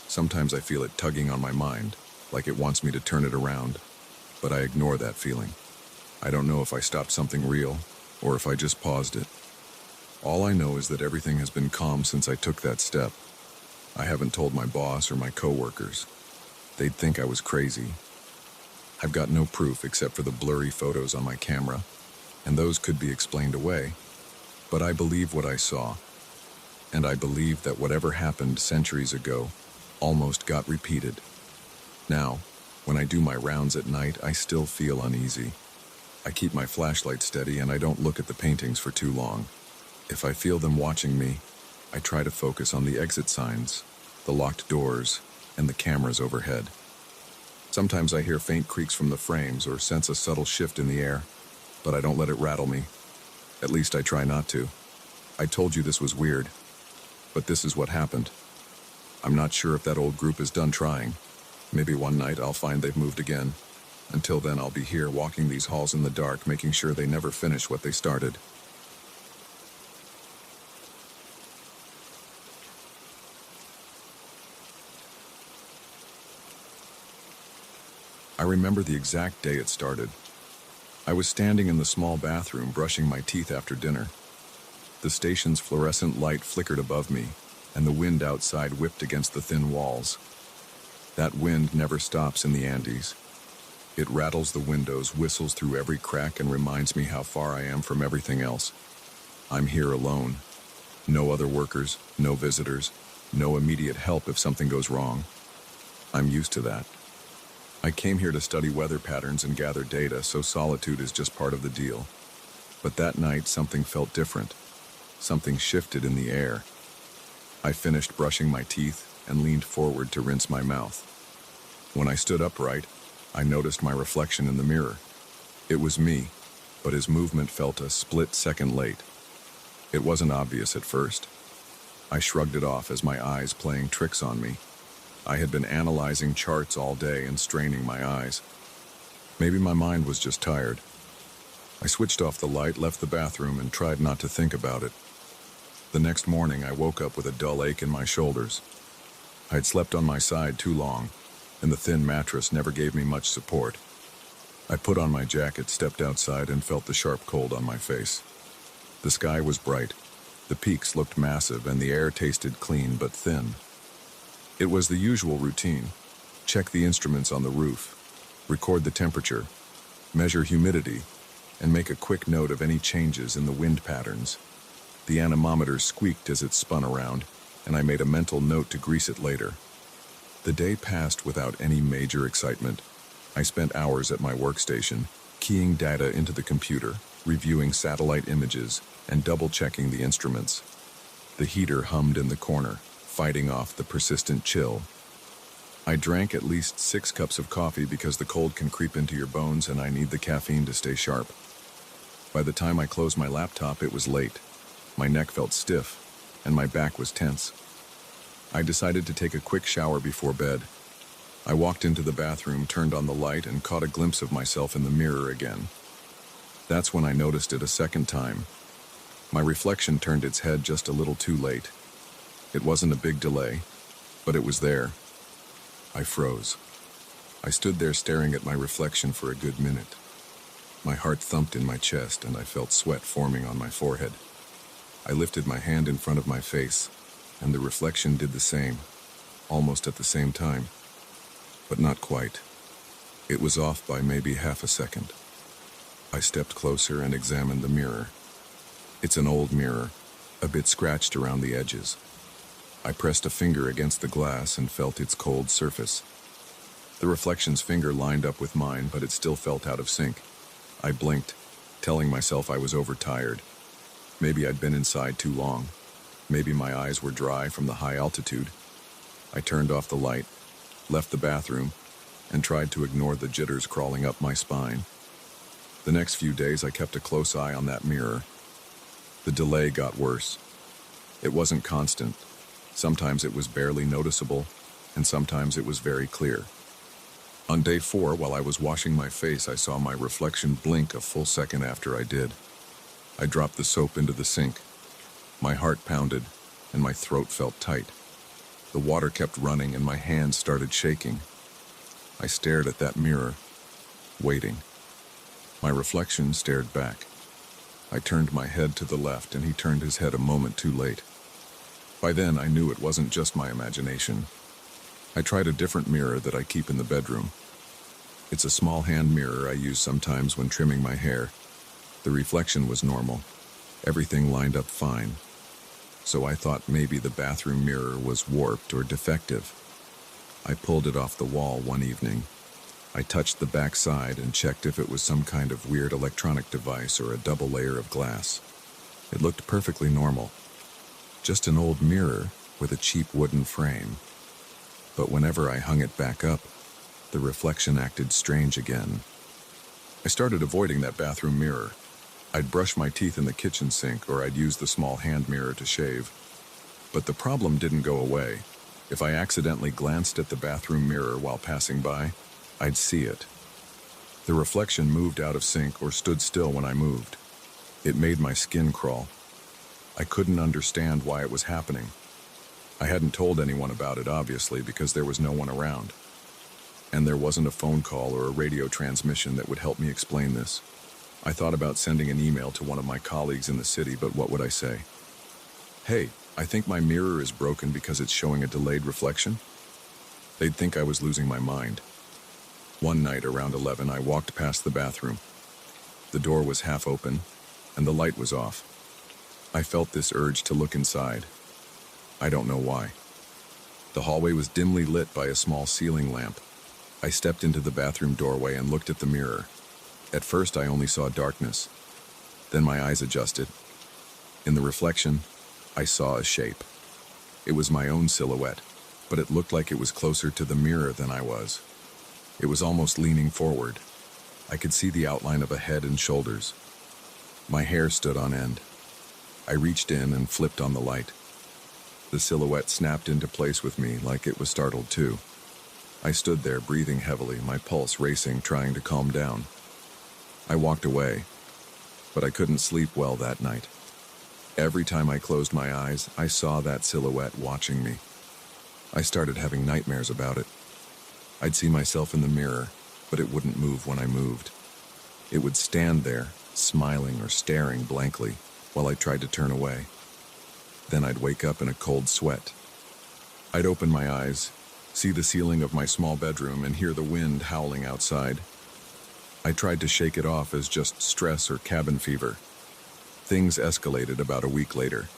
Sometimes I feel it tugging on my mind, like it wants me to turn it around, but I ignore that feeling. I don't know if I stopped something real, or if I just paused it. All I know is that everything has been calm since I took that step. I haven't told my boss or my coworkers. They'd think I was crazy. I've got no proof except for the blurry photos on my camera, and those could be explained away. But I believe what I saw, and I believe that whatever happened centuries ago almost got repeated. Now, when I do my rounds at night, I still feel uneasy. I keep my flashlight steady and I don't look at the paintings for too long. If I feel them watching me, I try to focus on the exit signs, the locked doors, and the cameras overhead. Sometimes I hear faint creaks from the frames or sense a subtle shift in the air, but I don't let it rattle me. At least I try not to. I told you this was weird, but this is what happened. I'm not sure if that old group is done trying. Maybe one night I'll find they've moved again. Until then, I'll be here walking these halls in the dark, making sure they never finish what they started. I remember the exact day it started. I was standing in the small bathroom brushing my teeth after dinner. The station's fluorescent light flickered above me, and the wind outside whipped against the thin walls. That wind never stops in the Andes. It rattles the windows, whistles through every crack, and reminds me how far I am from everything else. I'm here alone. No other workers, no visitors, no immediate help if something goes wrong. I'm used to that. I came here to study weather patterns and gather data, so solitude is just part of the deal. But that night, something felt different. Something shifted in the air. I finished brushing my teeth and leaned forward to rinse my mouth. When I stood upright, I noticed my reflection in the mirror. It was me, but his movement felt a split second late. It wasn't obvious at first. I shrugged it off as my eyes playing tricks on me. I had been analyzing charts all day and straining my eyes. Maybe my mind was just tired. I switched off the light, left the bathroom, and tried not to think about it. The next morning, I woke up with a dull ache in my shoulders. I'd slept on my side too long, and the thin mattress never gave me much support. I put on my jacket, stepped outside, and felt the sharp cold on my face. The sky was bright. The peaks looked massive, and the air tasted clean but thin. It was the usual routine. Check the instruments on the roof, record the temperature, measure humidity, and make a quick note of any changes in the wind patterns. The anemometer squeaked as it spun around, and I made a mental note to grease it later. The day passed without any major excitement. I spent hours at my workstation, keying data into the computer, reviewing satellite images, and double-checking the instruments. The heater hummed in the corner, fighting off the persistent chill. I drank at least 6 cups of coffee because the cold can creep into your bones and I need the caffeine to stay sharp. By the time I closed my laptop, it was late. My neck felt stiff, and my back was tense. I decided to take a quick shower before bed. I walked into the bathroom, turned on the light, and caught a glimpse of myself in the mirror again. That's when I noticed it a second time. My reflection turned its head just a little too late. It wasn't a big delay, but it was there. I froze. I stood there staring at my reflection for a good minute. My heart thumped in my chest and I felt sweat forming on my forehead. I lifted my hand in front of my face, and the reflection did the same, almost at the same time. But not quite. It was off by maybe half a second. I stepped closer and examined the mirror. It's an old mirror, a bit scratched around the edges. I pressed a finger against the glass and felt its cold surface. The reflection's finger lined up with mine, but it still felt out of sync. I blinked, telling myself I was overtired. Maybe I'd been inside too long. Maybe my eyes were dry from the high altitude. I turned off the light, left the bathroom, and tried to ignore the jitters crawling up my spine. The next few days I kept a close eye on that mirror. The delay got worse. It wasn't constant. Sometimes it was barely noticeable, and sometimes it was very clear. On day 4, while I was washing my face, I saw my reflection blink a full second after I did. I dropped the soap into the sink. My heart pounded, and my throat felt tight. The water kept running, and my hands started shaking. I stared at that mirror, waiting. My reflection stared back. I turned my head to the left, and he turned his head a moment too late. By then, I knew it wasn't just my imagination. I tried a different mirror that I keep in the bedroom. It's a small hand mirror I use sometimes when trimming my hair. The reflection was normal. Everything lined up fine. So I thought maybe the bathroom mirror was warped or defective. I pulled it off the wall one evening. I touched the back side and checked if it was some kind of weird electronic device or a double layer of glass. It looked perfectly normal. Just an old mirror with a cheap wooden frame. But whenever I hung it back up, the reflection acted strange again. I started avoiding that bathroom mirror. I'd brush my teeth in the kitchen sink, or I'd use the small hand mirror to shave. But the problem didn't go away. If I accidentally glanced at the bathroom mirror while passing by, I'd see it. The reflection moved out of sync or stood still when I moved. It made my skin crawl. I couldn't understand why it was happening. I hadn't told anyone about it, obviously, because there was no one around. And there wasn't a phone call or a radio transmission that would help me explain this. I thought about sending an email to one of my colleagues in the city, but what would I say? Hey, I think my mirror is broken because it's showing a delayed reflection? They'd think I was losing my mind. One night around 11, I walked past the bathroom. The door was half open, and the light was off. I felt this urge to look inside. I don't know why. The hallway was dimly lit by a small ceiling lamp. I stepped into the bathroom doorway and looked at the mirror. At first, I only saw darkness. Then my eyes adjusted. In the reflection, I saw a shape. It was my own silhouette, but it looked like it was closer to the mirror than I was. It was almost leaning forward. I could see the outline of a head and shoulders. My hair stood on end. I reached in and flipped on the light. The silhouette snapped into place with me like it was startled too. I stood there breathing heavily, my pulse racing, trying to calm down. I walked away, but I couldn't sleep well that night. Every time I closed my eyes, I saw that silhouette watching me. I started having nightmares about it. I'd see myself in the mirror, but it wouldn't move when I moved. It would stand there, smiling or staring blankly, while I tried to turn away. Then I'd wake up in a cold sweat. I'd open my eyes, see the ceiling of my small bedroom, and hear the wind howling outside. I tried to shake it off as just stress or cabin fever. Things escalated about a week later.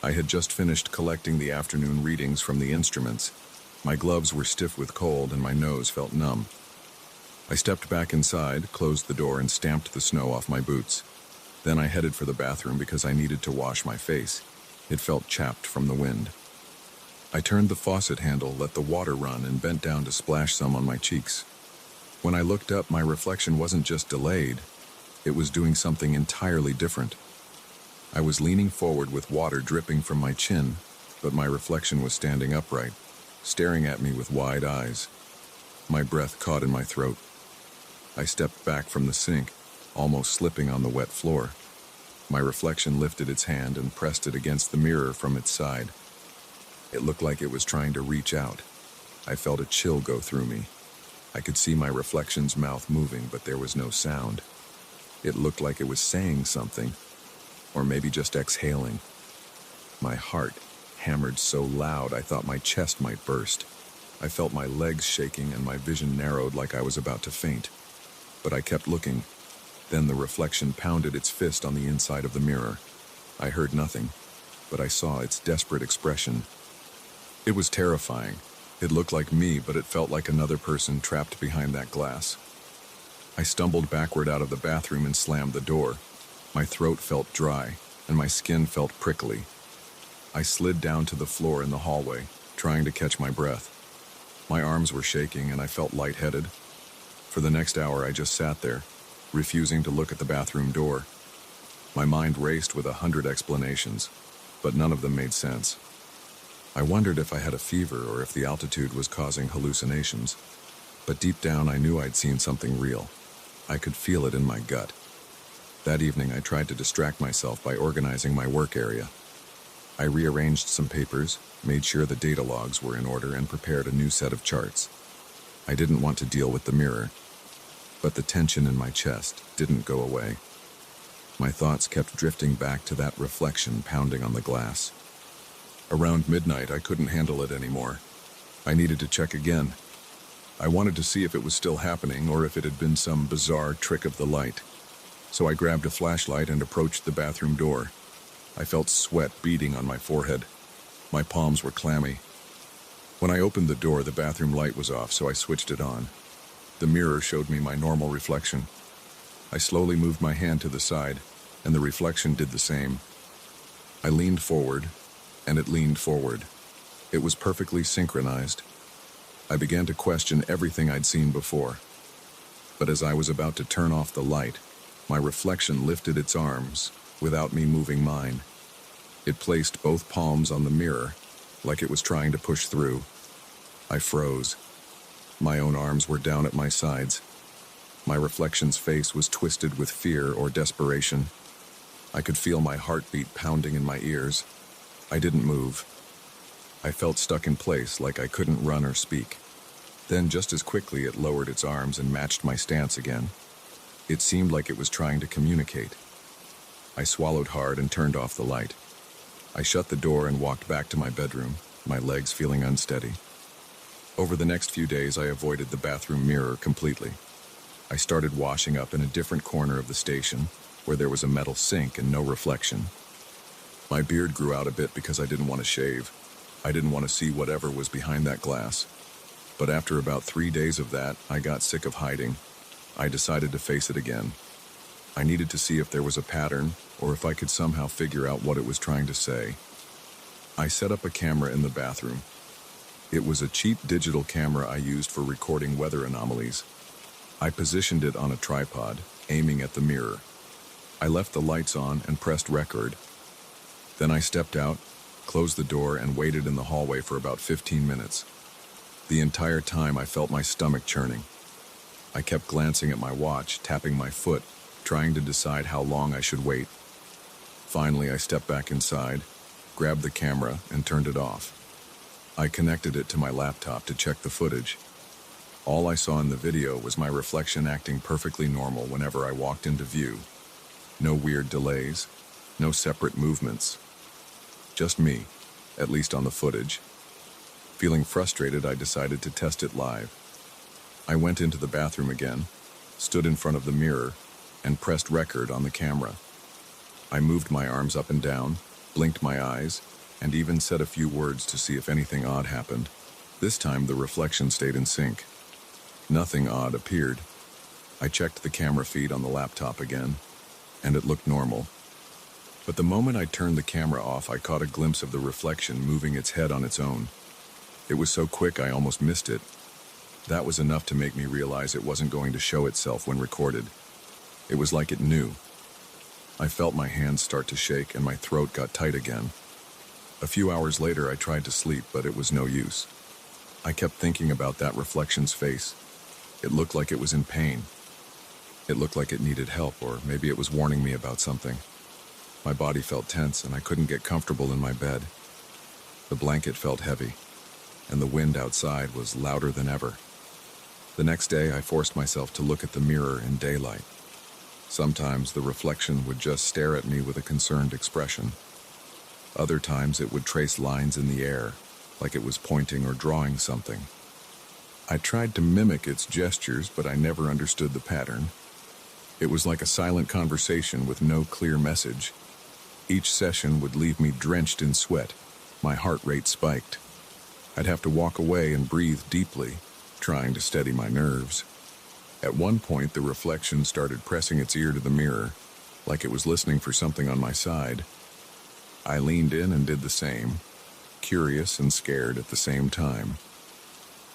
I had just finished collecting the afternoon readings from the instruments. My gloves were stiff with cold and my nose felt numb. I stepped back inside, closed the door, and stamped the snow off my boots. Then I headed for the bathroom because I needed to wash my face. It felt chapped from the wind. I turned the faucet handle, let the water run, and bent down to splash some on my cheeks. When I looked up, my reflection wasn't just delayed. It was doing something entirely different. I was leaning forward with water dripping from my chin, but my reflection was standing upright, staring at me with wide eyes. My breath caught in my throat. I stepped back from the sink, almost slipping on the wet floor. My reflection lifted its hand and pressed it against the mirror from its side. It looked like it was trying to reach out. I felt a chill go through me. I could see my reflection's mouth moving, but there was no sound. It looked like it was saying something, or maybe just exhaling. My heart hammered so loud I thought my chest might burst. I felt my legs shaking and my vision narrowed like I was about to faint. But I kept looking. Then the reflection pounded its fist on the inside of the mirror. I heard nothing, but I saw its desperate expression. It was terrifying. It looked like me, but it felt like another person trapped behind that glass. I stumbled backward out of the bathroom and slammed the door. My throat felt dry, and my skin felt prickly. I slid down to the floor in the hallway, trying to catch my breath. My arms were shaking, and I felt lightheaded. For the next hour, I just sat there, refusing to look at the bathroom door. My mind raced with 100 explanations, but none of them made sense. I wondered if I had a fever or if the altitude was causing hallucinations. But deep down, I knew I'd seen something real. I could feel it in my gut. That evening, I tried to distract myself by organizing my work area. I rearranged some papers, made sure the data logs were in order, and prepared a new set of charts. I didn't want to deal with the mirror, but the tension in my chest didn't go away. My thoughts kept drifting back to that reflection pounding on the glass. Around midnight, I couldn't handle it anymore. I needed to check again. I wanted to see if it was still happening or if it had been some bizarre trick of the light. So I grabbed a flashlight and approached the bathroom door. I felt sweat beading on my forehead. My palms were clammy. When I opened the door, the bathroom light was off, so I switched it on. The mirror showed me my normal reflection. I slowly moved my hand to the side, and the reflection did the same. I leaned forward, and it leaned forward. It was perfectly synchronized. I began to question everything I'd seen before. But as I was about to turn off the light, my reflection lifted its arms without me moving mine. It placed both palms on the mirror, like it was trying to push through. I froze. My own arms were down at my sides. My reflection's face was twisted with fear or desperation. I could feel my heartbeat pounding in my ears. I didn't move. I felt stuck in place, like I couldn't run or speak. Then, just as quickly, it lowered its arms and matched my stance again. It seemed like it was trying to communicate. I swallowed hard and turned off the light. I shut the door and walked back to my bedroom, my legs feeling unsteady. Over the next few days, I avoided the bathroom mirror completely. I started washing up in a different corner of the station, where there was a metal sink and no reflection. My beard grew out a bit because I didn't want to shave. I didn't want to see whatever was behind that glass. But after about 3 days of that, I got sick of hiding. I decided to face it again. I needed to see if there was a pattern, or if I could somehow figure out what it was trying to say. I set up a camera in the bathroom. It was a cheap digital camera I used for recording weather anomalies. I positioned it on a tripod, aiming at the mirror. I left the lights on and pressed record. Then I stepped out, closed the door, and waited in the hallway for about 15 minutes. The entire time I felt my stomach churning. I kept glancing at my watch, tapping my foot, trying to decide how long I should wait. Finally, I stepped back inside, grabbed the camera, and turned it off. I connected it to my laptop to check the footage. All I saw in the video was my reflection acting perfectly normal whenever I walked into view. No weird delays, no separate movements. Just me, at least on the footage. Feeling frustrated, I decided to test it live. I went into the bathroom again, stood in front of the mirror, and pressed record on the camera. I moved my arms up and down, blinked my eyes, and even said a few words to see if anything odd happened. This time, the reflection stayed in sync. Nothing odd appeared. I checked the camera feed on the laptop again, and it looked normal. But the moment I turned the camera off, I caught a glimpse of the reflection moving its head on its own. It was so quick I almost missed it. That was enough to make me realize it wasn't going to show itself when recorded. It was like it knew. I felt my hands start to shake and my throat got tight again. A few hours later, I tried to sleep, but it was no use. I kept thinking about that reflection's face. It looked like it was in pain. It looked like it needed help, or maybe it was warning me about something. My body felt tense and I couldn't get comfortable in my bed. The blanket felt heavy, and the wind outside was louder than ever. The next day, I forced myself to look at the mirror in daylight. Sometimes the reflection would just stare at me with a concerned expression. Other times it would trace lines in the air, like it was pointing or drawing something. I tried to mimic its gestures, but I never understood the pattern. It was like a silent conversation with no clear message. Each session would leave me drenched in sweat. My heart rate spiked. I'd have to walk away and breathe deeply, trying to steady my nerves. At one point, the reflection started pressing its ear to the mirror, like it was listening for something on my side. I leaned in and did the same, curious and scared at the same time.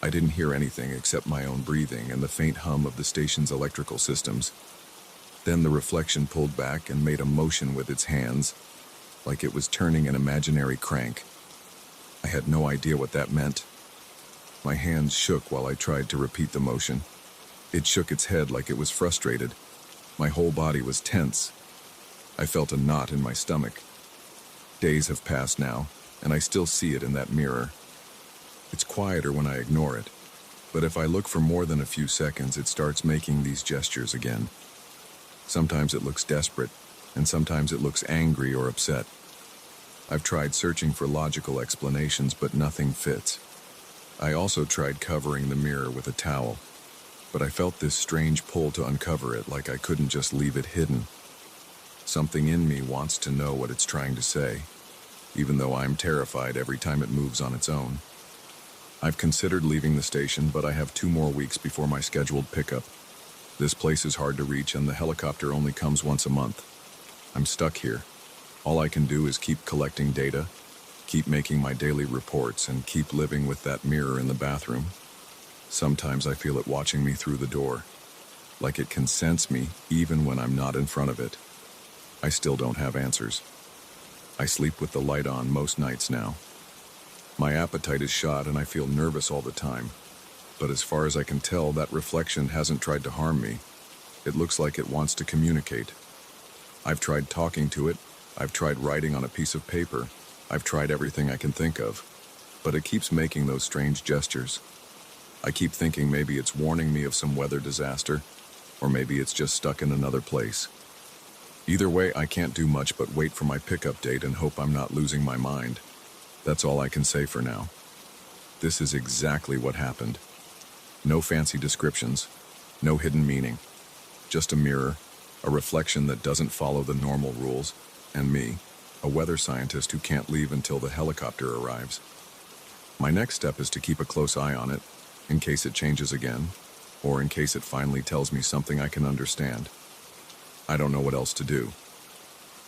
I didn't hear anything except my own breathing and the faint hum of the station's electrical systems. Then the reflection pulled back and made a motion with its hands, like it was turning an imaginary crank. I had no idea what that meant. My hands shook while I tried to repeat the motion. It shook its head like it was frustrated. My whole body was tense. I felt a knot in my stomach. Days have passed now, and I still see it in that mirror. It's quieter when I ignore it, but if I look for more than a few seconds, it starts making these gestures again. Sometimes it looks desperate, and sometimes it looks angry or upset. I've tried searching for logical explanations, but nothing fits. I also tried covering the mirror with a towel, but I felt this strange pull to uncover it, like I couldn't just leave it hidden. Something in me wants to know what it's trying to say, even though I'm terrified every time it moves on its own. I've considered leaving the station, but I have 2 more weeks before my scheduled pickup. This place is hard to reach, and the helicopter only comes once a month. I'm stuck here. All I can do is keep collecting data, keep making my daily reports, and keep living with that mirror in the bathroom. Sometimes I feel it watching me through the door, like it can sense me even when I'm not in front of it. I still don't have answers. I sleep with the light on most nights now. My appetite is shot and I feel nervous all the time. But as far as I can tell, that reflection hasn't tried to harm me. It looks like it wants to communicate. I've tried talking to it. I've tried writing on a piece of paper. I've tried everything I can think of. But it keeps making those strange gestures. I keep thinking maybe it's warning me of some weather disaster, or maybe it's just stuck in another place. Either way, I can't do much but wait for my pickup date and hope I'm not losing my mind. That's all I can say for now. This is exactly what happened. No fancy descriptions, no hidden meaning. Just a mirror, a reflection that doesn't follow the normal rules, and me, a weather scientist who can't leave until the helicopter arrives. My next step is to keep a close eye on it, in case it changes again, or in case it finally tells me something I can understand. I don't know what else to do.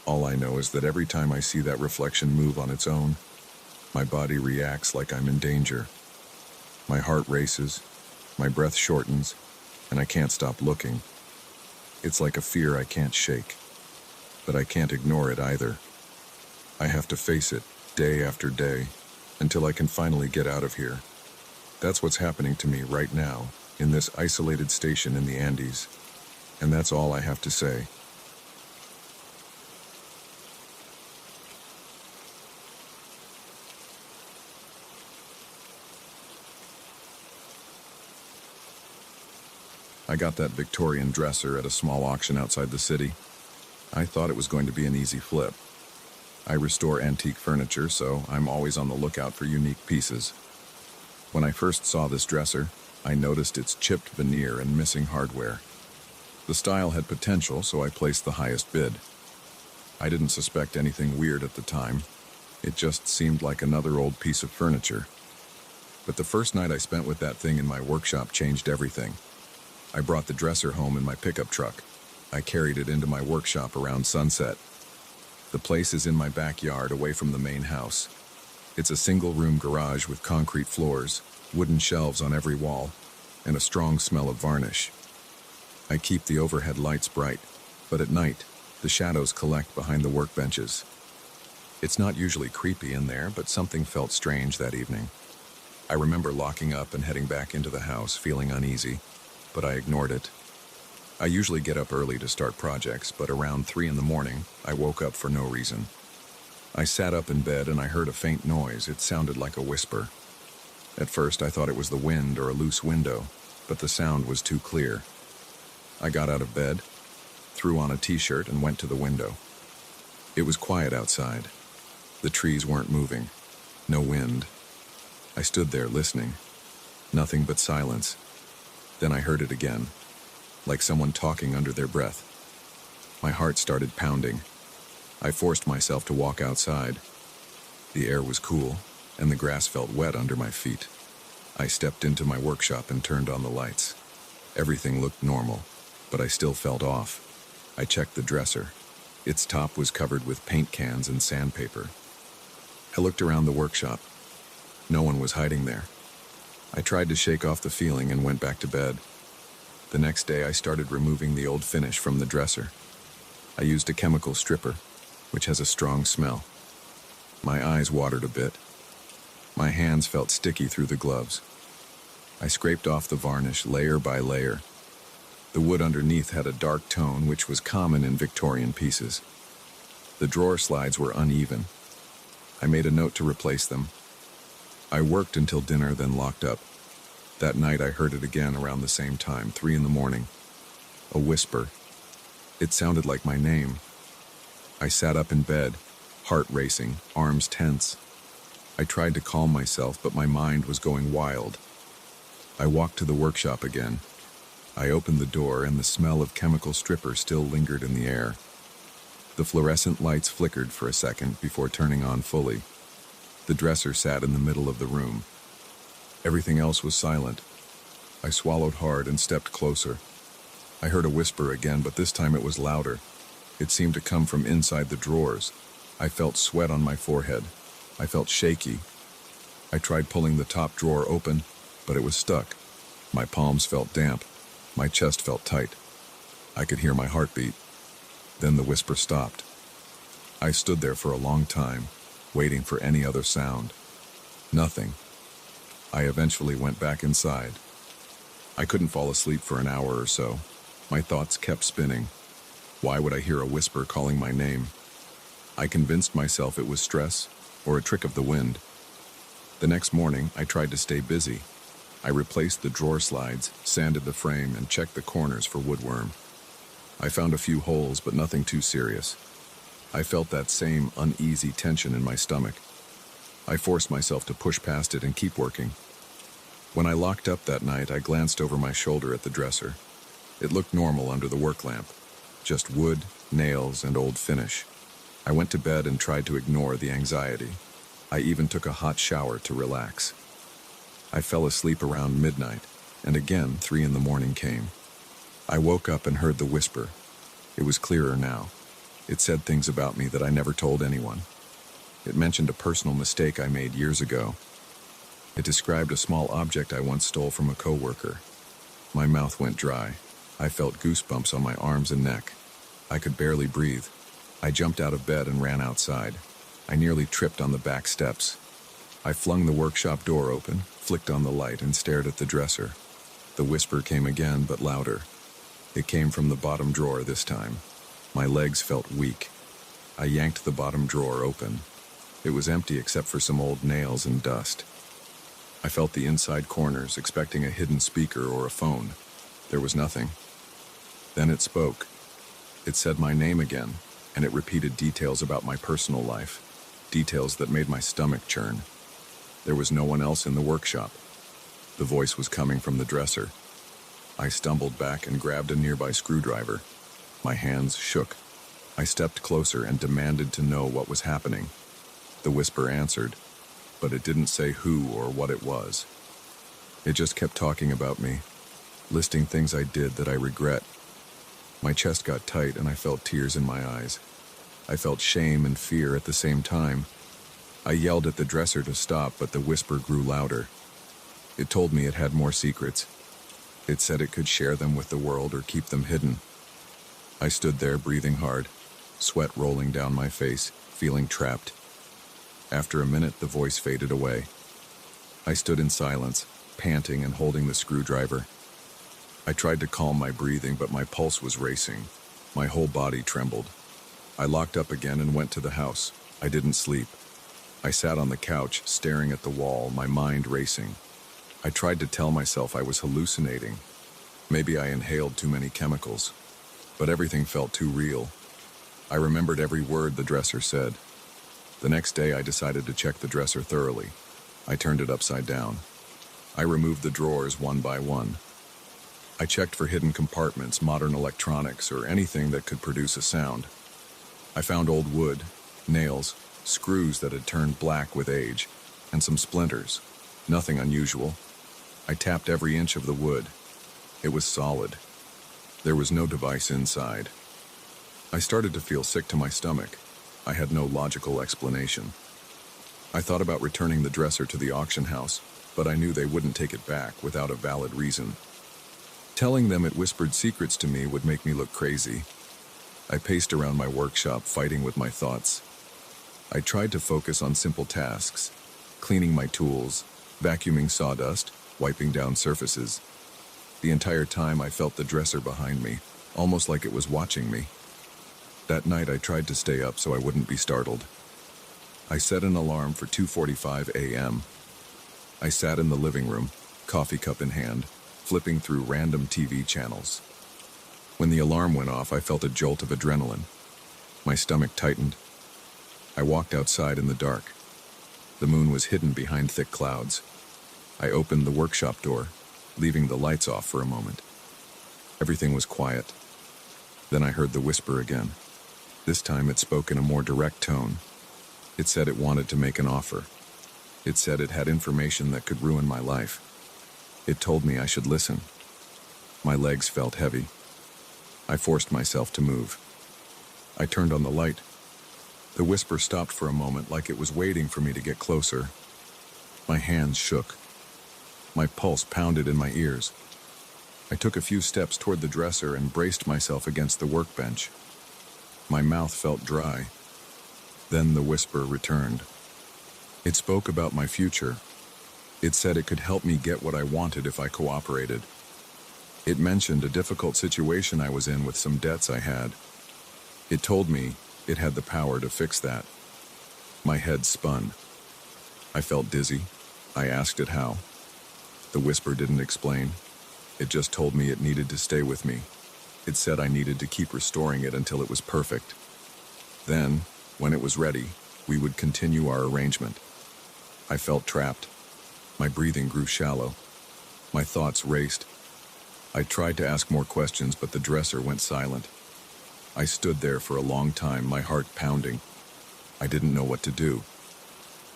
All I know is that every time I see that reflection move on its own, my body reacts like I'm in danger. My heart races, my breath shortens, and I can't stop looking. It's like a fear I can't shake, but I can't ignore it either. I have to face it day after day until I can finally get out of here. That's what's happening to me right now in this isolated station in the Andes, and that's all I have to say. I got that Victorian dresser at a small auction outside the city. I thought it was going to be an easy flip. I restore antique furniture, so I'm always on the lookout for unique pieces. When I first saw this dresser, I noticed its chipped veneer and missing hardware. The style had potential, so I placed the highest bid. I didn't suspect anything weird at the time. It just seemed like another old piece of furniture. But the first night I spent with that thing in my workshop changed everything. I brought the dresser home in my pickup truck. I carried it into my workshop around sunset. The place is in my backyard, away from the main house. It's a single-room garage with concrete floors, wooden shelves on every wall, and a strong smell of varnish. I keep the overhead lights bright, but at night, the shadows collect behind the workbenches. It's not usually creepy in there, but something felt strange that evening. I remember locking up and heading back into the house, feeling uneasy, but I ignored it. I usually get up early to start projects, but around 3 in the morning, I woke up for no reason. I sat up in bed and I heard a faint noise. It sounded like a whisper. At first, I thought it was the wind or a loose window, but the sound was too clear. I got out of bed, threw on a t-shirt, and went to the window. It was quiet outside. The trees weren't moving. No wind. I stood there listening. Nothing but silence. Then I heard it again, like someone talking under their breath. My heart started pounding. I forced myself to walk outside. The air was cool, and the grass felt wet under my feet. I stepped into my workshop and turned on the lights. Everything looked normal, but I still felt off. I checked the dresser. Its top was covered with paint cans and sandpaper. I looked around the workshop. No one was hiding there. I tried to shake off the feeling and went back to bed. The next day, I started removing the old finish from the dresser. I used a chemical stripper, which has a strong smell. My eyes watered a bit. My hands felt sticky through the gloves. I scraped off the varnish layer by layer. The wood underneath had a dark tone, which was common in Victorian pieces. The drawer slides were uneven. I made a note to replace them. I worked until dinner, then locked up. That night I heard it again around the same time, 3 a.m. A whisper. It sounded like my name. I sat up in bed, heart racing, arms tense. I tried to calm myself, but my mind was going wild. I walked to the workshop again. I opened the door, and the smell of chemical stripper still lingered in the air. The fluorescent lights flickered for a second before turning on fully. The dresser sat in the middle of the room. Everything else was silent. I swallowed hard and stepped closer. I heard a whisper again, but this time it was louder. It seemed to come from inside the drawers. I felt sweat on my forehead. I felt shaky. I tried pulling the top drawer open, but it was stuck. My palms felt damp. My chest felt tight. I could hear my heartbeat. Then the whisper stopped. I stood there for a long time, waiting for any other sound. Nothing. I eventually went back inside. I couldn't fall asleep for an hour or so. My thoughts kept spinning. Why would I hear a whisper calling my name? I convinced myself it was stress or a trick of the wind. The next morning, I tried to stay busy. I replaced the drawer slides, sanded the frame, and checked the corners for woodworm. I found a few holes, but nothing too serious. I felt that same uneasy tension in my stomach. I forced myself to push past it and keep working. When I locked up that night, I glanced over my shoulder at the dresser. It looked normal under the work lamp. Just wood, nails, and old finish. I went to bed and tried to ignore the anxiety. I even took a hot shower to relax. I fell asleep around midnight, and again 3 a.m. came. I woke up and heard the whisper. It was clearer now. It said things about me that I never told anyone. It mentioned a personal mistake I made years ago. It described a small object I once stole from a coworker. My mouth went dry. I felt goosebumps on my arms and neck. I could barely breathe. I jumped out of bed and ran outside. I nearly tripped on the back steps. I flung the workshop door open, flicked on the light, and stared at the dresser. The whisper came again, but louder. It came from the bottom drawer this time. My legs felt weak. I yanked the bottom drawer open. It was empty except for some old nails and dust. I felt the inside corners, expecting a hidden speaker or a phone. There was nothing. Then it spoke. It said my name again, and it repeated details about my personal life, details that made my stomach churn. There was no one else in the workshop. The voice was coming from the dresser. I stumbled back and grabbed a nearby screwdriver. My hands shook. I stepped closer and demanded to know what was happening. The whisper answered, but it didn't say who or what it was. It just kept talking about me, listing things I did that I regret. My chest got tight and I felt tears in my eyes. I felt shame and fear at the same time. I yelled at the dresser to stop, but the whisper grew louder. It told me it had more secrets. It said it could share them with the world or keep them hidden. I stood there breathing hard, sweat rolling down my face, feeling trapped. After a minute, the voice faded away. I stood in silence, panting and holding the screwdriver. I tried to calm my breathing, but my pulse was racing. My whole body trembled. I locked up again and went to the house. I didn't sleep. I sat on the couch, staring at the wall, my mind racing. I tried to tell myself I was hallucinating. Maybe I inhaled too many chemicals. But everything felt too real. I remembered every word the dresser said. The next day, I decided to check the dresser thoroughly. I turned it upside down. I removed the drawers one by one. I checked for hidden compartments, modern electronics, or anything that could produce a sound. I found old wood, nails, screws that had turned black with age, and some splinters. Nothing unusual. I tapped every inch of the wood. It was solid. There was no device inside. I started to feel sick to my stomach. I had no logical explanation. I thought about returning the dresser to the auction house, but I knew they wouldn't take it back without a valid reason. Telling them it whispered secrets to me would make me look crazy. I paced around my workshop, fighting with my thoughts. I tried to focus on simple tasks, cleaning my tools, vacuuming sawdust, wiping down surfaces. The entire time I felt the dresser behind me, almost like it was watching me. That night I tried to stay up so I wouldn't be startled. I set an alarm for 2:45 a.m. I sat in the living room, coffee cup in hand, flipping through random TV channels. When the alarm went off, I felt a jolt of adrenaline. My stomach tightened. I walked outside in the dark. The moon was hidden behind thick clouds. I opened the workshop door, leaving the lights off for a moment. Everything was quiet. Then I heard the whisper again. This time it spoke in a more direct tone. It said it wanted to make an offer. It said it had information that could ruin my life. It told me I should listen. My legs felt heavy. I forced myself to move. I turned on the light. The whisper stopped for a moment, like it was waiting for me to get closer. My hands shook. My pulse pounded in my ears. I took a few steps toward the dresser and braced myself against the workbench. My mouth felt dry. Then the whisper returned. It spoke about my future. It said it could help me get what I wanted if I cooperated. It mentioned a difficult situation I was in with some debts I had. It told me it had the power to fix that. My head spun. I felt dizzy. I asked it how. The whisper didn't explain. It just told me it needed to stay with me. It said I needed to keep restoring it until it was perfect. Then, when it was ready, we would continue our arrangement. I felt trapped. My breathing grew shallow. My thoughts raced. I tried to ask more questions, but the dresser went silent. I stood there for a long time, my heart pounding. I didn't know what to do.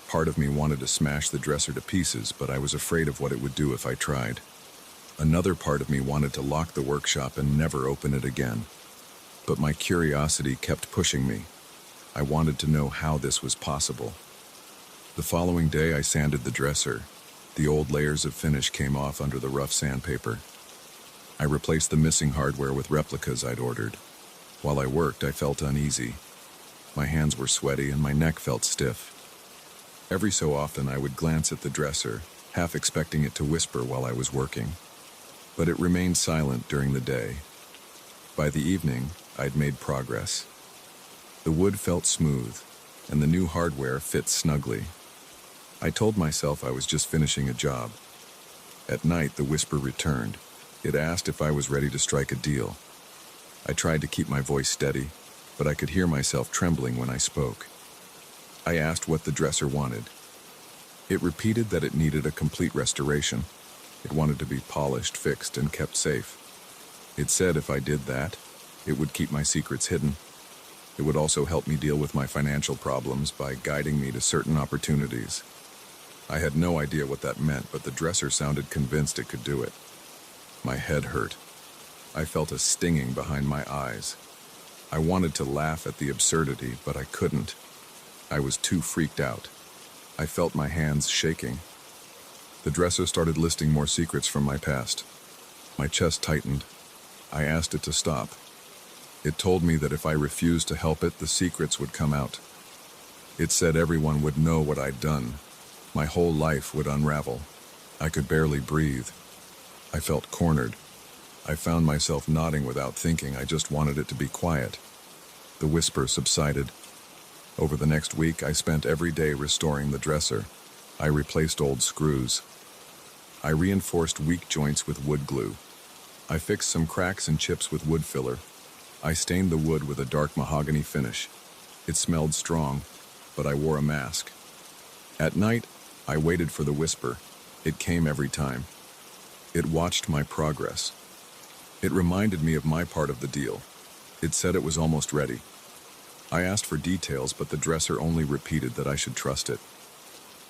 Part of me wanted to smash the dresser to pieces, but I was afraid of what it would do if I tried. Another part of me wanted to lock the workshop and never open it again. But my curiosity kept pushing me. I wanted to know how this was possible. The following day, I sanded the dresser. The old layers of finish came off under the rough sandpaper. I replaced the missing hardware with replicas I'd ordered. While I worked, I felt uneasy. My hands were sweaty and my neck felt stiff. Every so often, I would glance at the dresser, half expecting it to whisper while I was working. But it remained silent during the day. By the evening, I'd made progress. The wood felt smooth, and the new hardware fit snugly. I told myself I was just finishing a job. At night, the whisper returned. It asked if I was ready to strike a deal. I tried to keep my voice steady, but I could hear myself trembling when I spoke. I asked what the dresser wanted. It repeated that it needed a complete restoration. It wanted to be polished, fixed, and kept safe. It said if I did that, it would keep my secrets hidden. It would also help me deal with my financial problems by guiding me to certain opportunities. I had no idea what that meant, but the dresser sounded convinced it could do it. My head hurt. I felt a stinging behind my eyes. I wanted to laugh at the absurdity, but I couldn't. I was too freaked out. I felt my hands shaking. The dresser started listing more secrets from my past. My chest tightened. I asked it to stop. It told me that if I refused to help it, the secrets would come out. It said everyone would know what I'd done. My whole life would unravel. I could barely breathe. I felt cornered. I found myself nodding without thinking. I just wanted it to be quiet. The whisper subsided. Over the next week, I spent every day restoring the dresser. I replaced old screws. I reinforced weak joints with wood glue. I fixed some cracks and chips with wood filler. I stained the wood with a dark mahogany finish. It smelled strong, but I wore a mask. At night, I waited for the whisper. It came every time. It watched my progress. It reminded me of my part of the deal. It said it was almost ready. I asked for details, but the dresser only repeated that I should trust it.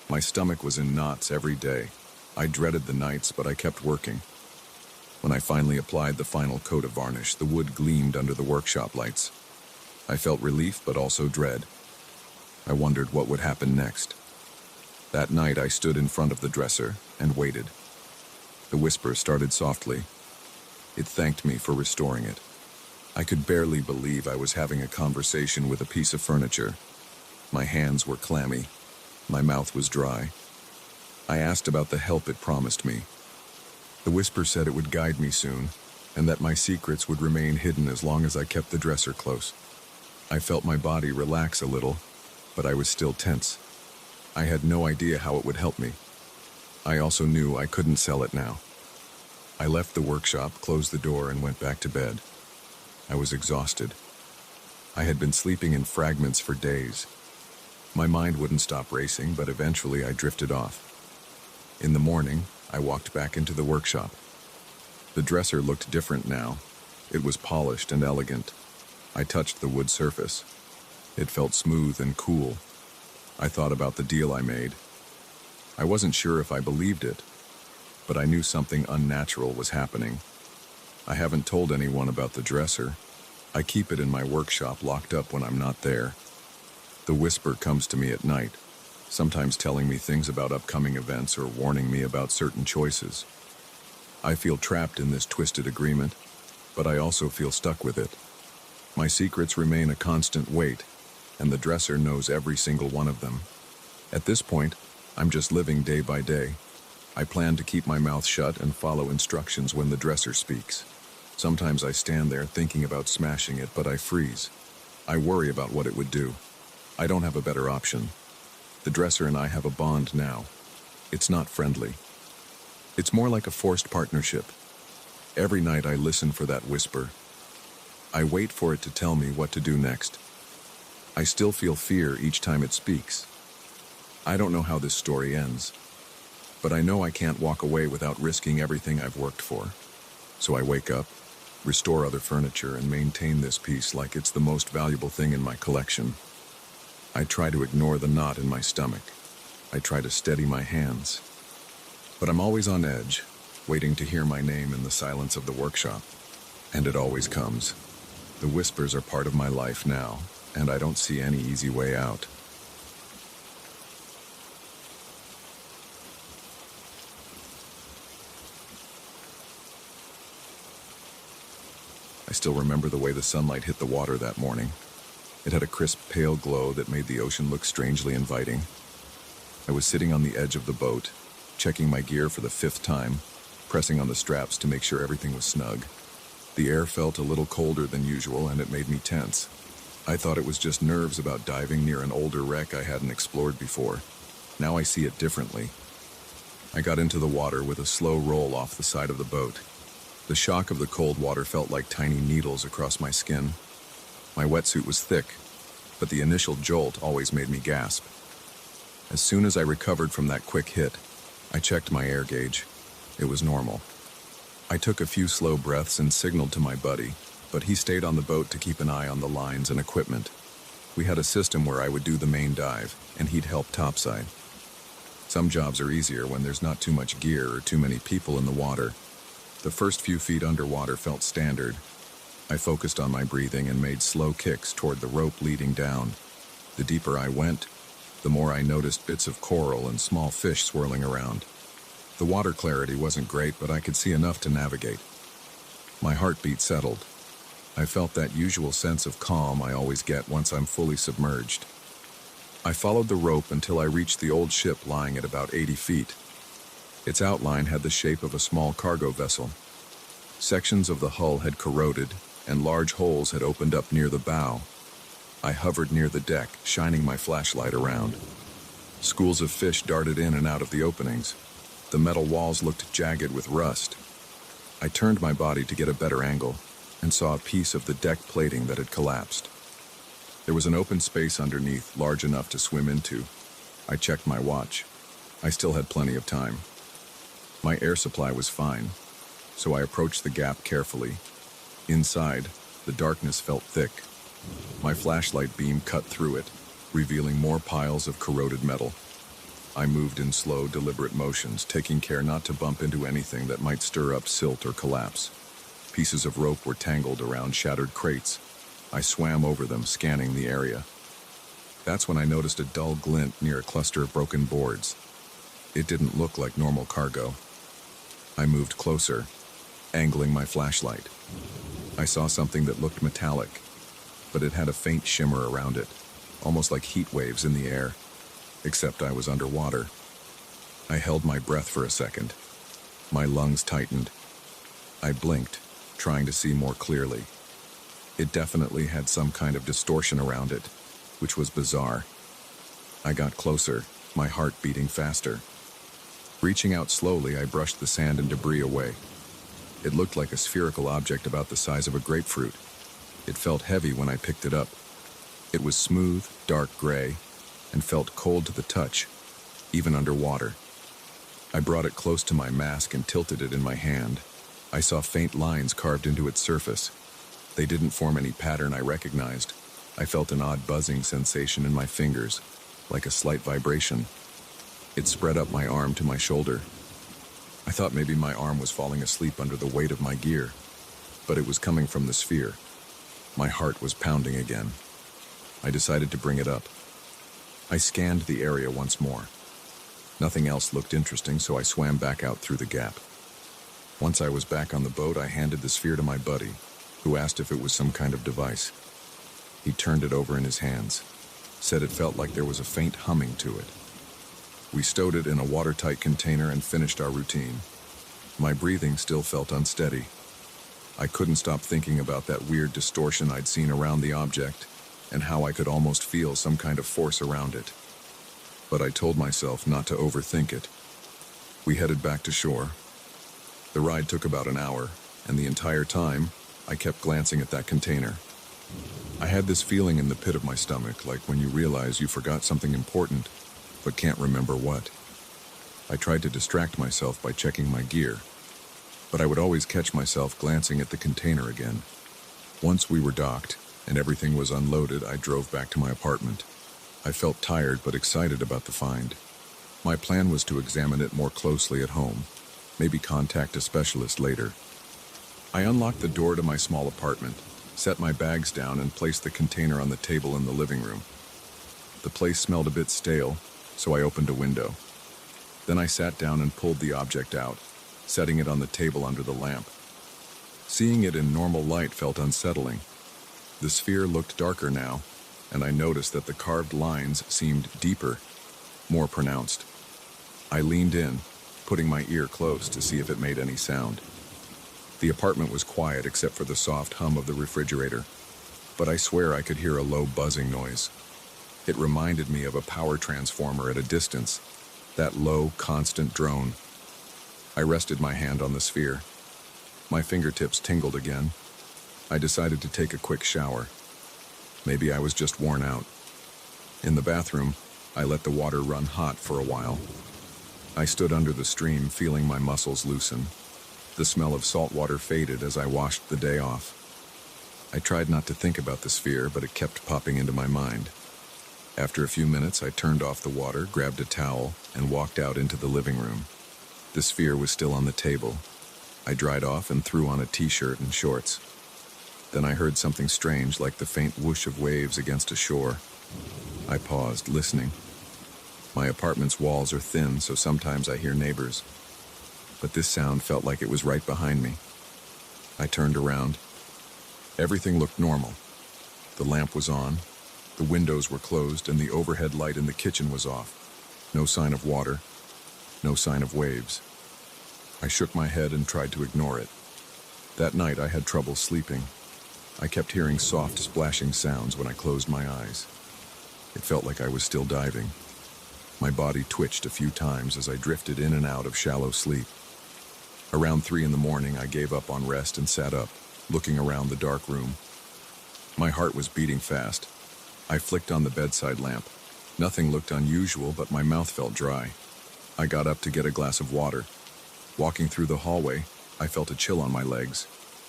My stomach was in knots every day. I dreaded the nights, but I kept working. When I finally applied the final coat of varnish, the wood gleamed under the workshop lights. I felt relief, but also dread. I wondered what would happen next. That night, I stood in front of the dresser and waited. The whisper started softly. It thanked me for restoring it. I could barely believe I was having a conversation with a piece of furniture. My hands were clammy. My mouth was dry. I asked about the help it promised me. The whisper said it would guide me soon, and that my secrets would remain hidden as long as I kept the dresser close. I felt my body relax a little, but I was still tense. I had no idea how it would help me. I also knew I couldn't sell it now. I left the workshop, closed the door, and went back to bed. I was exhausted. I had been sleeping in fragments for days. My mind wouldn't stop racing, but eventually I drifted off. In the morning, I walked back into the workshop. The dresser looked different now. It was polished and elegant. I touched the wood surface. It felt smooth and cool. I thought about the deal I made. I wasn't sure if I believed it, but I knew something unnatural was happening. I haven't told anyone about the dresser. I keep it in my workshop locked up when I'm not there. The whisper comes to me at night, sometimes telling me things about upcoming events or warning me about certain choices. I feel trapped in this twisted agreement, but I also feel stuck with it. My secrets remain a constant weight, and the dresser knows every single one of them. At this point, I'm just living day by day. I plan to keep my mouth shut and follow instructions when the dresser speaks. Sometimes I stand there thinking about smashing it, but I freeze. I worry about what it would do. I don't have a better option. The dresser and I have a bond now. It's not friendly. It's more like a forced partnership. Every night I listen for that whisper. I wait for it to tell me what to do next. I still feel fear each time it speaks. I don't know how this story ends, but I know I can't walk away without risking everything I've worked for. So I wake up, restore other furniture, and maintain this piece like it's the most valuable thing in my collection. I try to ignore the knot in my stomach. I try to steady my hands. But I'm always on edge, waiting to hear my name in the silence of the workshop. And it always comes. The whispers are part of my life now, and I don't see any easy way out. I still remember the way the sunlight hit the water that morning. It had a crisp, pale glow that made the ocean look strangely inviting. I was sitting on the edge of the boat, checking my gear for the 5th time, pressing on the straps to make sure everything was snug. The air felt a little colder than usual, and it made me tense. I thought it was just nerves about diving near an older wreck I hadn't explored before. Now I see it differently. I got into the water with a slow roll off the side of the boat. The shock of the cold water felt like tiny needles across my skin. My wetsuit was thick, but the initial jolt always made me gasp. As soon as I recovered from that quick hit, I checked my air gauge. It was normal. I took a few slow breaths and signaled to my buddy, but he stayed on the boat to keep an eye on the lines and equipment. We had a system where I would do the main dive, and he'd help topside. Some jobs are easier when there's not too much gear or too many people in the water. The first few feet underwater felt standard. I focused on my breathing and made slow kicks toward the rope leading down. The deeper I went, the more I noticed bits of coral and small fish swirling around. The water clarity wasn't great, but I could see enough to navigate. My heartbeat settled. I felt that usual sense of calm I always get once I'm fully submerged. I followed the rope until I reached the old ship lying at about 80 feet. Its outline had the shape of a small cargo vessel. Sections of the hull had corroded, and large holes had opened up near the bow. I hovered near the deck, shining my flashlight around. Schools of fish darted in and out of the openings. The metal walls looked jagged with rust. I turned my body to get a better angle, and saw a piece of the deck plating that had collapsed. There was an open space underneath, large enough to swim into. I checked my watch. I still had plenty of time. My air supply was fine. so I approached the gap carefully. Inside, the darkness felt thick. My flashlight beam cut through it, revealing more piles of corroded metal. I moved in slow, deliberate motions, taking care not to bump into anything that might stir up silt or collapse. Pieces of rope were tangled around shattered crates. I swam over them, scanning the area. That's when I noticed a dull glint near a cluster of broken boards. It didn't look like normal cargo. I moved closer, angling my flashlight. I saw something that looked metallic, but it had a faint shimmer around it, almost like heat waves in the air, except I was underwater. I held my breath for a second. My lungs tightened. I blinked, trying to see more clearly. It definitely had some kind of distortion around it, which was bizarre. I got closer, my heart beating faster. Reaching out slowly, I brushed the sand and debris away. It looked like a spherical object about the size of a grapefruit. It felt heavy when I picked it up. It was smooth, dark gray, and felt cold to the touch, even underwater. I brought it close to my mask and tilted it in my hand. I saw faint lines carved into its surface. They didn't form any pattern I recognized. I felt an odd buzzing sensation in my fingers, like a slight vibration. It spread up my arm to my shoulder. I thought maybe my arm was falling asleep under the weight of my gear, but it was coming from the sphere. My heart was pounding again. I decided to bring it up. I scanned the area once more. Nothing else looked interesting, so I swam back out through the gap. Once I was back on the boat, I handed the sphere to my buddy, who asked if it was some kind of device. He turned it over in his hands, said it felt like there was a faint humming to it. We stowed it in a watertight container and finished our routine. My breathing still felt unsteady. I couldn't stop thinking about that weird distortion I'd seen around the object and how I could almost feel some kind of force around it. But I told myself not to overthink it. We headed back to shore. The ride took about an hour, and the entire time, I kept glancing at that container. I had this feeling in the pit of my stomach, like when you realize you forgot something important, but can't remember what. I tried to distract myself by checking my gear, but I would always catch myself glancing at the container again. Once we were docked, and everything was unloaded, I drove back to my apartment. I felt tired but excited about the find. My plan was to examine it more closely at home, maybe contact a specialist later. I unlocked the door to my small apartment, set my bags down, and placed the container on the table in the living room. The place smelled a bit stale, so I opened a window. Then I sat down and pulled the object out, setting it on the table under the lamp. Seeing it in normal light felt unsettling. The sphere looked darker now, and I noticed that the carved lines seemed deeper, more pronounced. I leaned in, putting my ear close to see if it made any sound. The apartment was quiet except for the soft hum of the refrigerator, but I swear I could hear a low buzzing noise. It reminded me of a power transformer at a distance, that low, constant drone. I rested my hand on the sphere. My fingertips tingled again. I decided to take a quick shower. Maybe I was just worn out. In the bathroom, I let the water run hot for a while. I stood under the stream, feeling my muscles loosen. The smell of salt water faded as I washed the day off. I tried not to think about the sphere, but it kept popping into my mind. After a few minutes, I turned off the water, grabbed a towel, and walked out into the living room. The sphere was still on the table. I dried off and threw on a t-shirt and shorts. Then I heard something strange, like the faint whoosh of waves against a shore. I paused, listening. My apartment's walls are thin, so sometimes I hear neighbors. But this sound felt like it was right behind me. I turned around. Everything looked normal. The lamp was on, the windows were closed, and the overhead light in the kitchen was off. No sign of water, no sign of waves. I shook my head and tried to ignore it. That night I had trouble sleeping. I kept hearing soft splashing sounds when I closed my eyes. It felt like I was still diving. My body twitched a few times as I drifted in and out of shallow sleep. Around 3 a.m, I gave up on rest and sat up, looking around the dark room. My heart was beating fast. I flicked on the bedside lamp. Nothing looked unusual, but my mouth felt dry. I got up to get a glass of water. Walking through the hallway, I felt a chill on my legs.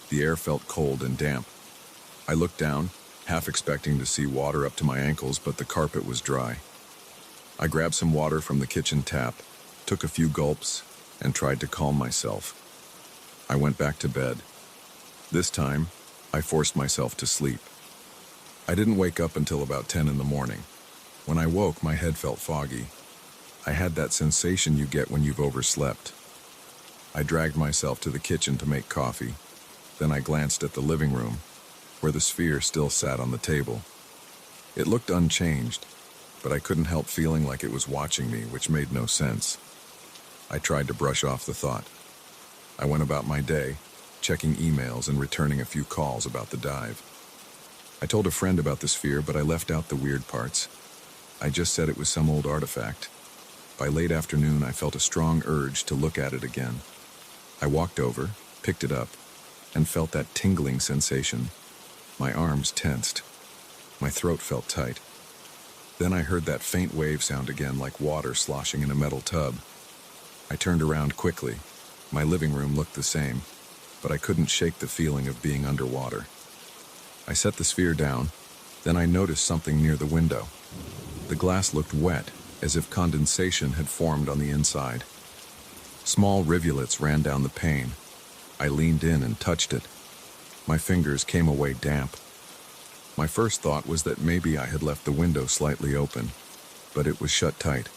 The air felt cold and damp. I looked down, half expecting to see water up to my ankles, but the carpet was dry. I grabbed some water from the kitchen tap, took a few gulps, and tried to calm myself. I went back to bed. This time, I forced myself to sleep. I didn't wake up until about 10 in the morning. When I woke, my head felt foggy. I had that sensation you get when you've overslept. I dragged myself to the kitchen to make coffee. Then I glanced at the living room, where the sphere still sat on the table. It looked unchanged, but I couldn't help feeling like it was watching me, which made no sense. I tried to brush off the thought. I went about my day, checking emails and returning a few calls about the dive. I told a friend about the sphere, but I left out the weird parts. I just said it was some old artifact. By late afternoon, I felt a strong urge to look at it again. I walked over, picked it up, and felt that tingling sensation. My arms tensed. My throat felt tight. Then I heard that faint wave sound again, like water sloshing in a metal tub. I turned around quickly. My living room looked the same, but I couldn't shake the feeling of being underwater. I set the sphere down, then I noticed something near the window. The glass looked wet, as if condensation had formed on the inside. Small rivulets ran down the pane. I leaned in and touched it. My fingers came away damp. My first thought was that maybe I had left the window slightly open, but it was shut tight.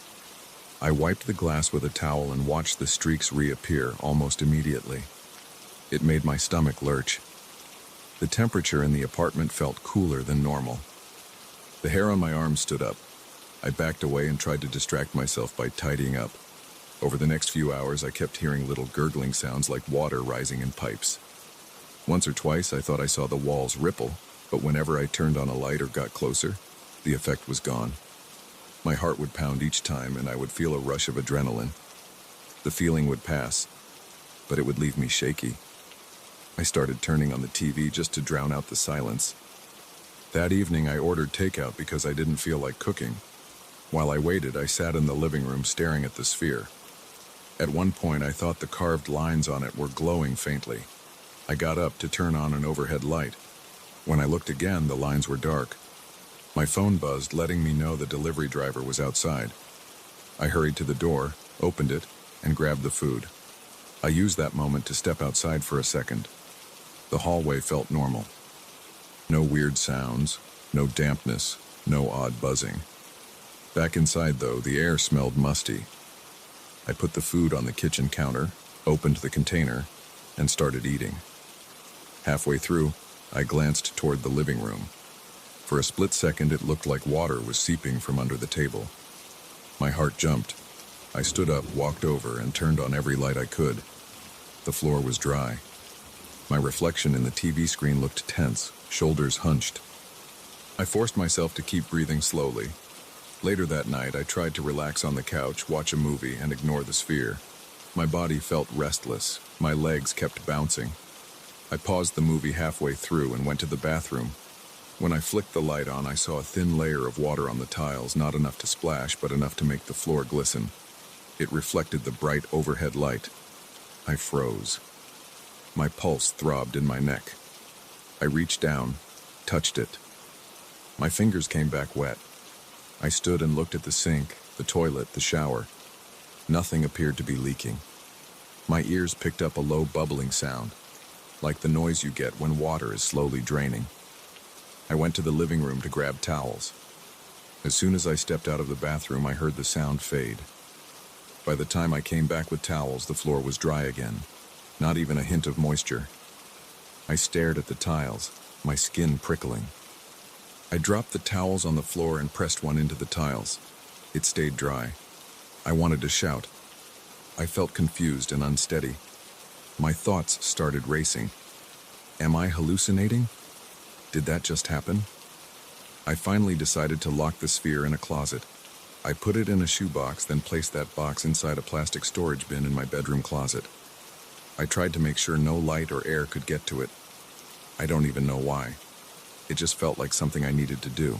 I wiped the glass with a towel and watched the streaks reappear almost immediately. It made my stomach lurch. The temperature in the apartment felt cooler than normal. The hair on my arm stood up. I backed away and tried to distract myself by tidying up. Over the next few hours, I kept hearing little gurgling sounds like water rising in pipes. Once or twice, I thought I saw the walls ripple, but whenever I turned on a light or got closer, the effect was gone. My heart would pound each time, and I would feel a rush of adrenaline. The feeling would pass, but it would leave me shaky. I started turning on the TV just to drown out the silence. That evening, I ordered takeout because I didn't feel like cooking. While I waited, I sat in the living room staring at the sphere. At one point, I thought the carved lines on it were glowing faintly. I got up to turn on an overhead light. When I looked again, the lines were dark. My phone buzzed, letting me know the delivery driver was outside. I hurried to the door, opened it, and grabbed the food. I used that moment to step outside for a second. The hallway felt normal. No weird sounds, no dampness, no odd buzzing. Back inside, though, the air smelled musty. I put the food on the kitchen counter, opened the container, and started eating. Halfway through, I glanced toward the living room. For a split second, it looked like water was seeping from under the table. My heart jumped. I stood up, walked over, and turned on every light I could. The floor was dry. My reflection in the TV screen looked tense, shoulders hunched. I forced myself to keep breathing slowly. Later that night, I tried to relax on the couch, watch a movie, and ignore the sphere. My body felt restless. My legs kept bouncing. I paused the movie halfway through and went to the bathroom. When I flicked the light on, I saw a thin layer of water on the tiles, not enough to splash, but enough to make the floor glisten. It reflected the bright overhead light. I froze. My pulse throbbed in my neck. I reached down, touched it. My fingers came back wet. I stood and looked at the sink, the toilet, the shower. Nothing appeared to be leaking. My ears picked up a low bubbling sound, like the noise you get when water is slowly draining. I went to the living room to grab towels. As soon as I stepped out of the bathroom, I heard the sound fade. By the time I came back with towels, the floor was dry again, not even a hint of moisture. I stared at the tiles, my skin prickling. I dropped the towels on the floor and pressed one into the tiles. It stayed dry. I wanted to shout. I felt confused and unsteady. My thoughts started racing. Am I hallucinating? Did that just happen? I finally decided to lock the sphere in a closet. I put it in a shoebox, then placed that box inside a plastic storage bin in my bedroom closet. I tried to make sure no light or air could get to it. I don't even know why. It just felt like something I needed to do.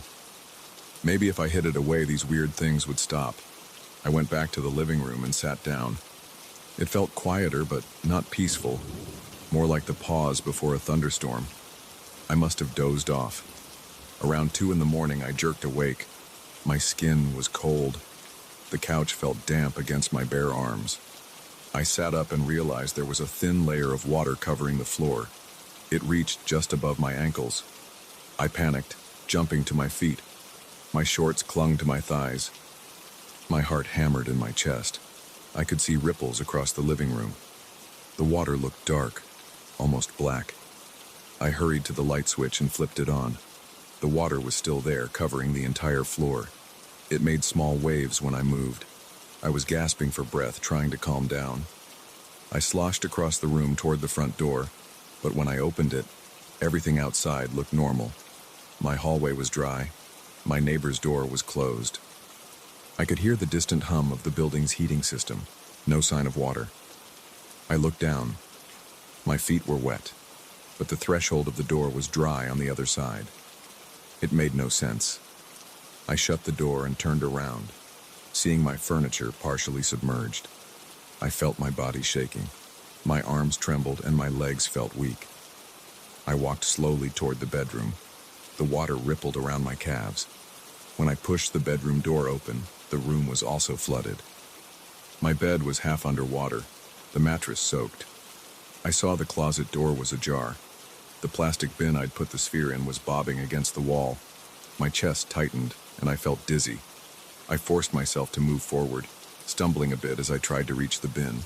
Maybe if I hid it away, these weird things would stop. I went back to the living room and sat down. It felt quieter, but not peaceful, more like the pause before a thunderstorm. I must have dozed off. Around 2 in the morning, I jerked awake. My skin was cold. The couch felt damp against my bare arms. I sat up and realized there was a thin layer of water covering the floor. It reached just above my ankles. I panicked, jumping to my feet. My shorts clung to my thighs. My heart hammered in my chest. I could see ripples across the living room. The water looked dark, almost black. I hurried to the light switch and flipped it on. The water was still there, covering the entire floor. It made small waves when I moved. I was gasping for breath, trying to calm down. I sloshed across the room toward the front door, but when I opened it, everything outside looked normal. My hallway was dry. My neighbor's door was closed. I could hear the distant hum of the building's heating system. No sign of water. I looked down. My feet were wet, but the threshold of the door was dry on the other side. It made no sense. I shut the door and turned around, seeing my furniture partially submerged. I felt my body shaking. My arms trembled and my legs felt weak. I walked slowly toward the bedroom. The water rippled around my calves. When I pushed the bedroom door open, the room was also flooded. My bed was half underwater, the mattress soaked. I saw the closet door was ajar. The plastic bin I'd put the sphere in was bobbing against the wall. My chest tightened, and I felt dizzy. I forced myself to move forward, stumbling a bit as I tried to reach the bin.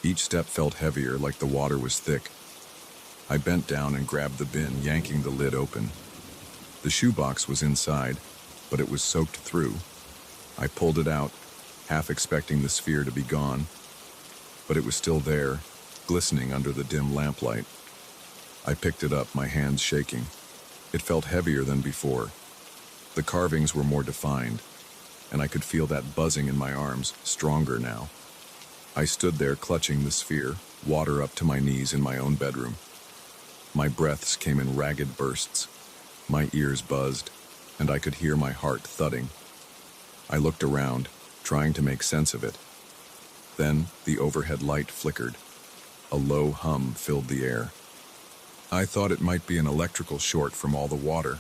Each step felt heavier, like the water was thick. I bent down and grabbed the bin, yanking the lid open. The shoebox was inside, but it was soaked through. I pulled it out, half expecting the sphere to be gone, but it was still there, glistening under the dim lamplight. I picked it up, my hands shaking. It felt heavier than before. The carvings were more defined, and I could feel that buzzing in my arms, stronger now. I stood there clutching the sphere, water up to my knees in my own bedroom. My breaths came in ragged bursts. My ears buzzed, and I could hear my heart thudding. I looked around, trying to make sense of it. Then the overhead light flickered. A low hum filled the air. I thought it might be an electrical short from all the water.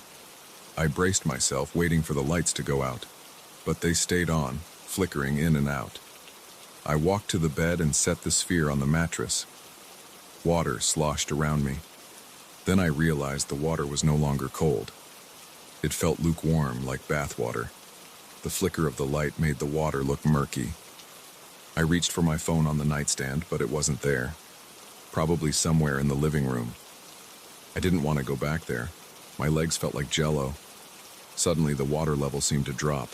I braced myself, waiting for the lights to go out, but they stayed on, flickering in and out. I walked to the bed and set the sphere on the mattress. Water sloshed around me. Then I realized the water was no longer cold. It felt lukewarm, like bath water. The flicker of the light made the water look murky. I reached for my phone on the nightstand, but it wasn't there. Probably somewhere in the living room. I didn't want to go back there. My legs felt like jello. Suddenly, the water level seemed to drop.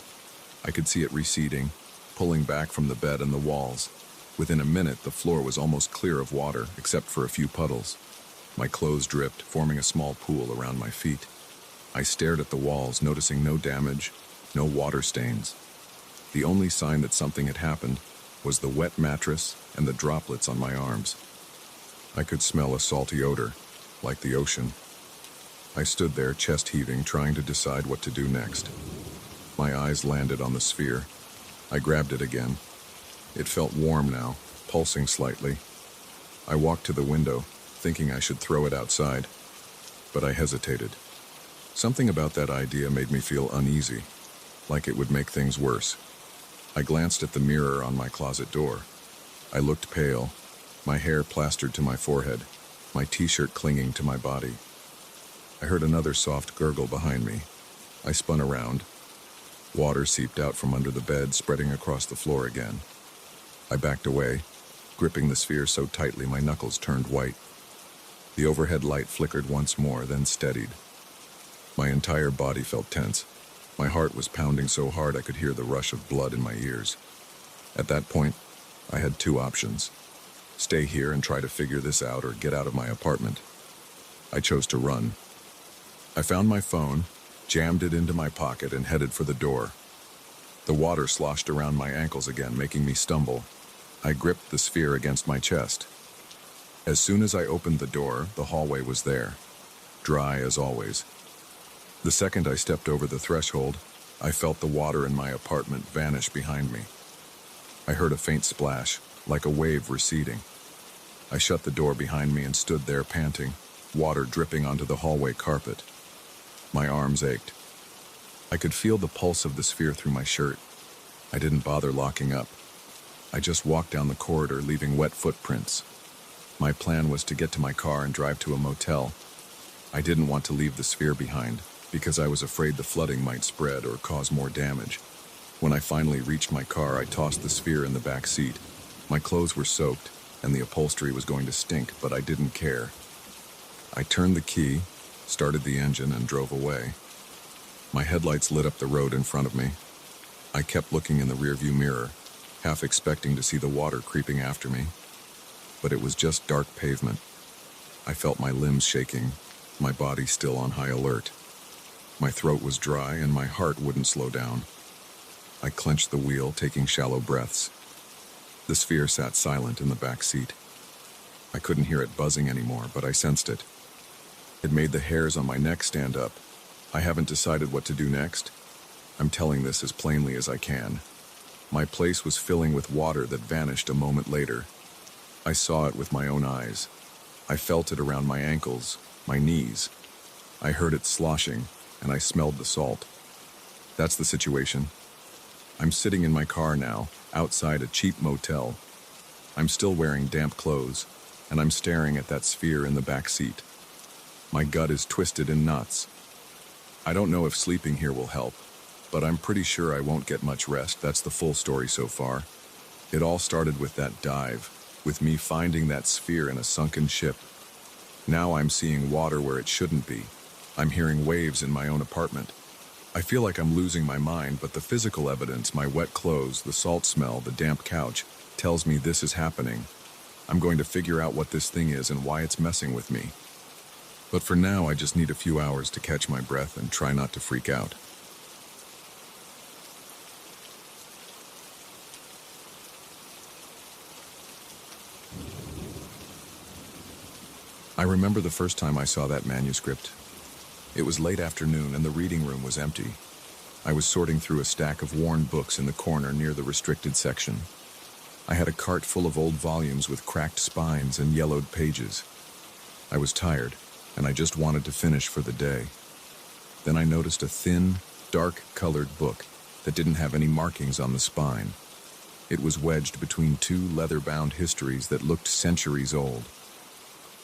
I could see it receding, pulling back from the bed and the walls. Within a minute, the floor was almost clear of water, except for a few puddles. My clothes dripped, forming a small pool around my feet. I stared at the walls, noticing no damage, no water stains. The only sign that something had happened was the wet mattress and the droplets on my arms. I could smell a salty odor, like the ocean. I stood there, chest heaving, trying to decide what to do next. My eyes landed on the sphere. I grabbed it again. It felt warm now, pulsing slightly. I walked to the window, thinking I should throw it outside, but I hesitated. Something about that idea made me feel uneasy, like it would make things worse. I glanced at the mirror on my closet door. I looked pale, my hair plastered to my forehead, my t-shirt clinging to my body. I heard another soft gurgle behind me. I spun around. Water seeped out from under the bed, spreading across the floor again. I backed away, gripping the sphere so tightly my knuckles turned white. The overhead light flickered once more, then steadied. My entire body felt tense. My heart was pounding so hard I could hear the rush of blood in my ears. At that point, I had two options. Stay here and try to figure this out, or get out of my apartment. I chose to run. I found my phone, jammed it into my pocket, and headed for the door. The water sloshed around my ankles again, making me stumble. I gripped the sphere against my chest. As soon as I opened the door, the hallway was there, dry as always. The second I stepped over the threshold, I felt the water in my apartment vanish behind me. I heard a faint splash, like a wave receding. I shut the door behind me and stood there panting, water dripping onto the hallway carpet. My arms ached. I could feel the pulse of the sphere through my shirt. I didn't bother locking up. I just walked down the corridor, leaving wet footprints. My plan was to get to my car and drive to a motel. I didn't want to leave the sphere behind, because I was afraid the flooding might spread or cause more damage. When I finally reached my car, I tossed the sphere in the back seat. My clothes were soaked, and the upholstery was going to stink, but I didn't care. I turned the key, started the engine, and drove away. My headlights lit up the road in front of me. I kept looking in the rearview mirror, half expecting to see the water creeping after me. But it was just dark pavement. I felt my limbs shaking, my body still on high alert. My throat was dry and my heart wouldn't slow down. I clenched the wheel, taking shallow breaths. The sphere sat silent in the back seat. I couldn't hear it buzzing anymore, but I sensed it. It made the hairs on my neck stand up. I haven't decided what to do next. I'm telling this as plainly as I can. My place was filling with water that vanished a moment later. I saw it with my own eyes. I felt it around my ankles, my knees. I heard it sloshing, and I smelled the salt. That's the situation. I'm sitting in my car now, outside a cheap motel. I'm still wearing damp clothes, and I'm staring at that sphere in the back seat. My gut is twisted in knots. I don't know if sleeping here will help, but I'm pretty sure I won't get much rest. That's the full story so far. It all started with that dive, with me finding that sphere in a sunken ship. Now I'm seeing water where it shouldn't be. I'm hearing waves in my own apartment. I feel like I'm losing my mind, but the physical evidence, my wet clothes, the salt smell, the damp couch, tells me this is happening. I'm going to figure out what this thing is and why it's messing with me. But for now, I just need a few hours to catch my breath and try not to freak out. I remember the first time I saw that manuscript. It was late afternoon and the reading room was empty. I was sorting through a stack of worn books in the corner near the restricted section. I had a cart full of old volumes with cracked spines and yellowed pages. I was tired, and I just wanted to finish for the day. Then I noticed a thin, dark-colored book that didn't have any markings on the spine. It was wedged between two leather-bound histories that looked centuries old.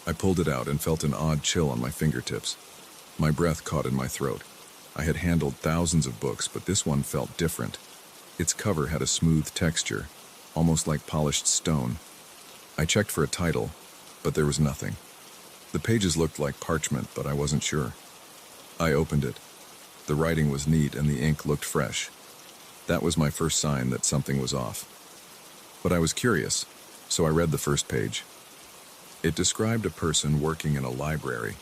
I pulled it out and felt an odd chill on my fingertips. My breath caught in my throat. I had handled thousands of books, but this one felt different. Its cover had a smooth texture, almost like polished stone. I checked for a title, but there was nothing. The pages looked like parchment, but I wasn't sure. I opened it. The writing was neat and the ink looked fresh. That was my first sign that something was off. But I was curious, so I read the first page. It described a person working in a library.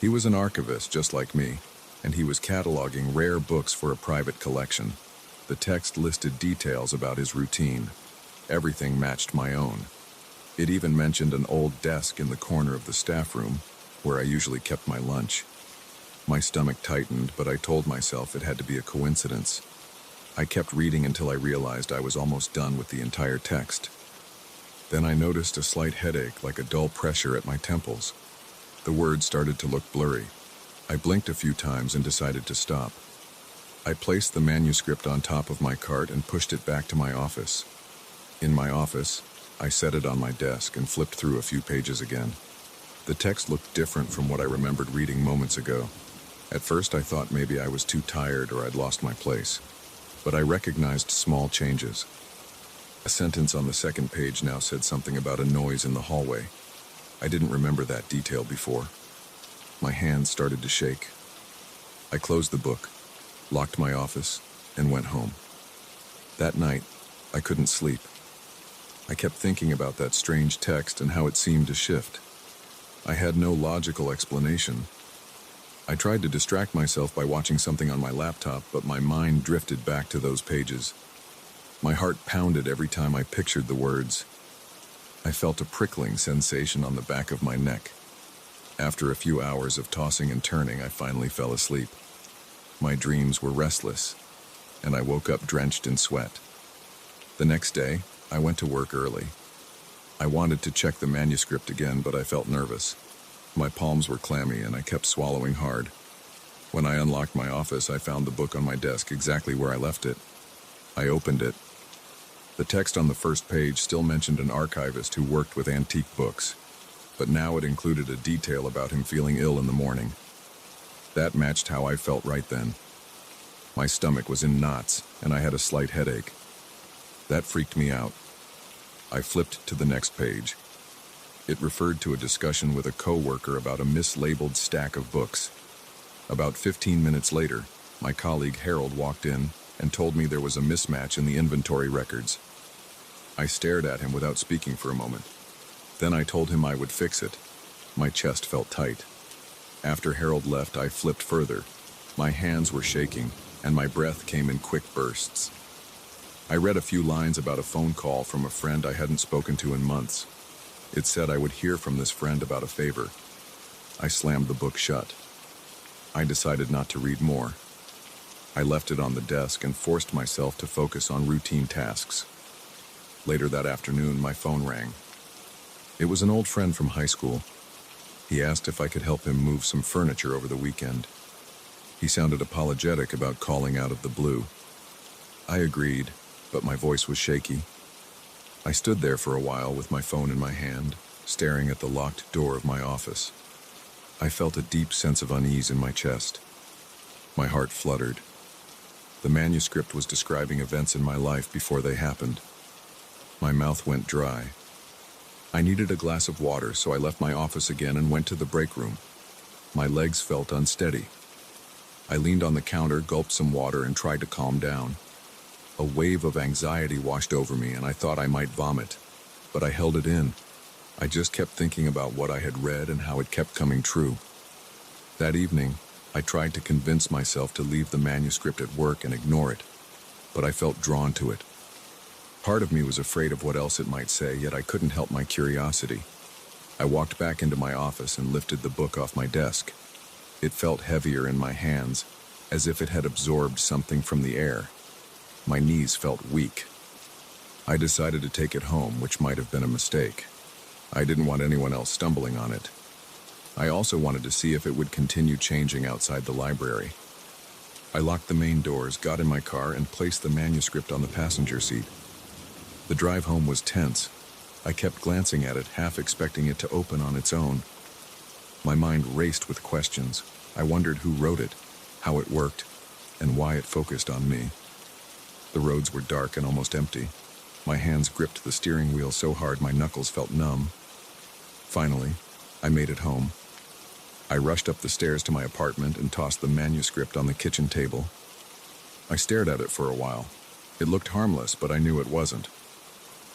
He was an archivist just like me, and he was cataloging rare books for a private collection. The text listed details about his routine. Everything matched my own. It even mentioned an old desk in the corner of the staff room, where I usually kept my lunch. My stomach tightened, but I told myself it had to be a coincidence. I kept reading until I realized I was almost done with the entire text. Then I noticed a slight headache, like a dull pressure at my temples. The words started to look blurry. I blinked a few times and decided to stop. I placed the manuscript on top of my cart and pushed it back to my office. In my office, I set it on my desk and flipped through a few pages again. The text looked different from what I remembered reading moments ago. At first I thought maybe I was too tired or I'd lost my place, but I recognized small changes. A sentence on the second page now said something about a noise in the hallway. I didn't remember that detail before. My hands started to shake. I closed the book, locked my office, and went home. That night, I couldn't sleep. I kept thinking about that strange text and how it seemed to shift. I had no logical explanation. I tried to distract myself by watching something on my laptop, but my mind drifted back to those pages. My heart pounded every time I pictured the words. I felt a prickling sensation on the back of my neck. After a few hours of tossing and turning, I finally fell asleep. My dreams were restless, and I woke up drenched in sweat. The next day, I went to work early. I wanted to check the manuscript again, but I felt nervous. My palms were clammy and I kept swallowing hard. When I unlocked my office, I found the book on my desk exactly where I left it. I opened it. The text on the first page still mentioned an archivist who worked with antique books, but now it included a detail about him feeling ill in the morning. That matched how I felt right then. My stomach was in knots, and I had a slight headache. That freaked me out. I flipped to the next page. It referred to a discussion with a coworker about a mislabeled stack of books. About 15 minutes later, my colleague Harold walked in and told me there was a mismatch in the inventory records. I stared at him without speaking for a moment. Then I told him I would fix it. My chest felt tight. After Harold left, I flipped further. My hands were shaking, and my breath came in quick bursts. I read a few lines about a phone call from a friend I hadn't spoken to in months. It said I would hear from this friend about a favor. I slammed the book shut. I decided not to read more. I left it on the desk and forced myself to focus on routine tasks. Later that afternoon, my phone rang. It was an old friend from high school. He asked if I could help him move some furniture over the weekend. He sounded apologetic about calling out of the blue. I agreed, but my voice was shaky. I stood there for a while with my phone in my hand, staring at the locked door of my office. I felt a deep sense of unease in my chest. My heart fluttered. The manuscript was describing events in my life before they happened. My mouth went dry. I needed a glass of water, so I left my office again and went to the break room. My legs felt unsteady. I leaned on the counter, gulped some water, and tried to calm down. A wave of anxiety washed over me, and I thought I might vomit, but I held it in. I just kept thinking about what I had read and how it kept coming true. That evening, I tried to convince myself to leave the manuscript at work and ignore it, but I felt drawn to it. Part of me was afraid of what else it might say, yet I couldn't help my curiosity. I walked back into my office and lifted the book off my desk. It felt heavier in my hands, as if it had absorbed something from the air. My knees felt weak. I decided to take it home, which might have been a mistake. I didn't want anyone else stumbling on it. I also wanted to see if it would continue changing outside the library. I locked the main doors, got in my car, and placed the manuscript on the passenger seat. The drive home was tense. I kept glancing at it, half expecting it to open on its own. My mind raced with questions. I wondered who wrote it, how it worked, and why it focused on me. The roads were dark and almost empty. My hands gripped the steering wheel so hard my knuckles felt numb. Finally, I made it home. I rushed up the stairs to my apartment and tossed the manuscript on the kitchen table. I stared at it for a while. It looked harmless, but I knew it wasn't.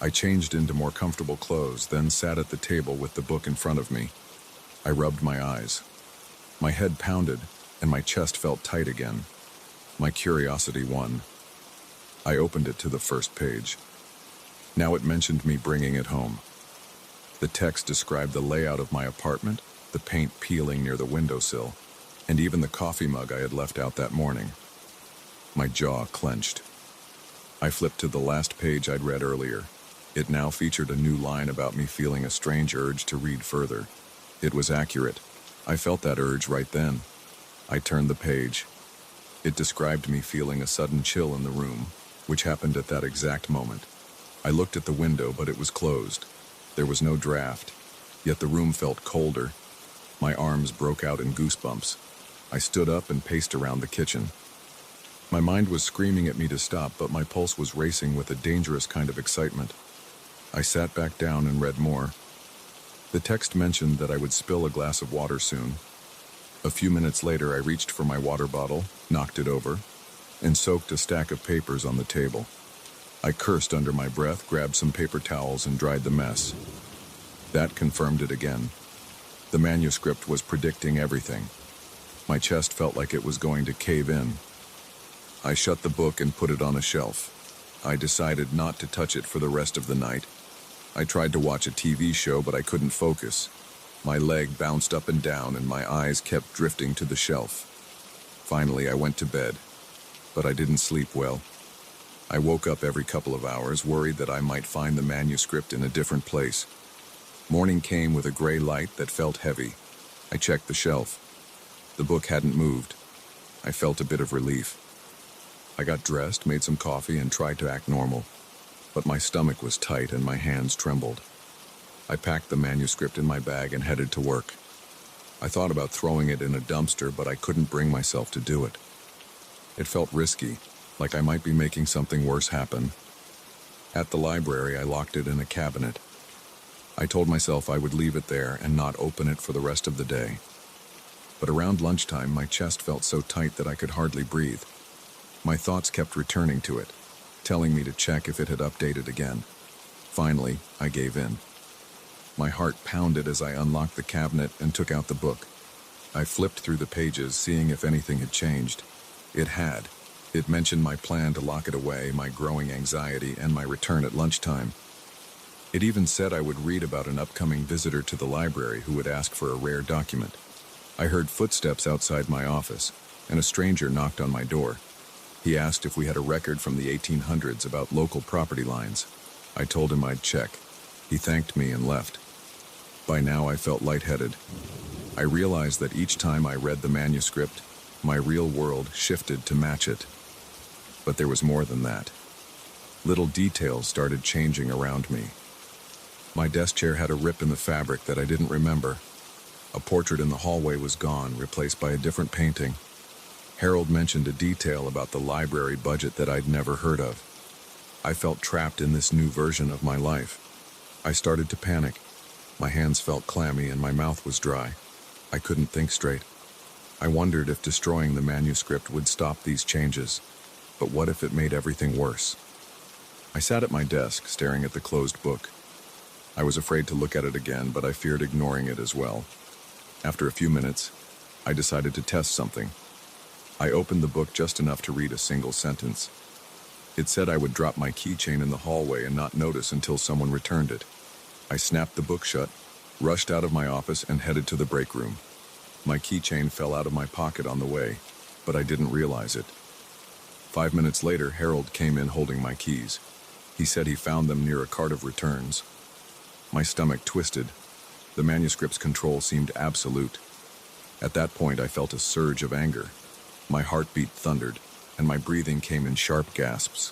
I changed into more comfortable clothes, then sat at the table with the book in front of me. I rubbed my eyes. My head pounded, and my chest felt tight again. My curiosity won. I opened it to the first page. Now it mentioned me bringing it home. The text described the layout of my apartment, the paint peeling near the windowsill, and even the coffee mug I had left out that morning. My jaw clenched. I flipped to the last page I'd read earlier. It now featured a new line about me feeling a strange urge to read further. It was accurate. I felt that urge right then. I turned the page. It described me feeling a sudden chill in the room, which happened at that exact moment. I looked at the window, but it was closed. There was no draft, yet the room felt colder. My arms broke out in goosebumps. I stood up and paced around the kitchen. My mind was screaming at me to stop, but my pulse was racing with a dangerous kind of excitement. I sat back down and read more. The text mentioned that I would spill a glass of water soon. A few minutes later, I reached for my water bottle, knocked it over, and soaked a stack of papers on the table. I cursed under my breath, grabbed some paper towels, and dried the mess. That confirmed it again. The manuscript was predicting everything. My chest felt like it was going to cave in. I shut the book and put it on a shelf. I decided not to touch it for the rest of the night. I tried to watch a TV show, but I couldn't focus. My leg bounced up and down, and my eyes kept drifting to the shelf. Finally, I went to bed, but I didn't sleep well. I woke up every couple of hours, worried that I might find the manuscript in a different place. Morning came with a gray light that felt heavy. I checked the shelf. The book hadn't moved. I felt a bit of relief. I got dressed, made some coffee, and tried to act normal. But my stomach was tight and my hands trembled. I packed the manuscript in my bag and headed to work. I thought about throwing it in a dumpster, but I couldn't bring myself to do it. It felt risky, like I might be making something worse happen. At the library, I locked it in a cabinet. I told myself I would leave it there and not open it for the rest of the day. But around lunchtime, my chest felt so tight that I could hardly breathe. My thoughts kept returning to it, telling me to check if it had updated again. Finally, I gave in. My heart pounded as I unlocked the cabinet and took out the book. I flipped through the pages, seeing if anything had changed. It had. It mentioned my plan to lock it away, my growing anxiety, and my return at lunchtime. It even said I would read about an upcoming visitor to the library who would ask for a rare document. I heard footsteps outside my office, and a stranger knocked on my door. He asked if we had a record from the 1800s about local property lines. I told him I'd check. He thanked me and left. By now I felt lightheaded. I realized that each time I read the manuscript, my real world shifted to match it. But there was more than that. Little details started changing around me. My desk chair had a rip in the fabric that I didn't remember. A portrait in the hallway was gone, replaced by a different painting. Harold mentioned a detail about the library budget that I'd never heard of. I felt trapped in this new version of my life. I started to panic. My hands felt clammy and my mouth was dry. I couldn't think straight. I wondered if destroying the manuscript would stop these changes. But what if it made everything worse? I sat at my desk, staring at the closed book. I was afraid to look at it again, but I feared ignoring it as well. After a few minutes, I decided to test something. I opened the book just enough to read a single sentence. It said I would drop my keychain in the hallway and not notice until someone returned it. I snapped the book shut, rushed out of my office, and headed to the break room. My keychain fell out of my pocket on the way, but I didn't realize it. 5 minutes later, Harold came in holding my keys. He said he found them near a cart of returns. My stomach twisted. The manuscript's control seemed absolute. At that point, I felt a surge of anger. My heartbeat thundered, and my breathing came in sharp gasps.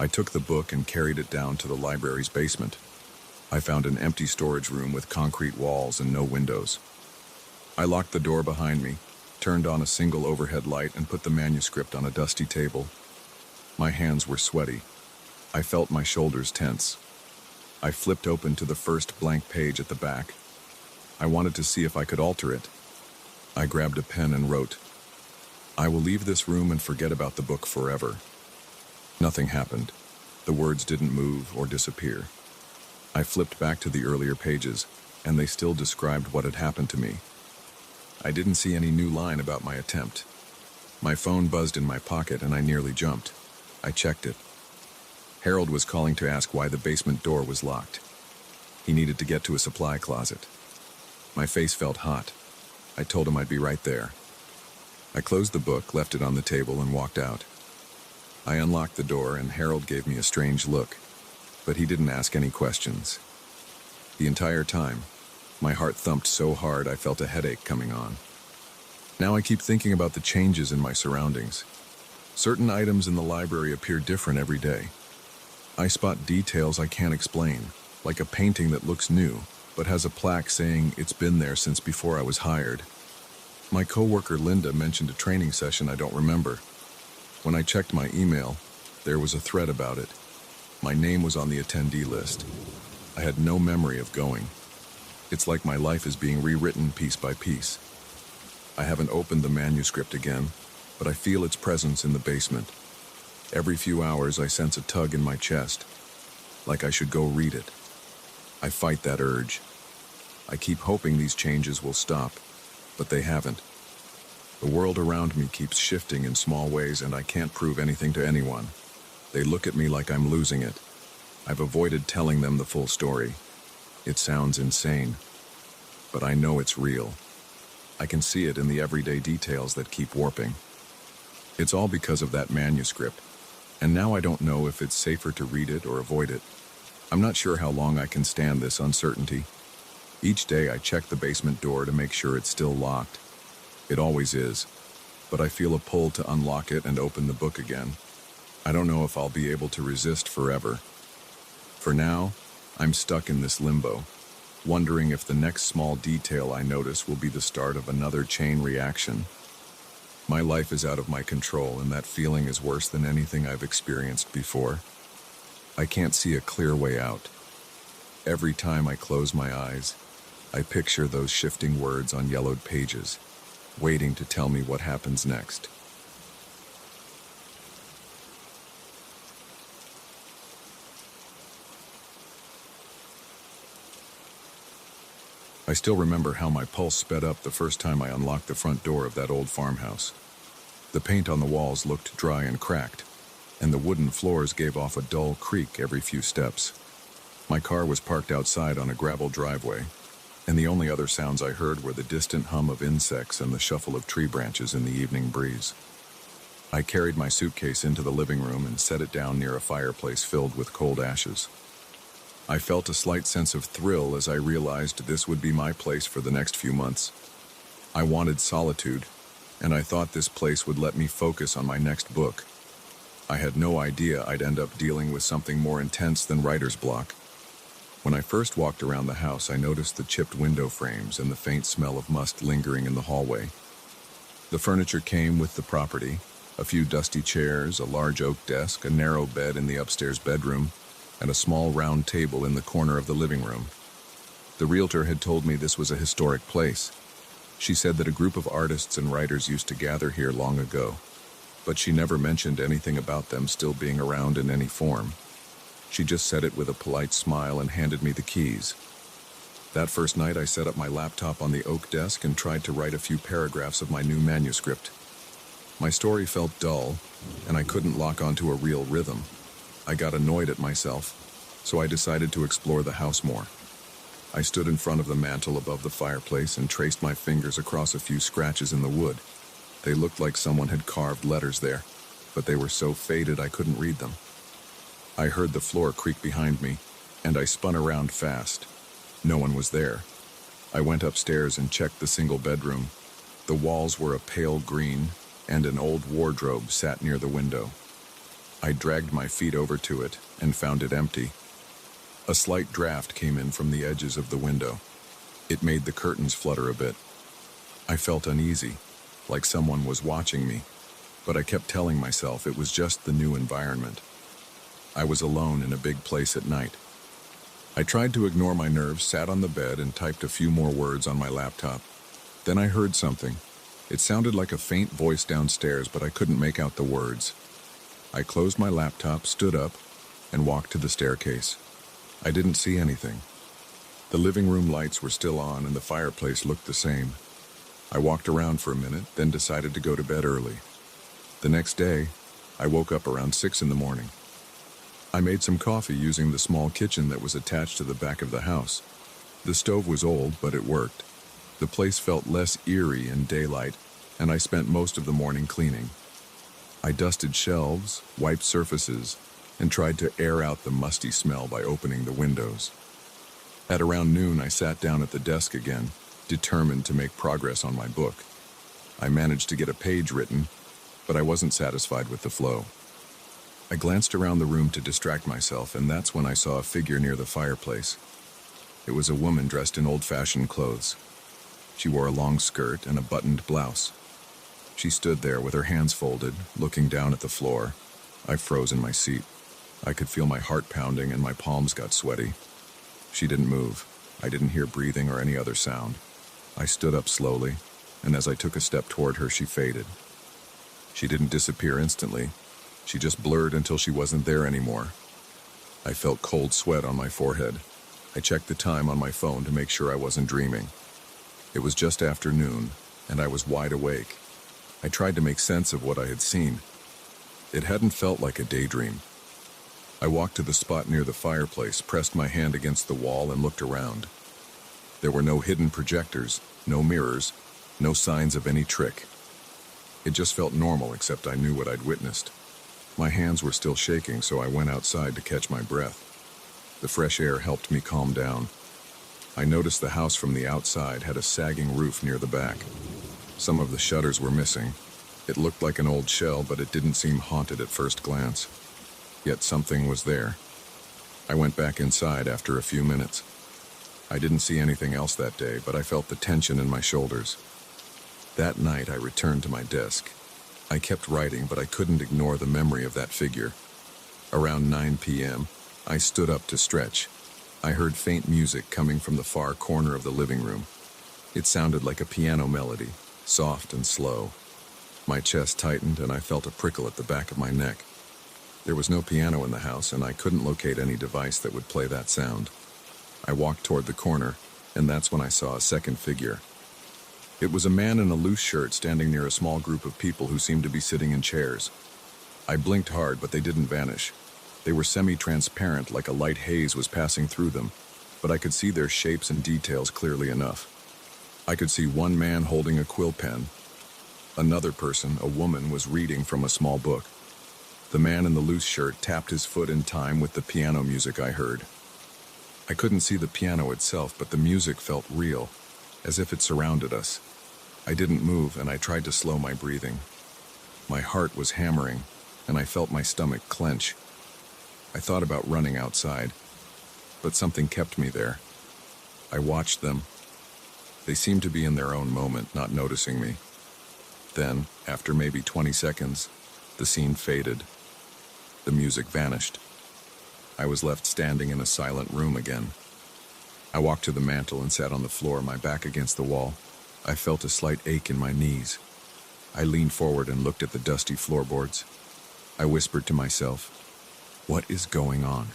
I took the book and carried it down to the library's basement. I found an empty storage room with concrete walls and no windows. I locked the door behind me, turned on a single overhead light, and put the manuscript on a dusty table. My hands were sweaty. I felt my shoulders tense. I flipped open to the first blank page at the back. I wanted to see if I could alter it. I grabbed a pen and wrote, "I will leave this room and forget about the book forever." Nothing happened. The words didn't move or disappear. I flipped back to the earlier pages, and they still described what had happened to me. I didn't see any new line about my attempt. My phone buzzed in my pocket and I nearly jumped. I checked it. Harold was calling to ask why the basement door was locked. He needed to get to a supply closet. My face felt hot. I told him I'd be right there. I closed the book, left it on the table, and walked out. I unlocked the door and Harold gave me a strange look, but he didn't ask any questions. The entire time, my heart thumped so hard I felt a headache coming on. Now I keep thinking about the changes in my surroundings. Certain items in the library appear different every day. I spot details I can't explain, like a painting that looks new, but has a plaque saying it's been there since before I was hired. My coworker Linda mentioned a training session I don't remember. When I checked my email, there was a thread about it. My name was on the attendee list. I had no memory of going. It's like my life is being rewritten piece by piece. I haven't opened the manuscript again, but I feel its presence in the basement. Every few hours I sense a tug in my chest, like I should go read it. I fight that urge. I keep hoping these changes will stop, but they haven't. The world around me keeps shifting in small ways and I can't prove anything to anyone. They look at me like I'm losing it. I've avoided telling them the full story. It sounds insane, but I know it's real. I can see it in the everyday details that keep warping. It's all because of that manuscript. And now I don't know if it's safer to read it or avoid it. I'm not sure how long I can stand this uncertainty. Each day I check the basement door to make sure it's still locked. It always is, but I feel a pull to unlock it and open the book again. I don't know if I'll be able to resist forever. For now, I'm stuck in this limbo, wondering if the next small detail I notice will be the start of another chain reaction. My life is out of my control, and that feeling is worse than anything I've experienced before. I can't see a clear way out. Every time I close my eyes, I picture those shifting words on yellowed pages, waiting to tell me what happens next. I still remember how my pulse sped up the first time I unlocked the front door of that old farmhouse. The paint on the walls looked dry and cracked, and the wooden floors gave off a dull creak every few steps. My car was parked outside on a gravel driveway, and the only other sounds I heard were the distant hum of insects and the shuffle of tree branches in the evening breeze. I carried my suitcase into the living room and set it down near a fireplace filled with cold ashes. I felt a slight sense of thrill as I realized this would be my place for the next few months. I wanted solitude, and I thought this place would let me focus on my next book. I had no idea I'd end up dealing with something more intense than writer's block. When I first walked around the house, I noticed the chipped window frames and the faint smell of must lingering in the hallway. The furniture came with the property: a few dusty chairs, a large oak desk, a narrow bed in the upstairs bedroom, and a small round table in the corner of the living room. The realtor had told me this was a historic place. She said that a group of artists and writers used to gather here long ago, but she never mentioned anything about them still being around in any form. She just said it with a polite smile and handed me the keys. That first night, I set up my laptop on the oak desk and tried to write a few paragraphs of my new manuscript. My story felt dull, and I couldn't lock onto a real rhythm. I got annoyed at myself, so I decided to explore the house more. I stood in front of the mantel above the fireplace and traced my fingers across a few scratches in the wood. They looked like someone had carved letters there, but they were so faded I couldn't read them. I heard the floor creak behind me, and I spun around fast. No one was there. I went upstairs and checked the single bedroom. The walls were a pale green, and an old wardrobe sat near the window. I dragged my feet over to it and found it empty. A slight draft came in from the edges of the window. It made the curtains flutter a bit. I felt uneasy, like someone was watching me, but I kept telling myself it was just the new environment. I was alone in a big place at night. I tried to ignore my nerves, sat on the bed, and typed a few more words on my laptop. Then I heard something. It sounded like a faint voice downstairs, but I couldn't make out the words. I closed my laptop, stood up, and walked to the staircase. I didn't see anything. The living room lights were still on, and the fireplace looked the same. I walked around for a minute, then decided to go to bed early. The next day, I woke up around 6 in the morning. I made some coffee using the small kitchen that was attached to the back of the house. The stove was old, but it worked. The place felt less eerie in daylight, and I spent most of the morning cleaning. I dusted shelves, wiped surfaces, and tried to air out the musty smell by opening the windows. At around noon, I sat down at the desk again, determined to make progress on my book. I managed to get a page written, but I wasn't satisfied with the flow. I glanced around the room to distract myself, and that's when I saw a figure near the fireplace. It was a woman dressed in old-fashioned clothes. She wore a long skirt and a buttoned blouse. She stood there with her hands folded, looking down at the floor. I froze in my seat. I could feel my heart pounding and my palms got sweaty. She didn't move. I didn't hear breathing or any other sound. I stood up slowly, and as I took a step toward her, she faded. She didn't disappear instantly. She just blurred until she wasn't there anymore. I felt cold sweat on my forehead. I checked the time on my phone to make sure I wasn't dreaming. It was just after noon, and I was wide awake. I tried to make sense of what I had seen. It hadn't felt like a daydream. I walked to the spot near the fireplace, pressed my hand against the wall, and looked around. There were no hidden projectors, no mirrors, no signs of any trick. It just felt normal, except I knew what I'd witnessed. My hands were still shaking, so I went outside to catch my breath. The fresh air helped me calm down. I noticed the house from the outside had a sagging roof near the back. Some of the shutters were missing. It looked like an old shell, but it didn't seem haunted at first glance. Yet something was there. I went back inside after a few minutes. I didn't see anything else that day, but I felt the tension in my shoulders. That night, I returned to my desk. I kept writing, but I couldn't ignore the memory of that figure. Around 9 p.m., I stood up to stretch. I heard faint music coming from the far corner of the living room. It sounded like a piano melody, soft and slow. My chest tightened, and I felt a prickle at the back of my neck. There was no piano in the house, and I couldn't locate any device that would play that sound. I walked toward the corner, and that's when I saw a second figure. It was a man in a loose shirt standing near a small group of people who seemed to be sitting in chairs. I blinked hard, but they didn't vanish. They were semi-transparent, like a light haze was passing through them, but I could see their shapes and details clearly enough. I could see one man holding a quill pen. Another person, a woman, was reading from a small book. The man in the loose shirt tapped his foot in time with the piano music I heard. I couldn't see the piano itself, but the music felt real, as if it surrounded us. I didn't move, and I tried to slow my breathing. My heart was hammering, and I felt my stomach clench. I thought about running outside, but something kept me there. I watched them. They seemed to be in their own moment, not noticing me. Then, after maybe 20 seconds, the scene faded. The music vanished. I was left standing in a silent room again. I walked to the mantel and sat on the floor, my back against the wall. I felt a slight ache in my knees. I leaned forward and looked at the dusty floorboards. I whispered to myself, "What is going on?"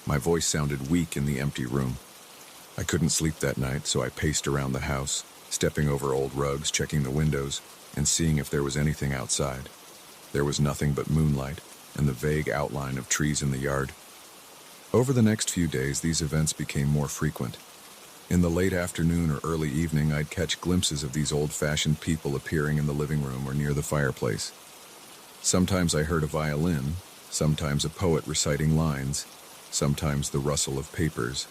My voice sounded weak in the empty room. I couldn't sleep that night, so I paced around the house, stepping over old rugs, checking the windows, and seeing if there was anything outside. There was nothing but moonlight and the vague outline of trees in the yard. Over the next few days, these events became more frequent. In the late afternoon or early evening, I'd catch glimpses of these old-fashioned people appearing in the living room or near the fireplace. Sometimes I heard a violin, sometimes a poet reciting lines, sometimes the rustle of papers.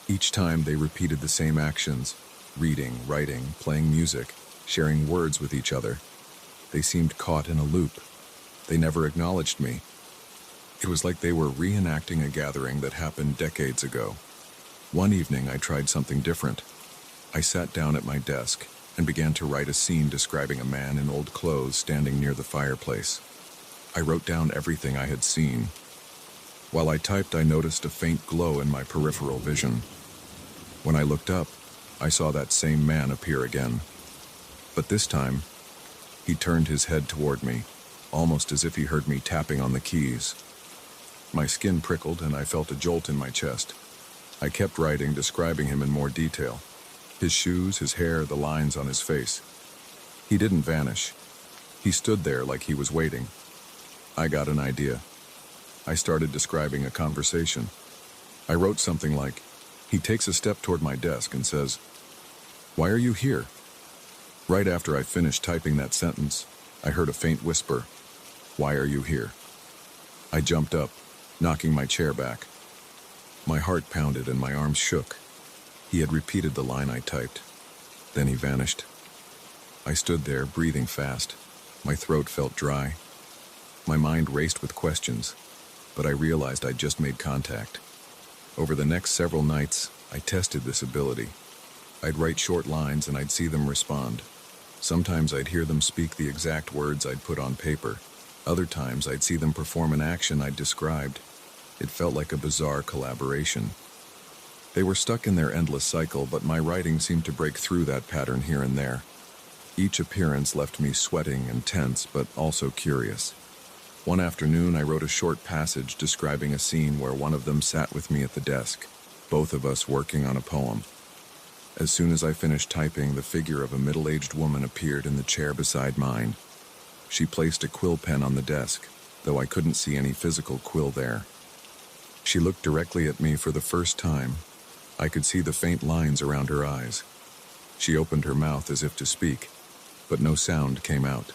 Each time they repeated the same actions: reading, writing, playing music, sharing words with each other. They seemed caught in a loop. They never acknowledged me. It was like they were reenacting a gathering that happened decades ago. One evening, I tried something different. I sat down at my desk and began to write a scene describing a man in old clothes standing near the fireplace. I wrote down everything I had seen. While I typed, I noticed a faint glow in my peripheral vision. When I looked up, I saw that same man appear again. But this time, he turned his head toward me, almost as if he heard me tapping on the keys. My skin prickled, and I felt a jolt in my chest. I kept writing, describing him in more detail. His shoes, his hair, the lines on his face. He didn't vanish. He stood there like he was waiting. I got an idea. I started describing a conversation. I wrote something like, "He takes a step toward my desk and says, 'Why are you here?' Right after I finished typing that sentence, I heard a faint whisper, 'Why are you here?' I jumped up, knocking my chair back. My heart pounded and my arms shook. He had repeated the line I typed. Then he vanished. I stood there, breathing fast. My throat felt dry. My mind raced with questions, but I realized I'd just made contact. Over the next several nights, I tested this ability. I'd write short lines and I'd see them respond. Sometimes I'd hear them speak the exact words I'd put on paper. Other times I'd see them perform an action I'd described. It felt like a bizarre collaboration. They were stuck in their endless cycle, but my writing seemed to break through that pattern here and there. Each appearance left me sweating and tense, but also curious. One afternoon, I wrote a short passage describing a scene where one of them sat with me at the desk, both of us working on a poem. As soon as I finished typing, the figure of a middle-aged woman appeared in the chair beside mine. She placed a quill pen on the desk, though I couldn't see any physical quill there. She looked directly at me for the first time. I could see the faint lines around her eyes. She opened her mouth as if to speak, but no sound came out.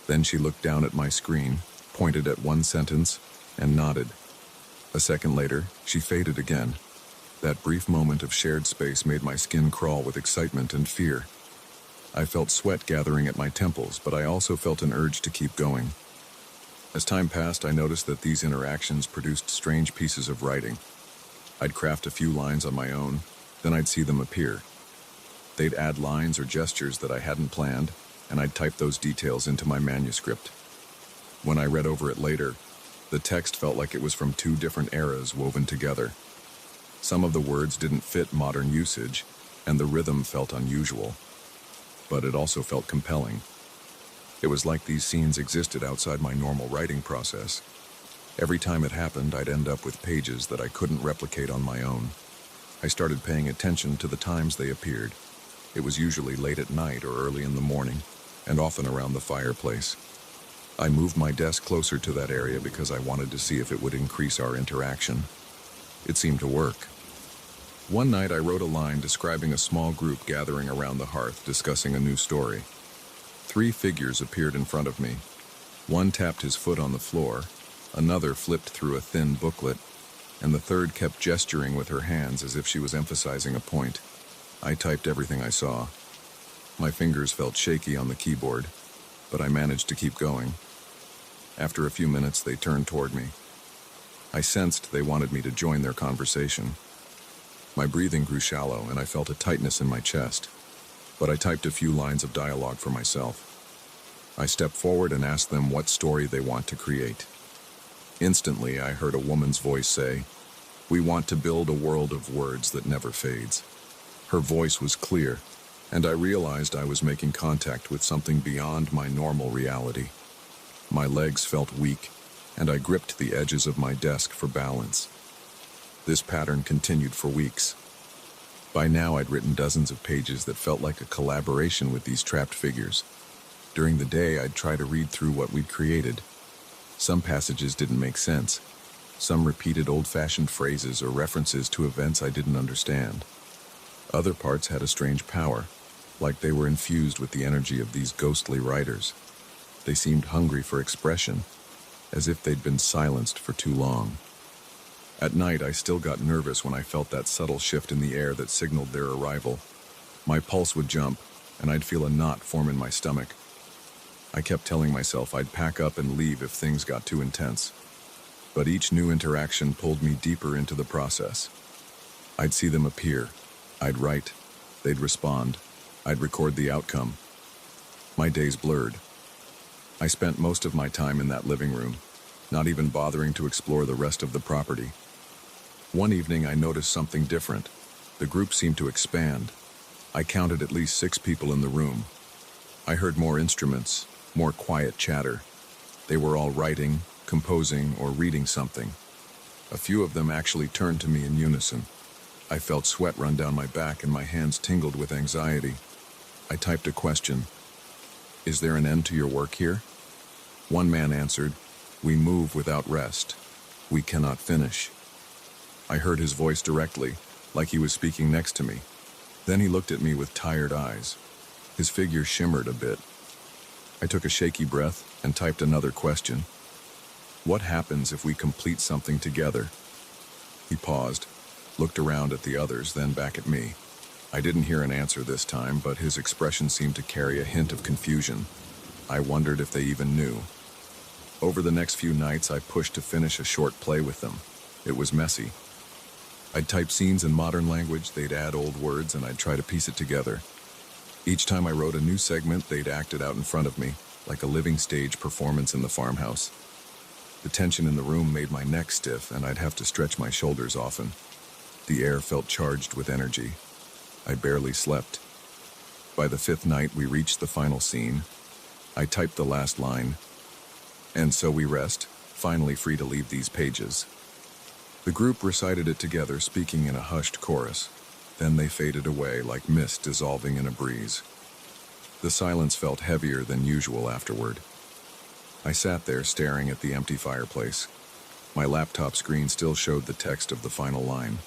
Then she looked down at my screen, pointed at one sentence, and nodded. A second later, she faded again. That brief moment of shared space made my skin crawl with excitement and fear. I felt sweat gathering at my temples, but I also felt an urge to keep going. As time passed, I noticed that these interactions produced strange pieces of writing. I'd craft a few lines on my own, then I'd see them appear. They'd add lines or gestures that I hadn't planned, and I'd type those details into my manuscript. When I read over it later, the text felt like it was from two different eras woven together. Some of the words didn't fit modern usage, and the rhythm felt unusual. But it also felt compelling. It was like these scenes existed outside my normal writing process. Every time it happened, I'd end up with pages that I couldn't replicate on my own. I started paying attention to the times they appeared. It was usually late at night or early in the morning, and often around the fireplace. I moved my desk closer to that area because I wanted to see if it would increase our interaction. It seemed to work. One night I wrote a line describing a small group gathering around the hearth discussing a new story. 3 figures appeared in front of me. One tapped his foot on the floor, another flipped through a thin booklet, and the third kept gesturing with her hands as if she was emphasizing a point. I typed everything I saw. My fingers felt shaky on the keyboard, but I managed to keep going. After a few minutes, they turned toward me. I sensed they wanted me to join their conversation. My breathing grew shallow, and I felt a tightness in my chest, but I typed a few lines of dialogue for myself. I stepped forward and asked them what story they want to create. Instantly, I heard a woman's voice say, "We want to build a world of words that never fades." Her voice was clear, and I realized I was making contact with something beyond my normal reality. My legs felt weak, and I gripped the edges of my desk for balance. This pattern continued for weeks. By now, I'd written dozens of pages that felt like a collaboration with these trapped figures. During the day, I'd try to read through what we'd created. Some passages didn't make sense. Some repeated old-fashioned phrases or references to events I didn't understand. Other parts had a strange power, like they were infused with the energy of these ghostly writers. They seemed hungry for expression, as if they'd been silenced for too long. At night, I still got nervous when I felt that subtle shift in the air that signaled their arrival. My pulse would jump, and I'd feel a knot form in my stomach. I kept telling myself I'd pack up and leave if things got too intense. But each new interaction pulled me deeper into the process. I'd see them appear. I'd write. They'd respond. I'd record the outcome. My days blurred. I spent most of my time in that living room, not even bothering to explore the rest of the property. One evening, I noticed something different. The group seemed to expand. I counted at least 6 people in the room. I heard more instruments, more quiet chatter. They were all writing, composing, or reading something. A few of them actually turned to me in unison. I felt sweat run down my back and my hands tingled with anxiety. I typed a question. "Is there an end to your work here?" One man answered, "We move without rest. We cannot finish." I heard his voice directly, like he was speaking next to me. Then he looked at me with tired eyes. His figure shimmered a bit. I took a shaky breath and typed another question. "What happens if we complete something together?" He paused, looked around at the others, then back at me. I didn't hear an answer this time, but his expression seemed to carry a hint of confusion. I wondered if they even knew. Over the next few nights, I pushed to finish a short play with them. It was messy. I'd type scenes in modern language, they'd add old words, and I'd try to piece it together. Each time I wrote a new segment, they'd act it out in front of me, like a living stage performance in the farmhouse. The tension in the room made my neck stiff, and I'd have to stretch my shoulders often. The air felt charged with energy. I barely slept. By the 5th night, we reached the final scene. I typed the last line. "And so we rest, finally free to leave these pages." The group recited it together, speaking in a hushed chorus. Then they faded away like mist dissolving in a breeze. The silence felt heavier than usual afterward. I sat there staring at the empty fireplace. My laptop screen still showed the text of the final line.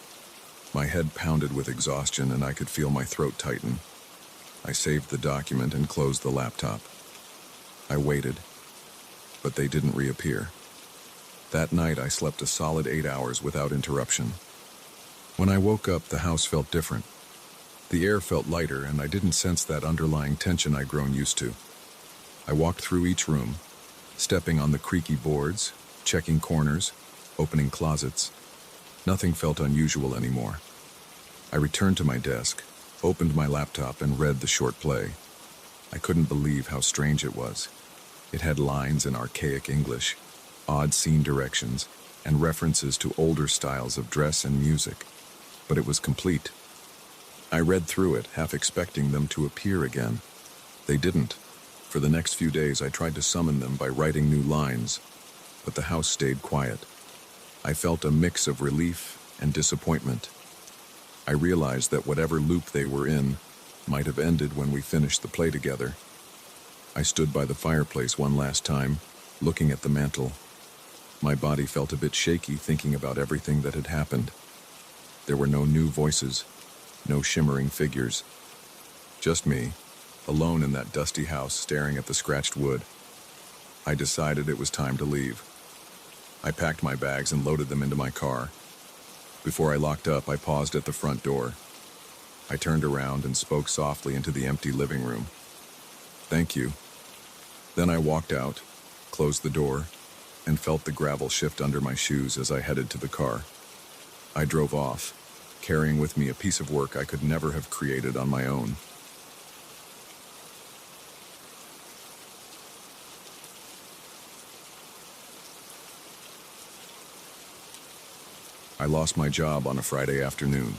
My head pounded with exhaustion, and I could feel my throat tighten. I saved the document and closed the laptop. I waited, but they didn't reappear. That night, I slept a solid 8 hours without interruption. When I woke up, the house felt different. The air felt lighter, and I didn't sense that underlying tension I'd grown used to. I walked through each room, stepping on the creaky boards, checking corners, opening closets. Nothing felt unusual anymore. I returned to my desk, opened my laptop, and read the short play. I couldn't believe how strange it was. It had lines in archaic English, odd scene directions, and references to older styles of dress and music. But it was complete. I read through it, half expecting them to appear again. They didn't. For the next few days, I tried to summon them by writing new lines, but the house stayed quiet. I felt a mix of relief and disappointment. I realized that whatever loop they were in might have ended when we finished the play together. I stood by the fireplace one last time, looking at the mantel. My body felt a bit shaky thinking about everything that had happened. There were no new voices, no shimmering figures. Just me, alone in that dusty house staring at the scratched wood. I decided it was time to leave. I packed my bags and loaded them into my car. Before I locked up, I paused at the front door. I turned around and spoke softly into the empty living room. "Thank you." Then I walked out, closed the door, and felt the gravel shift under my shoes as I headed to the car. I drove off, carrying with me a piece of work I could never have created on my own. I lost my job on a Friday afternoon.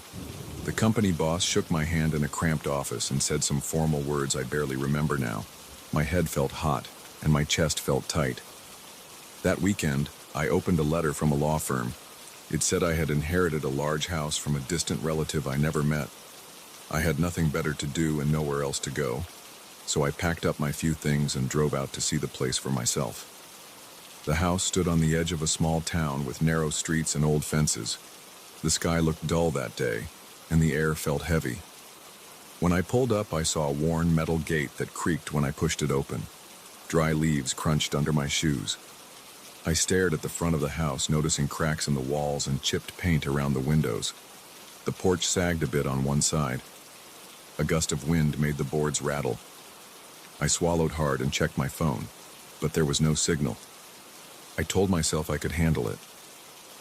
The company boss shook my hand in a cramped office and said some formal words I barely remember now. My head felt hot, and my chest felt tight. That weekend, I opened a letter from a law firm. It said I had inherited a large house from a distant relative I never met. I had nothing better to do and nowhere else to go, so I packed up my few things and drove out to see the place for myself. The house stood on the edge of a small town with narrow streets and old fences. The sky looked dull that day, and the air felt heavy. When I pulled up, I saw a worn metal gate that creaked when I pushed it open. Dry leaves crunched under my shoes. I stared at the front of the house, noticing cracks in the walls and chipped paint around the windows. The porch sagged a bit on one side. A gust of wind made the boards rattle. I swallowed hard and checked my phone, but there was no signal. I told myself I could handle it.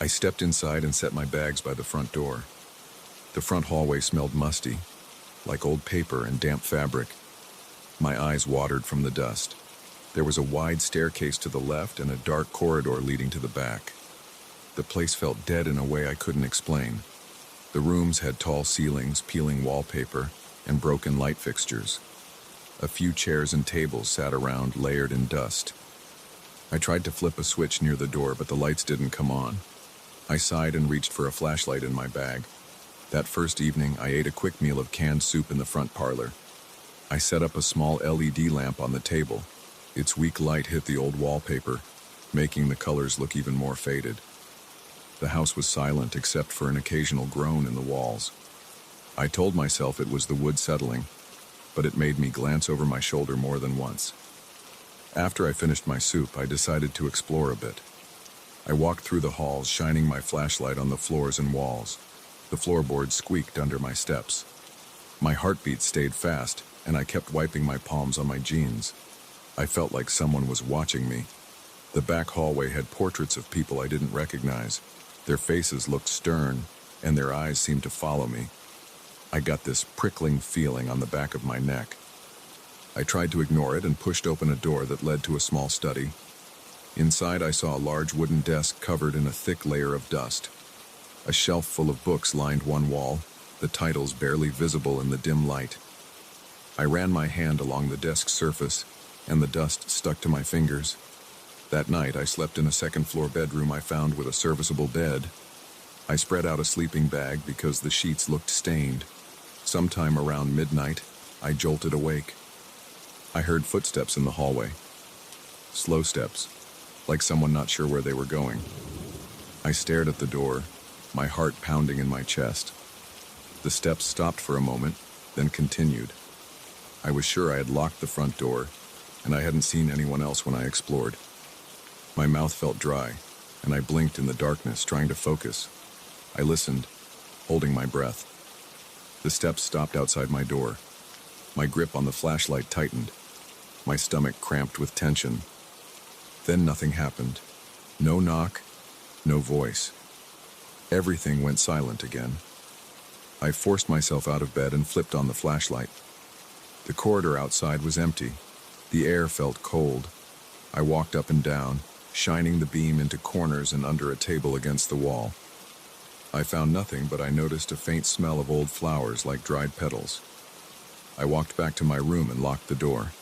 I stepped inside and set my bags by the front door. The front hallway smelled musty, like old paper and damp fabric. My eyes watered from the dust. There was a wide staircase to the left and a dark corridor leading to the back. The place felt dead in a way I couldn't explain. The rooms had tall ceilings, peeling wallpaper, and broken light fixtures. A few chairs and tables sat around, layered in dust. I tried to flip a switch near the door, but the lights didn't come on. I sighed and reached for a flashlight in my bag. That first evening, I ate a quick meal of canned soup in the front parlor. I set up a small LED lamp on the table. Its weak light hit the old wallpaper, making the colors look even more faded. The house was silent except for an occasional groan in the walls. I told myself it was the wood settling, but it made me glance over my shoulder more than once. After I finished my soup, I decided to explore a bit. I walked through the halls, shining my flashlight on the floors and walls. The floorboards squeaked under my steps. My heartbeat stayed fast, and I kept wiping my palms on my jeans. I felt like someone was watching me. The back hallway had portraits of people I didn't recognize. Their faces looked stern, and their eyes seemed to follow me. I got this prickling feeling on the back of my neck. I tried to ignore it and pushed open a door that led to a small study. Inside, I saw a large wooden desk covered in a thick layer of dust. A shelf full of books lined one wall, the titles barely visible in the dim light. I ran my hand along the desk's surface, and the dust stuck to my fingers. That night, I slept in a second-floor bedroom I found with a serviceable bed. I spread out a sleeping bag because the sheets looked stained. Sometime around midnight, I jolted awake. I heard footsteps in the hallway. Slow steps, like someone not sure where they were going. I stared at the door, my heart pounding in my chest. The steps stopped for a moment, then continued. I was sure I had locked the front door, and I hadn't seen anyone else when I explored. My mouth felt dry, and I blinked in the darkness, trying to focus. I listened, holding my breath. The steps stopped outside my door. My grip on the flashlight tightened. My stomach cramped with tension. Then nothing happened. No knock, no voice. Everything went silent again. I forced myself out of bed and flipped on the flashlight. The corridor outside was empty. The air felt cold. I walked up and down, shining the beam into corners and under a table against the wall. I found nothing, but I noticed a faint smell of old flowers like dried petals. I walked back to my room and locked the door.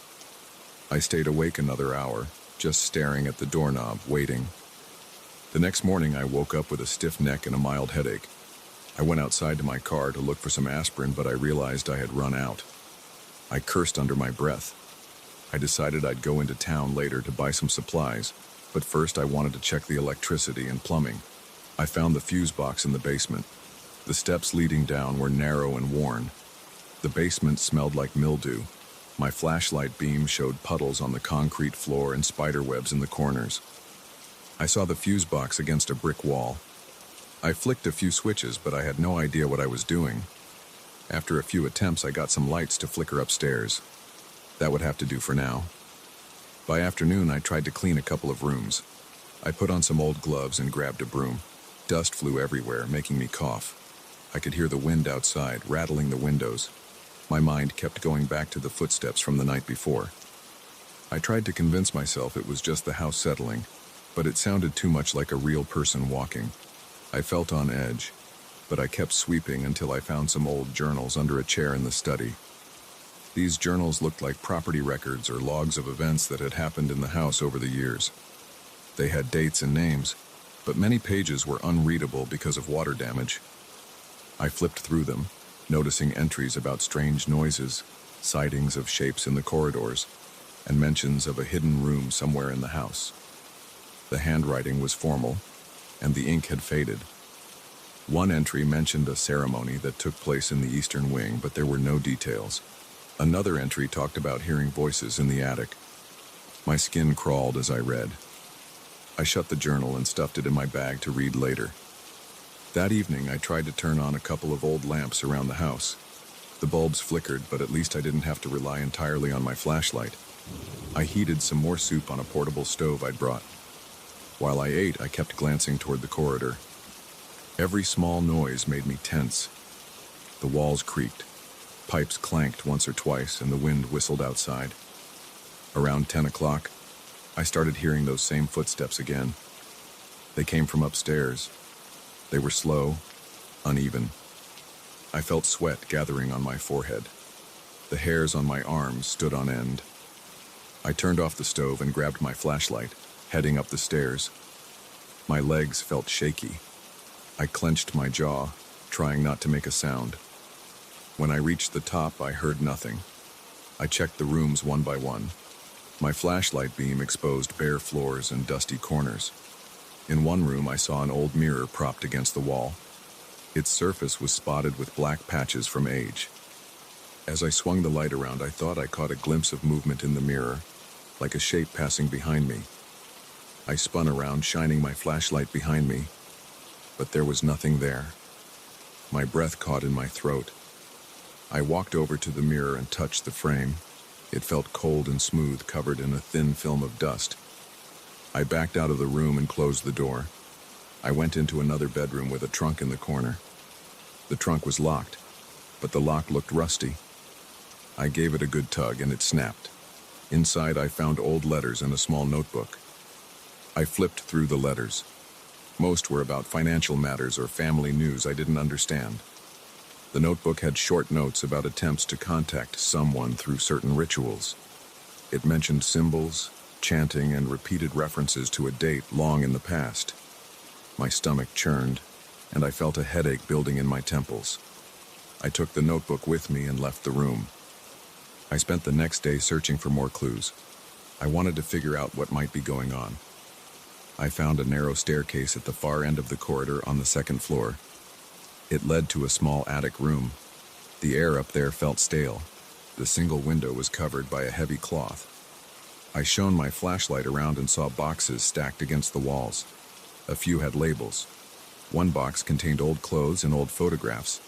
I stayed awake another hour, just staring at the doorknob, waiting. The next morning I woke up with a stiff neck and a mild headache. I went outside to my car to look for some aspirin, but I realized I had run out. I cursed under my breath. I decided I'd go into town later to buy some supplies, but first I wanted to check the electricity and plumbing. I found the fuse box in the basement. The steps leading down were narrow and worn. The basement smelled like mildew. My flashlight beam showed puddles on the concrete floor and spiderwebs in the corners. I saw the fuse box against a brick wall. I flicked a few switches, but I had no idea what I was doing. After a few attempts, I got some lights to flicker upstairs. That would have to do for now. By afternoon, I tried to clean a couple of rooms. I put on some old gloves and grabbed a broom. Dust flew everywhere, making me cough. I could hear the wind outside, rattling the windows. My mind kept going back to the footsteps from the night before. I tried to convince myself it was just the house settling, but it sounded too much like a real person walking. I felt on edge, but I kept sweeping until I found some old journals under a chair in the study. These journals looked like property records or logs of events that had happened in the house over the years. They had dates and names, but many pages were unreadable because of water damage. I flipped through them, noticing entries about strange noises, sightings of shapes in the corridors, and mentions of a hidden room somewhere in the house. The handwriting was formal, and the ink had faded. One entry mentioned a ceremony that took place in the eastern wing, but there were no details. Another entry talked about hearing voices in the attic. My skin crawled as I read. I shut the journal and stuffed it in my bag to read later. That evening, I tried to turn on a couple of old lamps around the house. The bulbs flickered, but at least I didn't have to rely entirely on my flashlight. I heated some more soup on a portable stove I'd brought. While I ate, I kept glancing toward the corridor. Every small noise made me tense. The walls creaked. Pipes clanked once or twice, and the wind whistled outside. Around 10 o'clock, I started hearing those same footsteps again. They came from upstairs. They were slow, uneven. I felt sweat gathering on my forehead. The hairs on my arms stood on end. I turned off the stove and grabbed my flashlight, heading up the stairs. My legs felt shaky. I clenched my jaw, trying not to make a sound. When I reached the top, I heard nothing. I checked the rooms one by one. My flashlight beam exposed bare floors and dusty corners. In one room, I saw an old mirror propped against the wall. Its surface was spotted with black patches from age. As I swung the light around, I thought I caught a glimpse of movement in the mirror, like a shape passing behind me. I spun around, shining my flashlight behind me, but there was nothing there. My breath caught in my throat. I walked over to the mirror and touched the frame. It felt cold and smooth, covered in a thin film of dust. I backed out of the room and closed the door. I went into another bedroom with a trunk in the corner. The trunk was locked, but the lock looked rusty. I gave it a good tug and it snapped. Inside, I found old letters and a small notebook. I flipped through the letters. Most were about financial matters or family news I didn't understand. The notebook had short notes about attempts to contact someone through certain rituals. It mentioned symbols, chanting, and repeated references to a date long in the past. My stomach churned, and I felt a headache building in my temples. I took the notebook with me and left the room. I spent the next day searching for more clues. I wanted to figure out what might be going on. I found a narrow staircase at the far end of the corridor on the second floor. It led to a small attic room. The air up there felt stale. The single window was covered by a heavy cloth. I shone my flashlight around and saw boxes stacked against the walls. A few had labels. One box contained old clothes and old photographs.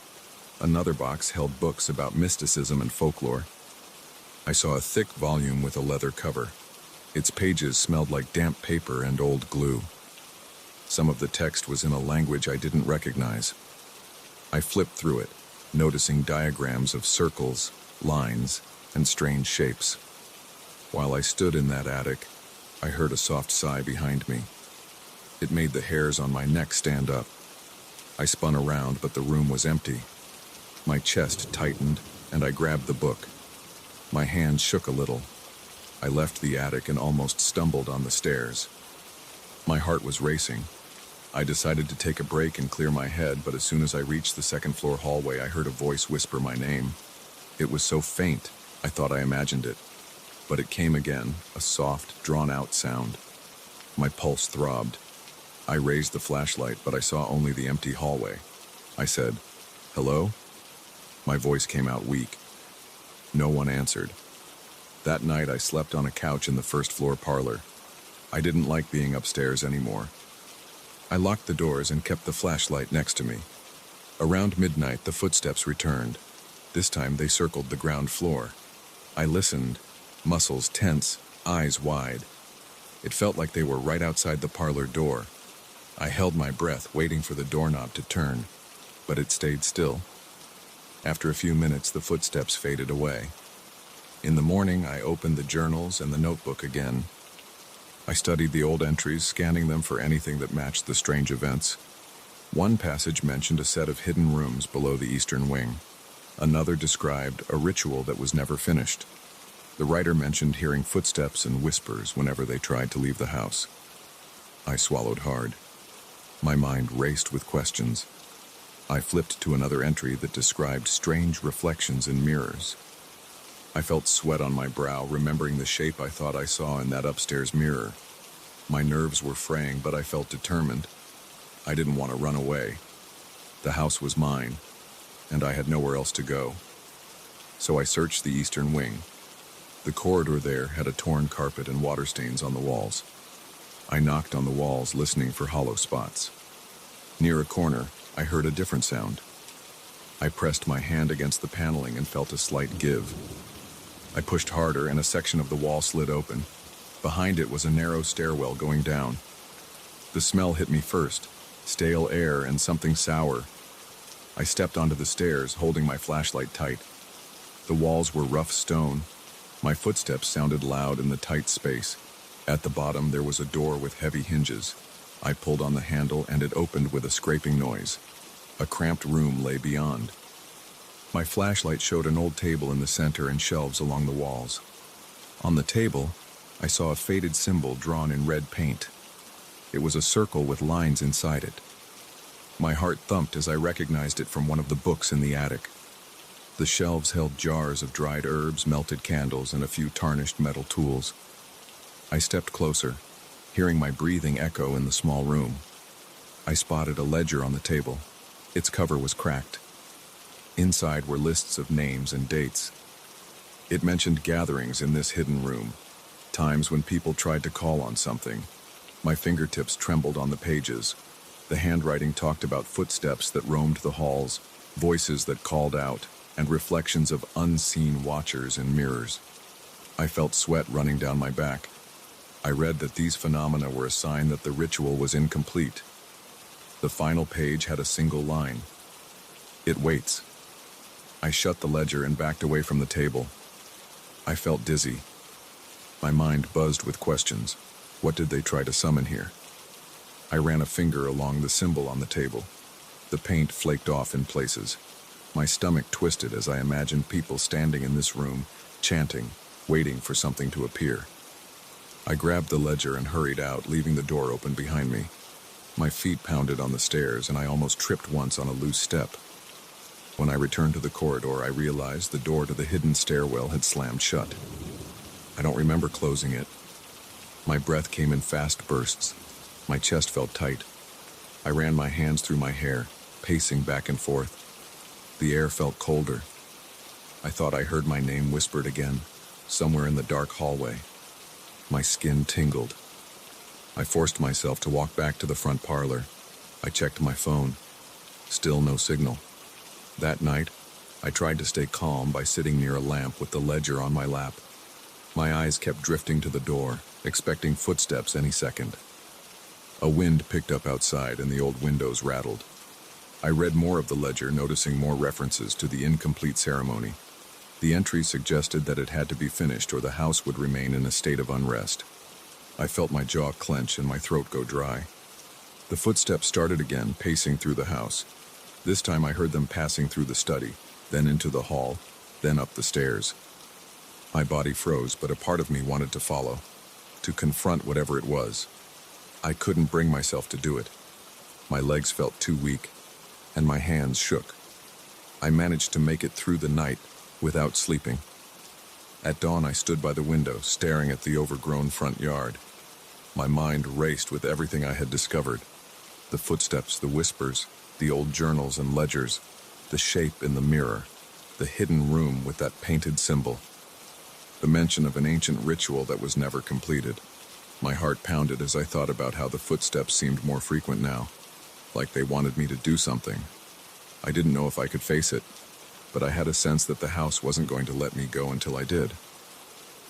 Another box held books about mysticism and folklore. I saw a thick volume with a leather cover. Its pages smelled like damp paper and old glue. Some of the text was in a language I didn't recognize. I flipped through it, noticing diagrams of circles, lines, and strange shapes. While I stood in that attic, I heard a soft sigh behind me. It made the hairs on my neck stand up. I spun around, but the room was empty. My chest tightened, and I grabbed the book. My hands shook a little. I left the attic and almost stumbled on the stairs. My heart was racing. I decided to take a break and clear my head, but as soon as I reached the second-floor hallway, I heard a voice whisper my name. It was so faint, I thought I imagined it. But it came again, a soft, drawn-out sound. My pulse throbbed. I raised the flashlight, but I saw only the empty hallway. I said, "Hello?" My voice came out weak. No one answered. That night, I slept on a couch in the first-floor parlor. I didn't like being upstairs anymore. I locked the doors and kept the flashlight next to me. Around midnight, the footsteps returned. This time, they circled the ground floor. I listened, muscles tense, eyes wide. It felt like they were right outside the parlor door. I held my breath, waiting for the doorknob to turn, but it stayed still. After a few minutes, the footsteps faded away. In the morning, I opened the journals and the notebook again. I studied the old entries, scanning them for anything that matched the strange events. One passage mentioned a set of hidden rooms below the eastern wing. Another described a ritual that was never finished. The writer mentioned hearing footsteps and whispers whenever they tried to leave the house. I swallowed hard. My mind raced with questions. I flipped to another entry that described strange reflections in mirrors. I felt sweat on my brow, remembering the shape I thought I saw in that upstairs mirror. My nerves were fraying, but I felt determined. I didn't want to run away. The house was mine, and I had nowhere else to go. So I searched the eastern wing. The corridor there had a torn carpet and water stains on the walls. I knocked on the walls, listening for hollow spots. Near a corner, I heard a different sound. I pressed my hand against the paneling and felt a slight give. I pushed harder, and a section of the wall slid open. Behind it was a narrow stairwell going down. The smell hit me first, stale air and something sour. I stepped onto the stairs, holding my flashlight tight. The walls were rough stone. My footsteps sounded loud in the tight space. At the bottom, there was a door with heavy hinges. I pulled on the handle, and it opened with a scraping noise. A cramped room lay beyond. My flashlight showed an old table in the center and shelves along the walls. On the table, I saw a faded symbol drawn in red paint. It was a circle with lines inside it. My heart thumped as I recognized it from one of the books in the attic. The shelves held jars of dried herbs, melted candles, and a few tarnished metal tools. I stepped closer, hearing my breathing echo in the small room. I spotted a ledger on the table. Its cover was cracked. Inside were lists of names and dates. It mentioned gatherings in this hidden room, times when people tried to call on something. My fingertips trembled on the pages. The handwriting talked about footsteps that roamed the halls, voices that called out, and reflections of unseen watchers in mirrors. I felt sweat running down my back. I read that these phenomena were a sign that the ritual was incomplete. The final page had a single line. "It waits." I shut the ledger and backed away from the table. I felt dizzy. My mind buzzed with questions. What did they try to summon here? I ran a finger along the symbol on the table. The paint flaked off in places. My stomach twisted as I imagined people standing in this room, chanting, waiting for something to appear. I grabbed the ledger and hurried out, leaving the door open behind me. My feet pounded on the stairs, and I almost tripped once on a loose step. When I returned to the corridor, I realized the door to the hidden stairwell had slammed shut. I don't remember closing it. My breath came in fast bursts. My chest felt tight. I ran my hands through my hair, pacing back and forth. The air felt colder. I thought I heard my name whispered again, somewhere in the dark hallway. My skin tingled. I forced myself to walk back to the front parlor. I checked my phone. Still no signal. That night, I tried to stay calm by sitting near a lamp with the ledger on my lap. My eyes kept drifting to the door, expecting footsteps any second. A wind picked up outside and the old windows rattled. I read more of the ledger, noticing more references to the incomplete ceremony. The entry suggested that it had to be finished or the house would remain in a state of unrest. I felt my jaw clench and my throat go dry. The footsteps started again, pacing through the house. This time I heard them passing through the study, then into the hall, then up the stairs. My body froze, but a part of me wanted to follow, to confront whatever it was. I couldn't bring myself to do it. My legs felt too weak, and my hands shook. I managed to make it through the night without sleeping. At dawn, I stood by the window, staring at the overgrown front yard. My mind raced with everything I had discovered. The footsteps, the whispers, the old journals and ledgers, the shape in the mirror, the hidden room with that painted symbol, the mention of an ancient ritual that was never completed. My heart pounded as I thought about how the footsteps seemed more frequent now, like they wanted me to do something. I didn't know if I could face it, but I had a sense that the house wasn't going to let me go until I did.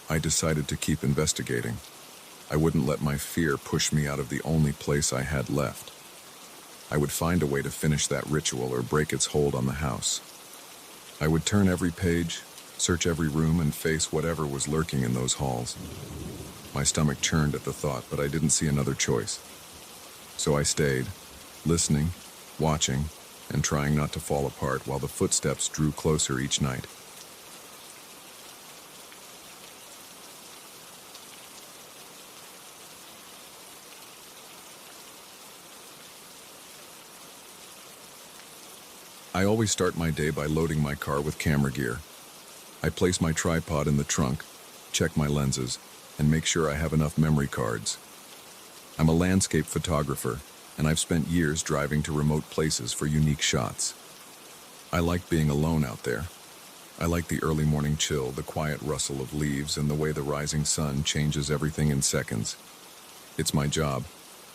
I decided to keep investigating. I wouldn't let my fear push me out of the only place I had left. I would find a way to finish that ritual or break its hold on the house. I would turn every page, search every room, and face whatever was lurking in those halls. My stomach churned at the thought, but I didn't see another choice. So I stayed, listening, watching, and trying not to fall apart while the footsteps drew closer each night. I always start my day by loading my car with camera gear. I place my tripod in the trunk, check my lenses, and make sure I have enough memory cards. I'm a landscape photographer, and I've spent years driving to remote places for unique shots. I like being alone out there. I like the early morning chill, the quiet rustle of leaves, and the way the rising sun changes everything in seconds. It's my job,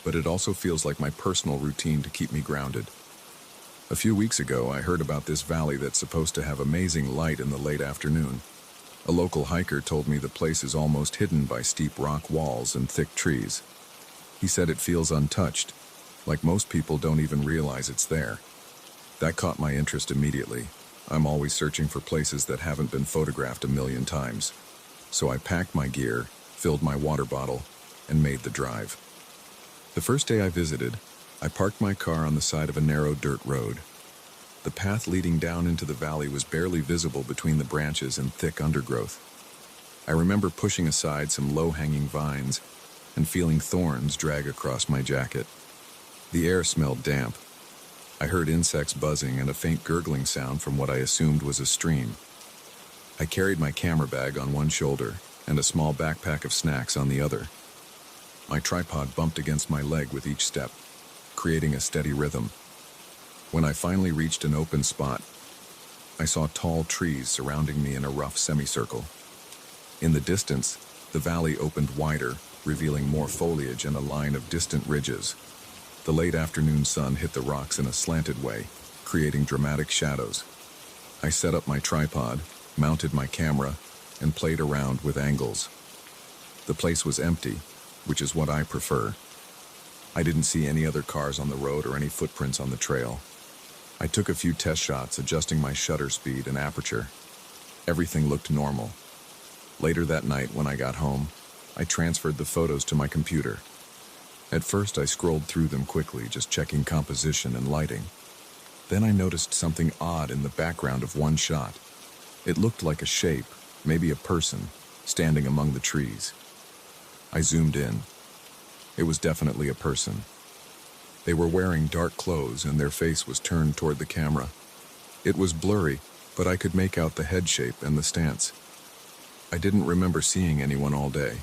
but it also feels like my personal routine to keep me grounded. A few weeks ago, I heard about this valley that's supposed to have amazing light in the late afternoon. A local hiker told me the place is almost hidden by steep rock walls and thick trees. He said it feels untouched, like most people don't even realize it's there. That caught my interest immediately. I'm always searching for places that haven't been photographed a million times. So I packed my gear, filled my water bottle, and made the drive. The first day I visited, I parked my car on the side of a narrow dirt road. The path leading down into the valley was barely visible between the branches and thick undergrowth. I remember pushing aside some low-hanging vines and feeling thorns drag across my jacket. The air smelled damp. I heard insects buzzing and a faint gurgling sound from what I assumed was a stream. I carried my camera bag on one shoulder and a small backpack of snacks on the other. My tripod bumped against my leg with each step, creating a steady rhythm. When I finally reached an open spot, I saw tall trees surrounding me in a rough semicircle. In the distance, the valley opened wider, revealing more foliage and a line of distant ridges. The late afternoon sun hit the rocks in a slanted way, creating dramatic shadows. I set up my tripod, mounted my camera, and played around with angles. The place was empty, which is what I prefer. I didn't see any other cars on the road or any footprints on the trail. I took a few test shots, adjusting my shutter speed and aperture. Everything looked normal. Later that night, when I got home, I transferred the photos to my computer. At first, I scrolled through them quickly, just checking composition and lighting. Then I noticed something odd in the background of one shot. It looked like a shape, maybe a person, standing among the trees. I zoomed in. It was definitely a person. They were wearing dark clothes and their face was turned toward the camera. It was blurry, but I could make out the head shape and the stance. I didn't remember seeing anyone all day.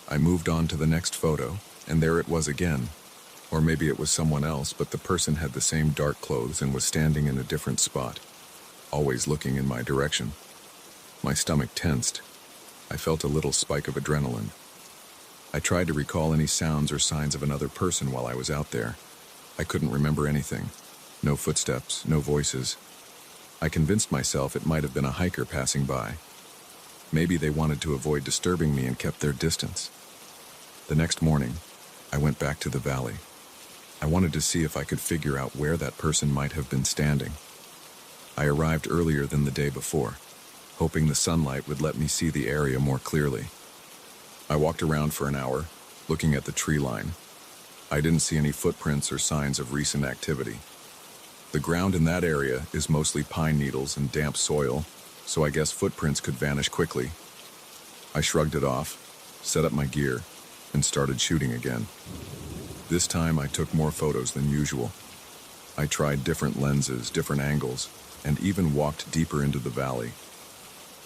I moved on to the next photo, and there it was again. Or maybe it was someone else, but the person had the same dark clothes and was standing in a different spot, always looking in my direction. My stomach tensed. I felt a little spike of adrenaline. I tried to recall any sounds or signs of another person while I was out there. I couldn't remember anything. No footsteps, no voices. I convinced myself it might have been a hiker passing by. Maybe they wanted to avoid disturbing me and kept their distance. The next morning, I went back to the valley. I wanted to see if I could figure out where that person might have been standing. I arrived earlier than the day before, hoping the sunlight would let me see the area more clearly. I walked around for an hour, looking at the tree line. I didn't see any footprints or signs of recent activity. The ground in that area is mostly pine needles and damp soil, so I guess footprints could vanish quickly. I shrugged it off, set up my gear, and started shooting again. This time I took more photos than usual. I tried different lenses, different angles, and even walked deeper into the valley.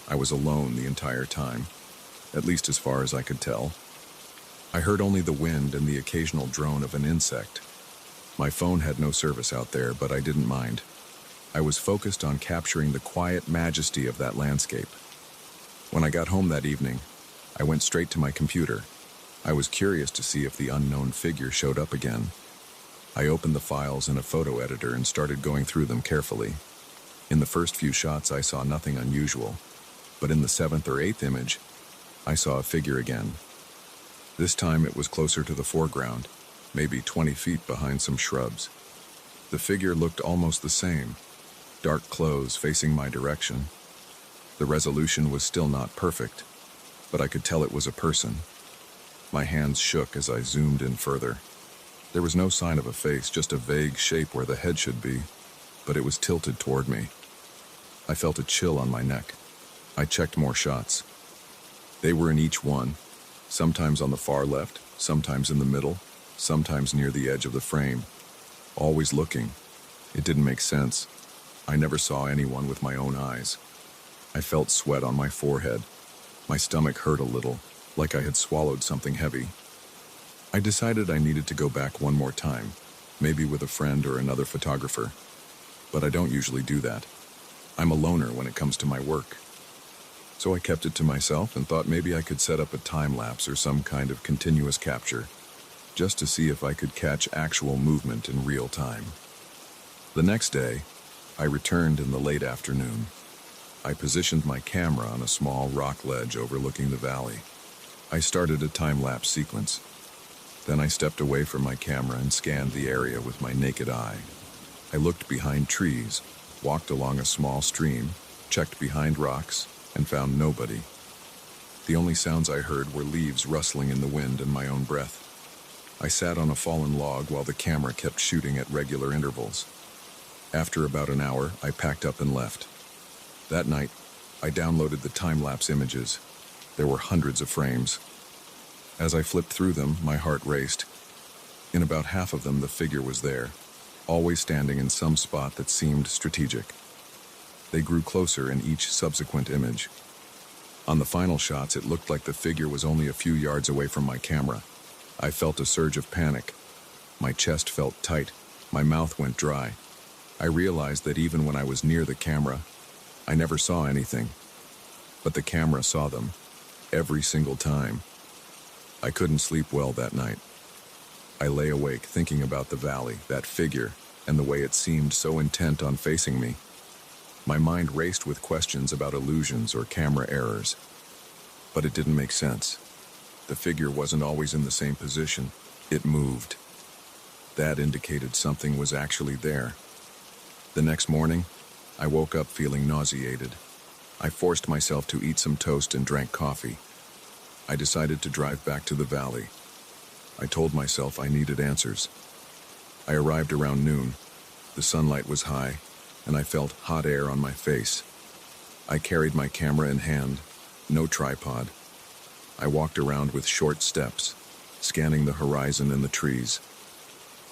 I was alone the entire time, at least as far as I could tell. I heard only the wind and the occasional drone of an insect. My phone had no service out there, but I didn't mind. I was focused on capturing the quiet majesty of that landscape. When I got home that evening, I went straight to my computer. I was curious to see if the unknown figure showed up again. I opened the files in a photo editor and started going through them carefully. In the first few shots, I saw nothing unusual, but in the 7th or 8th image, I saw a figure again. This time it was closer to the foreground, maybe 20 feet behind some shrubs. The figure looked almost the same, dark clothes facing my direction. The resolution was still not perfect, but I could tell it was a person. My hands shook as I zoomed in further. There was no sign of a face, just a vague shape where the head should be, but it was tilted toward me. I felt a chill on my neck. I checked more shots. They were in each one, sometimes on the far left, sometimes in the middle, sometimes near the edge of the frame. Always looking. It didn't make sense. I never saw anyone with my own eyes. I felt sweat on my forehead. My stomach hurt a little, like I had swallowed something heavy. I decided I needed to go back one more time, maybe with a friend or another photographer. But I don't usually do that. I'm a loner when it comes to my work. So I kept it to myself and thought maybe I could set up a time lapse or some kind of continuous capture, just to see if I could catch actual movement in real time. The next day, I returned in the late afternoon. I positioned my camera on a small rock ledge overlooking the valley. I started a time-lapse sequence. Then I stepped away from my camera and scanned the area with my naked eye. I looked behind trees, walked along a small stream, checked behind rocks, and found nobody. The only sounds I heard were leaves rustling in the wind and my own breath. I sat on a fallen log while the camera kept shooting at regular intervals. After about an hour, I packed up and left. That night, I downloaded the time-lapse images. There were hundreds of frames. As I flipped through them, my heart raced. In about half of them, the figure was there, always standing in some spot that seemed strategic. They grew closer in each subsequent image. On the final shots, it looked like the figure was only a few yards away from my camera. I felt a surge of panic. My chest felt tight. My mouth went dry. I realized that even when I was near the camera, I never saw anything. But the camera saw them, every single time. I couldn't sleep well that night. I lay awake thinking about the valley, that figure, and the way it seemed so intent on facing me. My mind raced with questions about illusions or camera errors. But it didn't make sense. The figure wasn't always in the same position. It moved. That indicated something was actually there. The next morning, I woke up feeling nauseated. I forced myself to eat some toast and drank coffee. I decided to drive back to the valley. I told myself I needed answers. I arrived around noon. The sunlight was high, and I felt hot air on my face. I carried my camera in hand, no tripod. I walked around with short steps, scanning the horizon and the trees.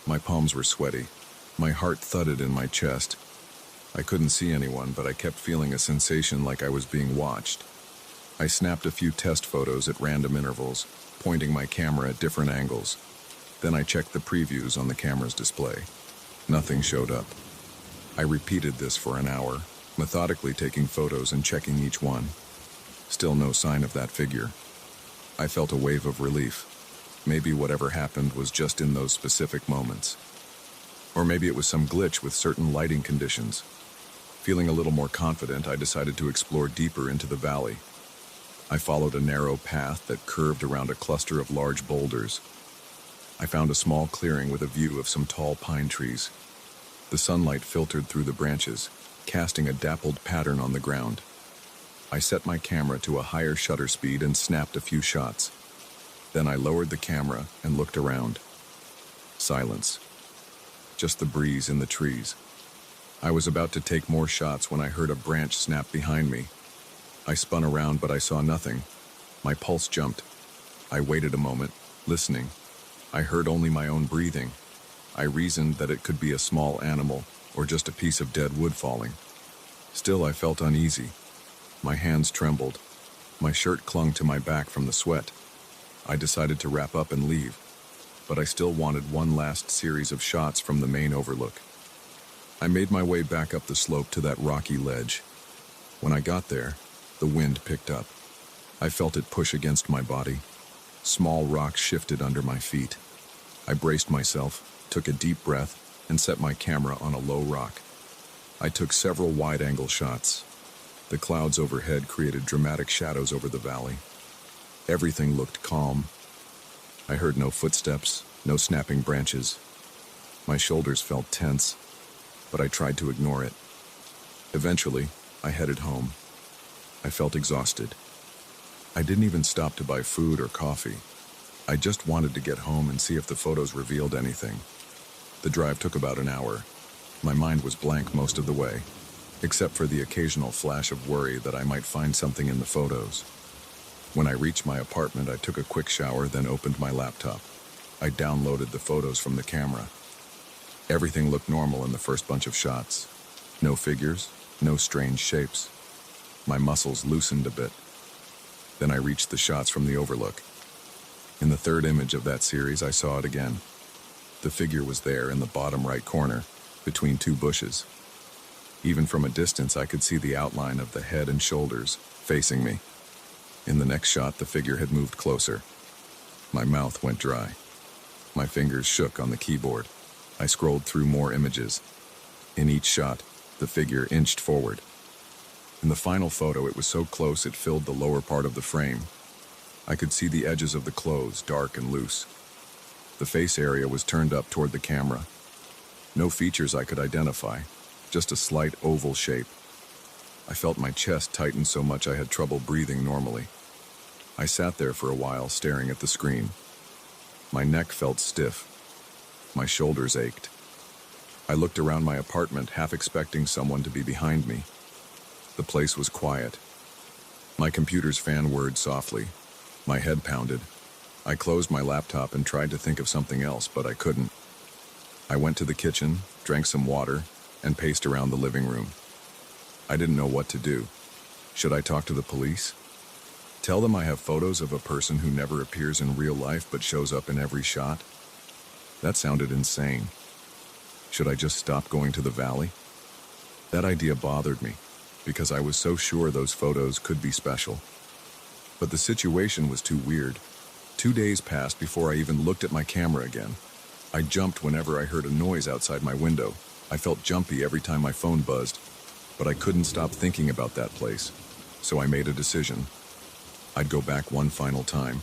My palms were sweaty. My heart thudded in my chest. I couldn't see anyone, but I kept feeling a sensation like I was being watched. I snapped a few test photos at random intervals, pointing my camera at different angles. Then I checked the previews on the camera's display. Nothing showed up. I repeated this for an hour, methodically taking photos and checking each one. Still no sign of that figure. I felt a wave of relief. Maybe whatever happened was just in those specific moments. Or maybe it was some glitch with certain lighting conditions. Feeling a little more confident, I decided to explore deeper into the valley. I followed a narrow path that curved around a cluster of large boulders. I found a small clearing with a view of some tall pine trees. The sunlight filtered through the branches, casting a dappled pattern on the ground. I set my camera to a higher shutter speed and snapped a few shots. Then I lowered the camera and looked around. Silence. Just the breeze in the trees. I was about to take more shots when I heard a branch snap behind me. I spun around, but I saw nothing. My pulse jumped. I waited a moment, listening. I heard only my own breathing. I reasoned that it could be a small animal or just a piece of dead wood falling. Still, I felt uneasy. My hands trembled. My shirt clung to my back from the sweat. I decided to wrap up and leave, but I still wanted one last series of shots from the main overlook. I made my way back up the slope to that rocky ledge. When I got there, the wind picked up. I felt it push against my body. Small rocks shifted under my feet. I braced myself, took a deep breath, and set my camera on a low rock. I took several wide-angle shots. The clouds overhead created dramatic shadows over the valley. Everything looked calm. I heard no footsteps, no snapping branches. My shoulders felt tense, but I tried to ignore it. Eventually, I headed home. I felt exhausted. I didn't even stop to buy food or coffee. I just wanted to get home and see if the photos revealed anything. The drive took about an hour. My mind was blank most of the way, except for the occasional flash of worry that I might find something in the photos. When I reached my apartment, I took a quick shower, then opened my laptop. I downloaded the photos from the camera. Everything looked normal in the first bunch of shots. No figures, no strange shapes. My muscles loosened a bit. Then I reached the shots from the overlook. In the third image of that series, I saw it again. The figure was there in the bottom right corner, between two bushes. Even from a distance, I could see the outline of the head and shoulders, facing me. In the next shot, the figure had moved closer. My mouth went dry. My fingers shook on the keyboard. I scrolled through more images. In each shot, the figure inched forward. In the final photo, it was so close it filled the lower part of the frame. I could see the edges of the clothes, dark and loose. The face area was turned up toward the camera. No features I could identify, just a slight oval shape. I felt my chest tighten so much I had trouble breathing normally. I sat there for a while, staring at the screen. My neck felt stiff. My shoulders ached. I looked around my apartment, half expecting someone to be behind me. The place was quiet. My computer's fan whirred softly. My head pounded. I closed my laptop and tried to think of something else, but I couldn't. I went to the kitchen, drank some water, and paced around the living room. I didn't know what to do. Should I talk to the police? Tell them I have photos of a person who never appears in real life but shows up in every shot? That sounded insane. Should I just stop going to the valley? That idea bothered me, because I was so sure those photos could be special. But the situation was too weird. 2 days passed before I even looked at my camera again. I jumped whenever I heard a noise outside my window. I felt jumpy every time my phone buzzed, but I couldn't stop thinking about that place. So I made a decision. I'd go back one final time.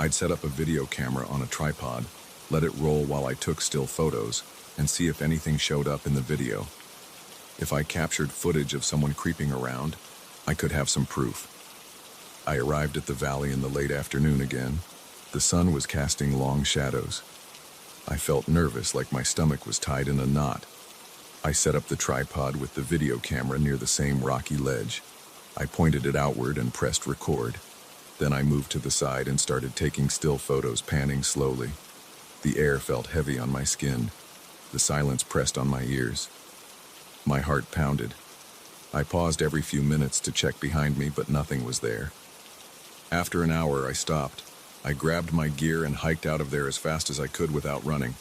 I'd set up a video camera on a tripod, let it roll while I took still photos, and see if anything showed up in the video. If I captured footage of someone creeping around, I could have some proof. I arrived at the valley in the late afternoon again. The sun was casting long shadows. I felt nervous, like my stomach was tied in a knot. I set up the tripod with the video camera near the same rocky ledge. I pointed it outward and pressed record. Then I moved to the side and started taking still photos, panning slowly. The air felt heavy on my skin. The silence pressed on my ears. My heart pounded. I paused every few minutes to check behind me, but nothing was there. After an hour, I stopped. I grabbed my gear and hiked out of there as fast as I could without running.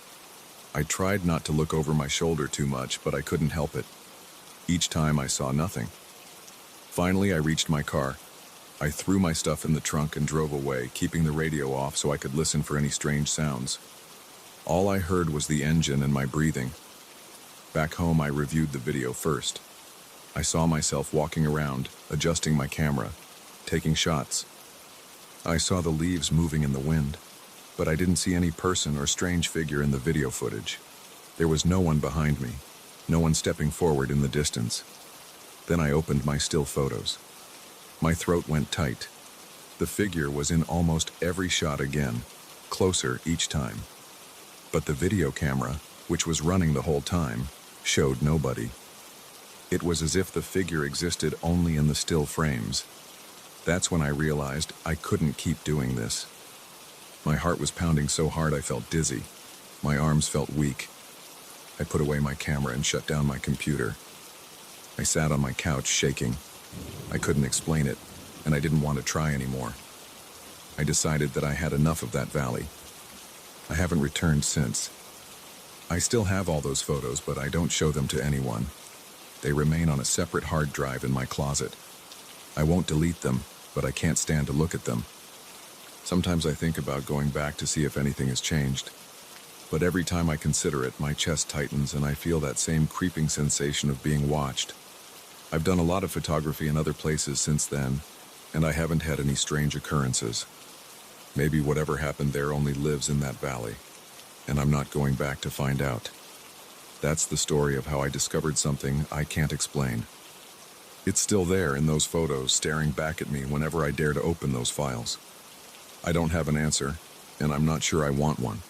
I tried not to look over my shoulder too much, but I couldn't help it. Each time I saw nothing. Finally, I reached my car. I threw my stuff in the trunk and drove away, keeping the radio off so I could listen for any strange sounds. All I heard was the engine and my breathing. Back home, I reviewed the video first. I saw myself walking around, adjusting my camera, taking shots. I saw the leaves moving in the wind, but I didn't see any person or strange figure in the video footage. There was no one behind me, no one stepping forward in the distance. Then I opened my still photos. My throat went tight. The figure was in almost every shot again, closer each time. But the video camera, which was running the whole time, showed nobody. It was as if the figure existed only in the still frames. That's when I realized I couldn't keep doing this. My heart was pounding so hard I felt dizzy. My arms felt weak. I put away my camera and shut down my computer. I sat on my couch shaking. I couldn't explain it, and I didn't want to try anymore. I decided that I had enough of that valley. I haven't returned since. I still have all those photos, but I don't show them to anyone. They remain on a separate hard drive in my closet. I won't delete them, but I can't stand to look at them. Sometimes I think about going back to see if anything has changed. But every time I consider it, my chest tightens and I feel that same creeping sensation of being watched. I've done a lot of photography in other places since then, and I haven't had any strange occurrences. Maybe whatever happened there only lives in that valley, and I'm not going back to find out. That's the story of how I discovered something I can't explain. It's still there in those photos, staring back at me whenever I dare to open those files. I don't have an answer, and I'm not sure I want one.